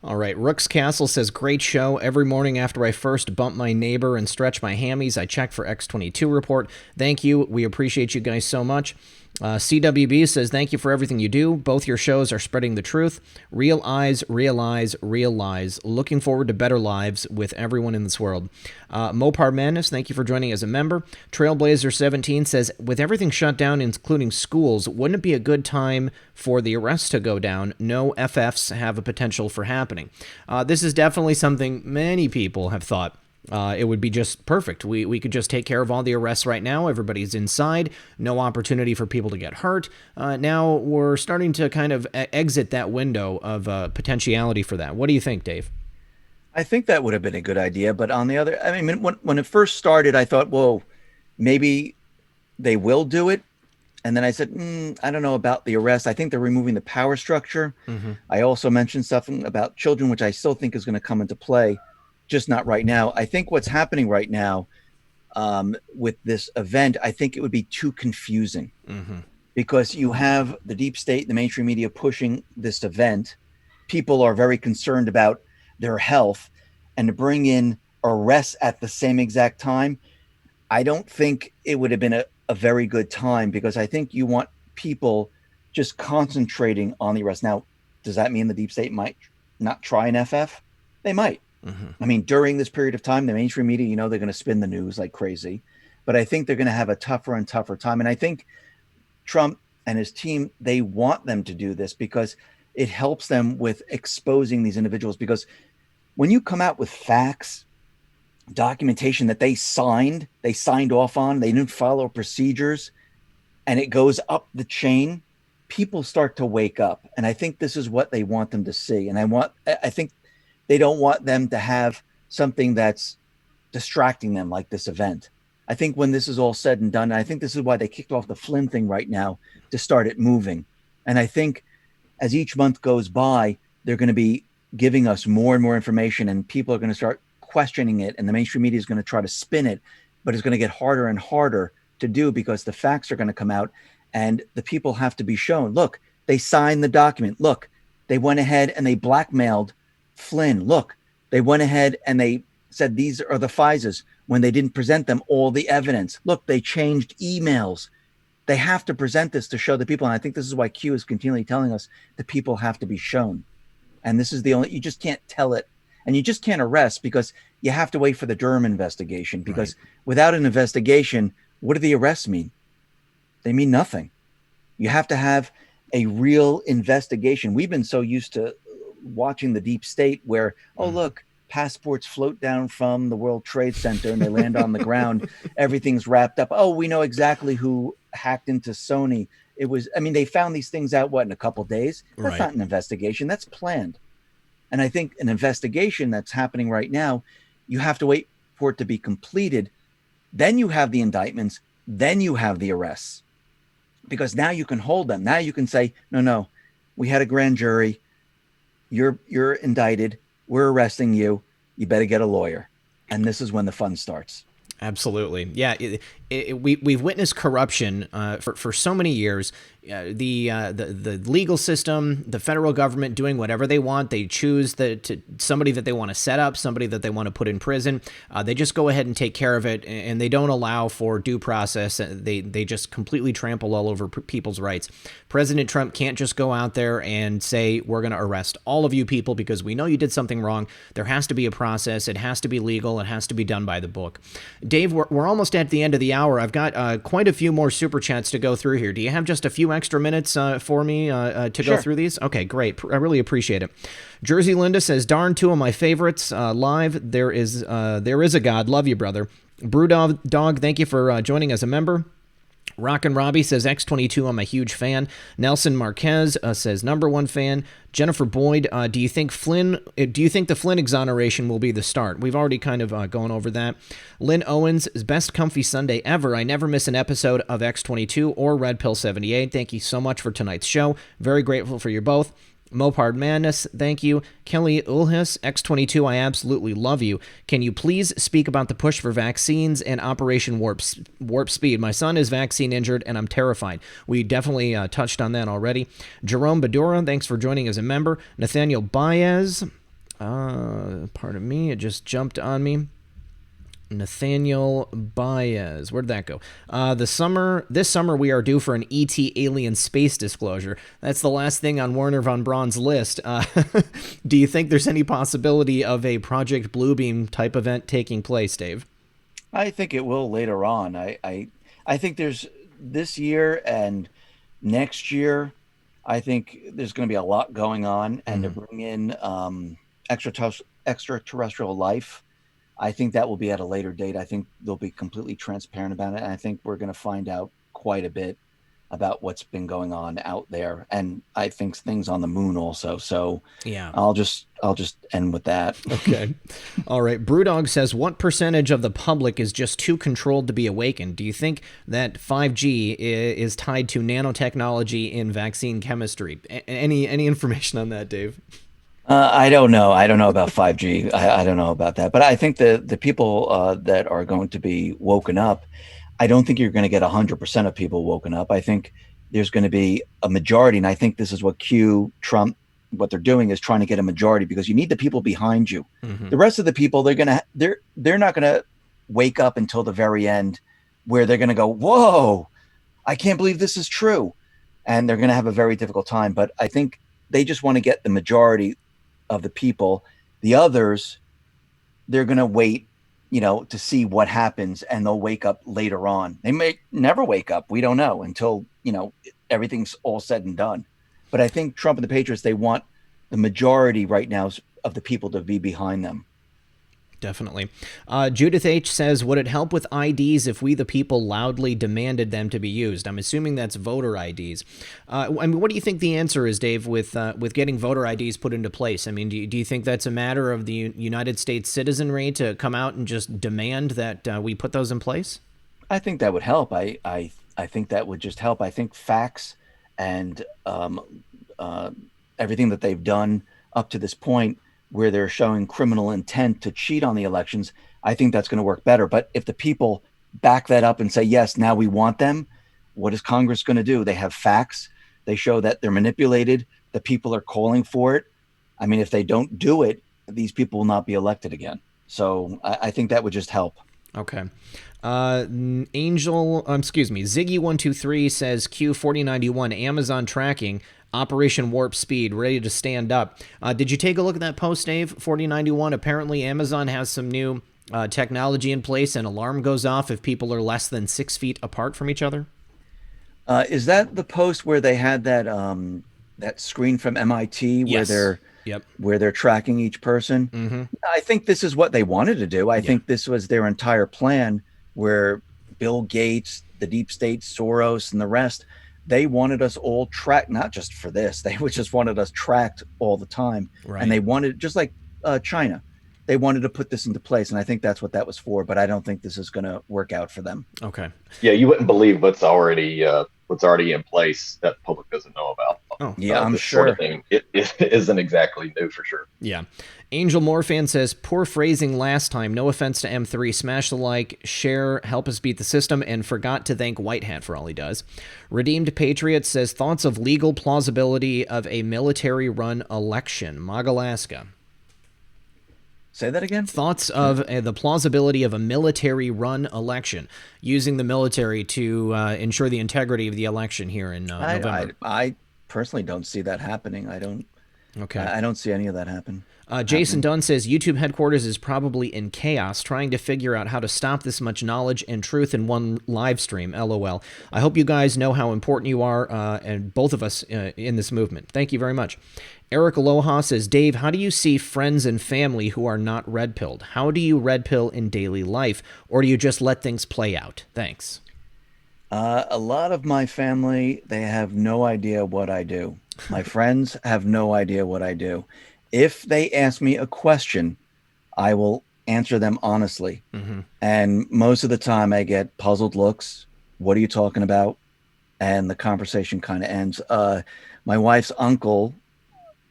Speaker 1: All right. Rook's Castle says, great show. Every morning after I first bump my neighbor and stretch my hammies, I check for X22 Report. Thank you. We appreciate you guys so much. CWB says, thank you for everything you do. Both your shows are spreading the truth. Real eyes, realize, real lies. Looking forward to better lives with everyone in this world. Mopar Madness, thank you for joining as a member. Trailblazer17 says, with everything shut down, including schools, wouldn't it be a good time for the arrests to go down? No FFs have a potential for happening. This is definitely something many people have thought. It would be just perfect. We could just take care of all the arrests right now. Everybody's inside. No opportunity for people to get hurt. Now we're starting to kind of exit that window of potentiality for that. What do you think, Dave?
Speaker 5: I think that would have been a good idea. But on the other, I mean, when it first started, I thought, whoa, maybe they will do it. And then I said, I don't know about the arrest. I think they're removing the power structure. I also mentioned something about children, which I still think is going to come into play. Just not right now. I think what's happening right now with this event, I think it would be too confusing because you have the deep state, the mainstream media pushing this event. People are very concerned about their health, and to bring in arrests at the same exact time, I don't think it would have been a very good time, because I think you want people just concentrating on the arrest. Now, does that mean the deep state might not try an FF? They might. I mean, during this period of time, the mainstream media, you know, they're going to spin the news like crazy, but I think they're going to have a tougher and tougher time. And I think Trump and his team, they want them to do this because it helps them with exposing these individuals. Because when you come out with facts, documentation that they signed off on, they didn't follow procedures, and it goes up the chain, people start to wake up. And I think this is what they want them to see. And I think they don't want them to have something that's distracting them like this event. I think when this is all said and done, I think this is why they kicked off the Flynn thing right now, to start it moving. And I think as each month goes by, they're going to be giving us more and more information, and people are going to start questioning it, and the mainstream media is going to try to spin it, but it's going to get harder and harder to do because the facts are going to come out and the people have to be shown. Look, they signed the document. Look, they went ahead and they blackmailed Flynn. Look, they went ahead and they said these are the FISAs when they didn't present them all the evidence. Look, they changed emails. They have to present this to show the people. And I think this is why Q is continually telling us the people have to be shown. And this is the only, you just can't tell it. And you just can't arrest because you have to wait for the Durham investigation, because without an investigation, what do the arrests mean? They mean nothing. You have to have a real investigation. We've been so used to watching the deep state where, oh, look, passports float down from the World Trade Center and they land on the ground. Everything's wrapped up. Oh, we know exactly who hacked into Sony. It was, I mean, they found these things out, in a couple of days? That's not an investigation. That's planned. And I think an investigation that's happening right now, you have to wait for it to be completed. Then you have the indictments. Then you have the arrests. Because now you can hold them. Now you can say, no, we had a grand jury. You're indicted. We're arresting you. You better get a lawyer. And this is when the fun starts.
Speaker 1: Absolutely. Yeah. We've witnessed corruption for so many years. The legal system, the federal government doing whatever they want. They choose somebody that they want to set up, somebody that they want to put in prison. They just go ahead and take care of it, and they don't allow for due process. They just completely trample all over people's rights. President Trump can't just go out there and say, we're going to arrest all of you people because we know you did something wrong. There has to be a process. It has to be legal. It has to be done by the book. Dave, we're almost at the end of the hour. I've got quite a few more super chats to go through here. Do you have just a few extra minutes for me to go through these? Okay, great. I really appreciate it. Jersey Linda says, darn, two of my favorites live. There is a God. Love you, brother. Brewdog, thank you for joining as a member. Rockin' Robbie says, X22, I'm a huge fan. Nelson Marquez says, #1 fan. Jennifer Boyd, do you think the Flynn exoneration will be the start? We've already kind of gone over that. Lynn Owens, best comfy Sunday ever. I never miss an episode of X22 or Red Pill 78. Thank you so much for tonight's show. Very grateful for you both. Mopard Madness, thank you. Kelly Ulhis, X22, I absolutely love you. Can you please speak about the push for vaccines and Operation Warp Speed? My son is vaccine injured, and I'm terrified. We definitely touched on that already. Jerome Badura, thanks for joining as a member. Nathaniel Baez, pardon me, it just jumped on me. Nathaniel Baez. Where'd that go? This summer we are due for an ET alien space disclosure. That's the last thing on Werner von Braun's list. Do you think there's any possibility of a Project Bluebeam type event taking place, Dave?
Speaker 5: I think it will later on. I think there's this year and next year. I think there's going to be a lot going on, and to bring in extraterrestrial life, I think that will be at a later date. I think they'll be completely transparent about it. And I think we're going to find out quite a bit about what's been going on out there. And I think things on the moon also. So yeah, I'll just end with that.
Speaker 1: Okay. All right. Brewdog says, what percentage of the public is just too controlled to be awakened? Do you think that 5G is tied to nanotechnology in vaccine chemistry? Any information on that, Dave?
Speaker 5: I don't know. I don't know about 5G. I don't know about that. But I think the people that are going to be woken up, I don't think you're going to get 100% of people woken up. I think there's going to be a majority. And I think this is what Trump, what they're doing is trying to get a majority, because you need the people behind you. Mm-hmm. The rest of the people, they're not going to wake up until the very end, where they're going to go, whoa, I can't believe this is true. And they're going to have a very difficult time. But I think they just want to get the majority of the people. The others, they're going to wait, to see what happens, and they'll wake up later on. They may never wake up. We don't know until, everything's all said and done. But I think Trump and the Patriots, they want the majority right now of the people to be behind them.
Speaker 1: Definitely. Judith H. says, would it help with IDs if we the people loudly demanded them to be used? I'm assuming that's voter IDs. What do you think the answer is, Dave, with getting voter IDs put into place? I mean, do you think that's a matter of the United States citizenry to come out and just demand that we put those in place?
Speaker 5: I think that would help. I think that would just help. I think facts and everything that they've done up to this point, where they're showing criminal intent to cheat on the elections, I think that's going to work better. But if the people back that up and say, yes, now we want them, what is Congress going to do? They have facts. They show that they're manipulated. The people are calling for it. I mean, if they don't do it, these people will not be elected again. So I think that would just help.
Speaker 1: Okay. Ziggy123 says Q4091 Amazon tracking Operation Warp Speed ready to stand up. Did you take a look at that post, Dave? 4091. Apparently Amazon has some new technology in place. An alarm goes off if people are less than 6 feet apart from each other.
Speaker 5: Is that the post where they had that that screen from MIT where where they're tracking each person? Mm-hmm. I think this is what they wanted to do. I think this was their entire plan, where Bill Gates, the deep state, Soros, and the rest, they wanted us all tracked, not just for this. They just wanted us tracked all the time. Right. And they wanted, just like China, they wanted to put this into place. And I think that's what that was for. But I don't think this is going to work out for them.
Speaker 1: Okay.
Speaker 4: Yeah, you wouldn't believe what's already in place that the public doesn't know about.
Speaker 5: Oh, yeah, I'm
Speaker 4: this
Speaker 5: sure.
Speaker 4: Sort of thing, it isn't exactly new for sure.
Speaker 1: Yeah. Angel Morphan says, poor phrasing last time. No offense to M3. Smash the like, share, help us beat the system, and forgot to thank White Hat for all he does. Redeemed Patriot says, thoughts of legal plausibility of a military-run election. Magalaska.
Speaker 5: Say that again?
Speaker 1: Thoughts of the plausibility of a military-run election, using the military to ensure the integrity of the election here in November.
Speaker 5: I personally don't see that happening. I don't
Speaker 1: Okay.
Speaker 5: I don't see any of that happen.
Speaker 1: Jason Dunn says YouTube headquarters is probably in chaos, trying to figure out how to stop this much knowledge and truth in one live stream. LOL. I hope you guys know how important you are, and both of us in this movement. Thank you very much. Eric Aloha says, Dave, how do you see friends and family who are not red-pilled? How do you red pill in daily life, or do you just let things play out? Thanks.
Speaker 5: A lot of my family, they have no idea what I do. My friends have no idea what I do. If they ask me a question, I will answer them honestly. And most of the time I get puzzled looks. What are you talking about? And the conversation kind of ends. My wife's uncle,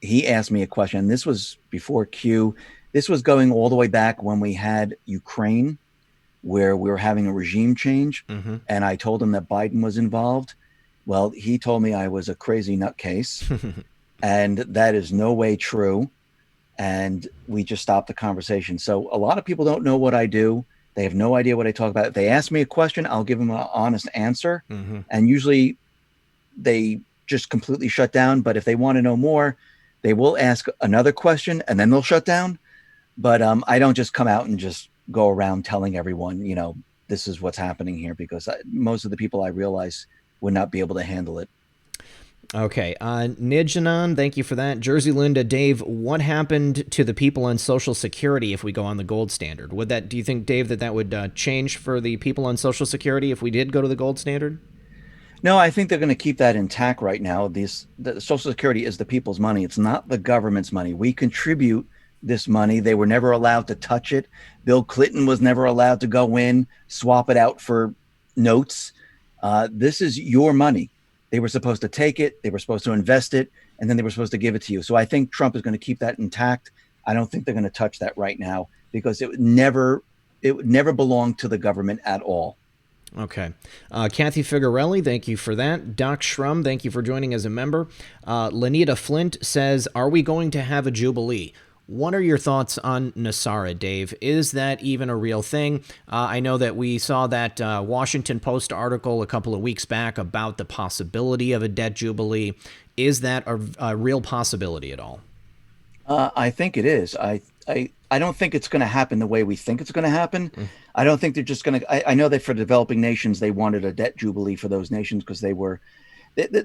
Speaker 5: he asked me a question. And this was before Q. This was going all the way back when we had Ukraine, where we were having a regime change. And I told him that Biden was involved. Well, he told me I was a crazy nutcase. And that is no way true. And we just stopped the conversation. So a lot of people don't know what I do. They have no idea what I talk about. If they ask me a question, I'll give them an honest answer. And usually they just completely shut down. But if they want to know more, they will ask another question and then they'll shut down. But I don't just come out and just go around telling everyone, you know, this is what's happening here, because most of the people I realize would not be able to handle it.
Speaker 1: Okay. Nijanan, thank you for that. Jersey Linda, Dave, what happened to the people on Social Security if we go on the gold standard? Would that, do you think, Dave, that would change for the people on Social Security if we did go to the gold standard?
Speaker 5: No, I think they're going to keep that intact right now. The Social Security is the people's money. It's not the government's money. We contribute this money. They were never allowed to touch it. Bill Clinton was never allowed to go in, swap it out for notes. This is your money. They were supposed to take it, they were supposed to invest it, and then they were supposed to give it to you. So I think Trump is going to keep that intact. I don't think they're going to touch that right now, because it would never belong to the government at all.
Speaker 1: Okay. Kathy Figarelli, thank you for that. Doc Shrum, thank you for joining as a member. Lanita Flint says, are we going to have a Jubilee? What are your thoughts on Nasara, Dave? Is that even a real thing? I know that we saw that Washington Post article a couple of weeks back about the possibility of a debt jubilee. Is that a real possibility at all?
Speaker 5: I think it is. I don't think it's going to happen the way we think it's going to happen. I don't think they're just going to. I know that for developing nations, they wanted a debt jubilee for those nations because they were.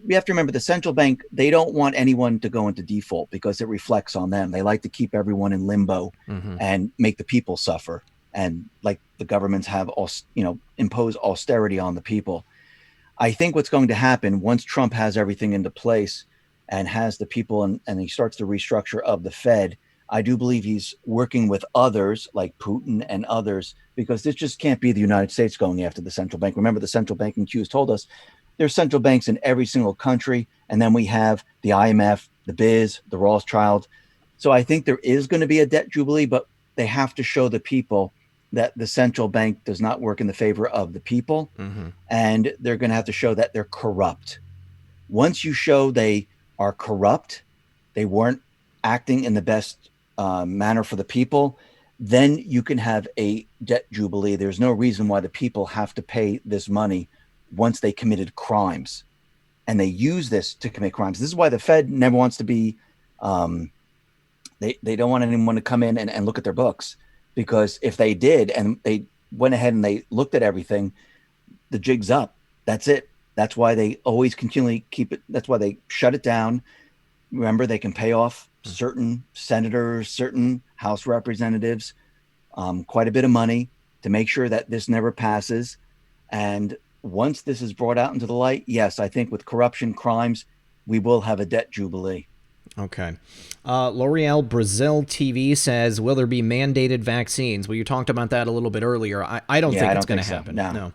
Speaker 5: We have to remember the central bank, they don't want anyone to go into default because it reflects on them. They like to keep everyone in limbo and make the people suffer. And like the governments have, impose austerity on the people. I think what's going to happen once Trump has everything into place and has the people and he starts the restructure of the Fed, I do believe he's working with others like Putin and others, because this just can't be the United States going after the central bank. Remember, the central banking Q has told us there's central banks in every single country. And then we have the IMF, the BIZ, the Rothschild. So I think there is going to be a debt jubilee, but they have to show the people that the central bank does not work in the favor of the people. And they're going to have to show that they're corrupt. Once you show they are corrupt, they weren't acting in the best manner for the people, then you can have a debt jubilee. There's no reason why the people have to pay this money once they committed crimes, and they use this to commit crimes. This is why the Fed never wants to be, they don't want anyone to come in and look at their books, because if they did and they went ahead and they looked at everything, the jig's up. That's it. That's why they always continually keep it. That's why they shut it down. Remember, they can pay off certain senators, certain House representatives, quite a bit of money to make sure that this never passes. And once this is brought out into the light, yes, I think with corruption, crimes, we will have a debt jubilee.
Speaker 1: Okay. L'Oreal Brazil TV says, will there be mandated vaccines? Well, you talked about that a little bit earlier. I don't think it's going to happen. No.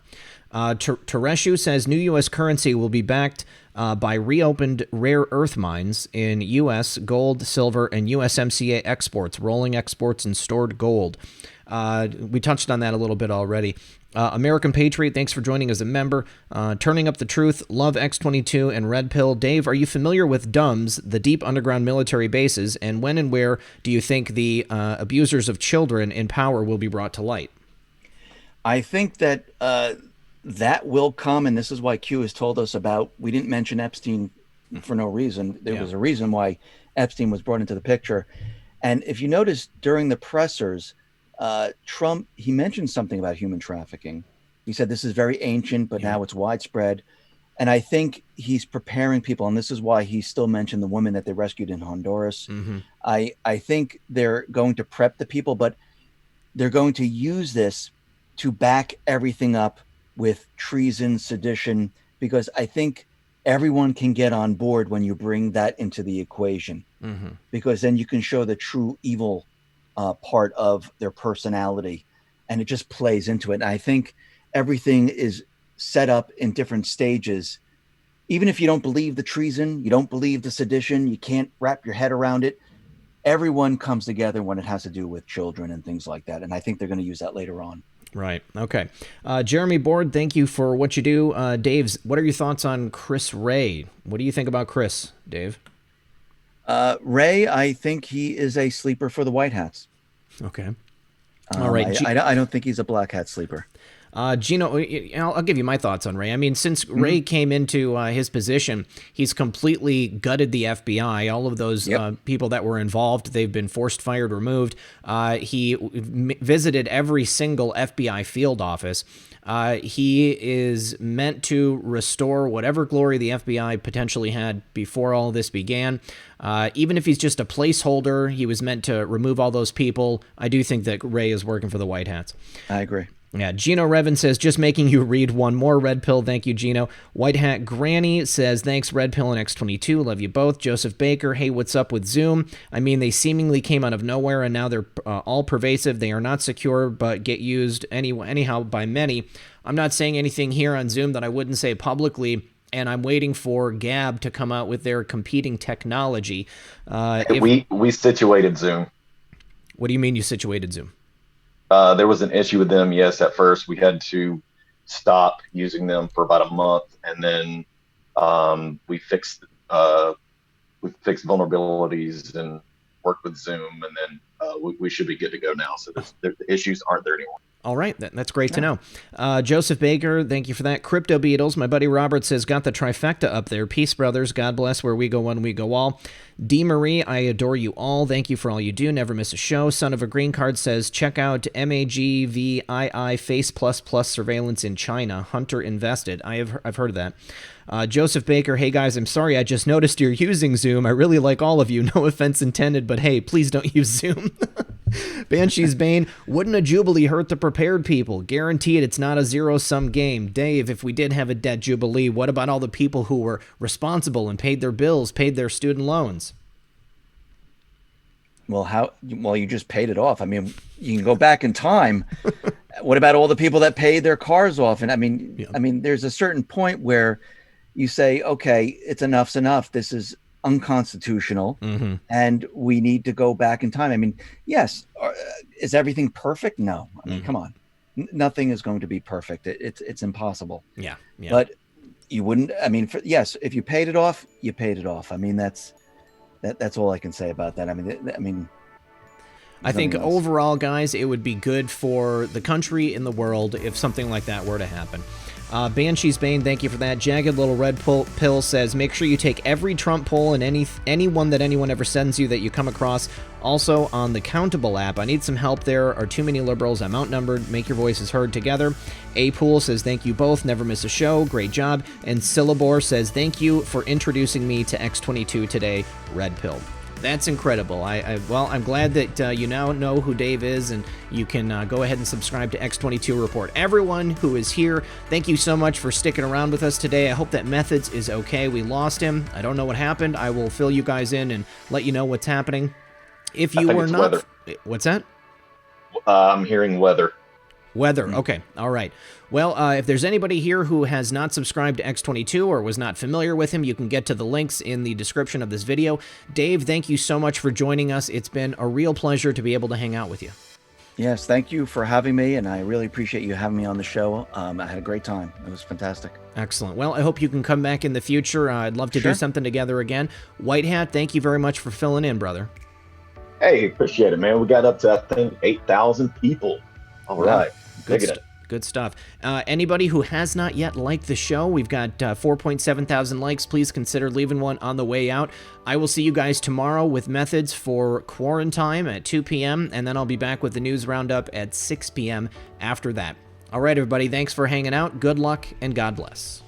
Speaker 1: Tereshu says new U.S. currency will be backed by reopened rare earth mines in U.S. gold, silver, and USMCA exports, rolling exports, and stored gold. We touched on that a little bit already. American Patriot, thanks for joining as a member. Turning Up the Truth, love X22 and Red Pill. Dave, are you familiar with DUMBs, the deep underground military bases, and when and where do you think the abusers of children in power will be brought to light?
Speaker 5: I think that that will come, and this is why Q has told us about, we didn't mention Epstein for no reason. There was a reason why Epstein was brought into the picture. And if you notice during the pressers, Trump, he mentioned something about human trafficking. He said this is very ancient, but now it's widespread. And I think he's preparing people. And this is why he still mentioned the women that they rescued in Honduras. I think they're going to prep the people, but they're going to use this to back everything up with treason, sedition, because I think everyone can get on board when you bring that into the equation, because then you can show the true evil part of their personality, and it just plays into it. And I think everything is set up in different stages. Even if you don't believe the treason, you don't believe the sedition, you can't wrap your head around it, everyone comes together when it has to do with children and things like that. And I think they're going to use that later on.
Speaker 1: Right. Okay. Jeremy Board, thank you for what you do. Dave, what are your thoughts on Chris Wray? What do you think about Chris, Dave?
Speaker 5: Wray, I think he is a sleeper for the White Hats.
Speaker 1: Okay. All right.
Speaker 5: I don't think he's a black hat sleeper.
Speaker 1: Gino, I'll give you my thoughts on Wray. I mean, since Wray came into his position, he's completely gutted the FBI. All of those people that were involved, they've been forced, fired, removed. He visited every single FBI field office. He is meant to restore whatever glory the FBI potentially had before all this began. Even if he's just a placeholder, he was meant to remove all those people. I do think that Wray is working for the White Hats.
Speaker 5: I agree.
Speaker 1: Yeah, Gino Revan says, just making you read one more Red Pill. Thank you, Gino. White Hat Granny says, thanks, Red Pill and X22. Love you both. Joseph Baker, hey, what's up with Zoom? I mean, they seemingly came out of nowhere, and now they're all pervasive. They are not secure, but get used anyhow by many. I'm not saying anything here on Zoom that I wouldn't say publicly, and I'm waiting for Gab to come out with their competing technology.
Speaker 4: We situated Zoom.
Speaker 1: What do you mean you situated Zoom?
Speaker 4: There was an issue with them. Yes, at first we had to stop using them for about a month, and then we fixed vulnerabilities and worked with Zoom, and then we should be good to go now. So the issues aren't there anymore.
Speaker 1: All right, that's great to know. Joseph Baker, thank you for that. Crypto Beatles, my buddy Robert says, got the trifecta up there. Peace, brothers. God bless. Where we go one, we go all. D. Marie, I adore you all. Thank you for all you do. Never miss a show. Son of a Green Card says, check out MAGVII Face Plus Plus surveillance in China. Hunter invested. I've heard of that. Joseph Baker, hey guys, I'm sorry, I just noticed you're using Zoom. I really like all of you. No offense intended, but hey, please don't use Zoom. Banshee's Bane, wouldn't a Jubilee hurt the prepared people? Guaranteed it's not a zero-sum game. Dave, if we did have a debt Jubilee, what about all the people who were responsible and paid their bills, paid their student loans?
Speaker 5: Well, you just paid it off. I mean, you can go back in time. What about all the people that paid their cars off? And I mean, there's a certain point where you say, okay, it's enough's enough. This is unconstitutional, and we need to go back in time. I mean, yes, is everything perfect? No. I mean, come on. Nothing is going to be perfect. It's impossible. Yeah. But you wouldn't, I mean, yes, if you paid it off, you paid it off. I mean, that's all I can say about that. I think
Speaker 1: overall, guys, it would be good for the country and the world if something like that were to happen. Banshee's Bane, thank you for that. Jagged Little Red Pill says, make sure you take every Trump poll and anyone that anyone ever sends you that you come across. Also on the Countable app. I need some help. There are too many liberals. I'm outnumbered. Make your voices heard together. A Pool says, thank you both. Never miss a show. Great job. And Syllabor says, thank you for introducing me to X22 today. Red Pill. That's incredible. Well, I'm glad that you now know who Dave is, and you can go ahead and subscribe to X22 Report. Everyone who is here, thank you so much for sticking around with us today. I hope that Methods is okay. We lost him. I don't know what happened. I will fill you guys in and let you know what's happening. If you were not...
Speaker 4: Weather.
Speaker 1: What's that?
Speaker 4: I'm hearing weather.
Speaker 1: Weather. Okay. All right. Well, if there's anybody here who has not subscribed to X22 or was not familiar with him, you can get to the links in the description of this video. Dave, thank you so much for joining us. It's been a real pleasure to be able to hang out with you.
Speaker 5: Yes, thank you for having me, and I really appreciate you having me on the show. I had a great time. It was fantastic.
Speaker 1: Excellent. Well, I hope you can come back in the future. I'd love to do something together again. White Hat, thank you very much for filling in, brother.
Speaker 4: Hey, appreciate it, man. We got up to, I think, 8,000 people. All right.
Speaker 1: Good stuff. Anybody who has not yet liked the show, we've got 4.7 thousand likes. Please consider leaving one on the way out. I will see you guys tomorrow with methods for quarantine at 2 p.m., and then I'll be back with the news roundup at 6 p.m. after that. All right, everybody, thanks for hanging out. Good luck, and God bless.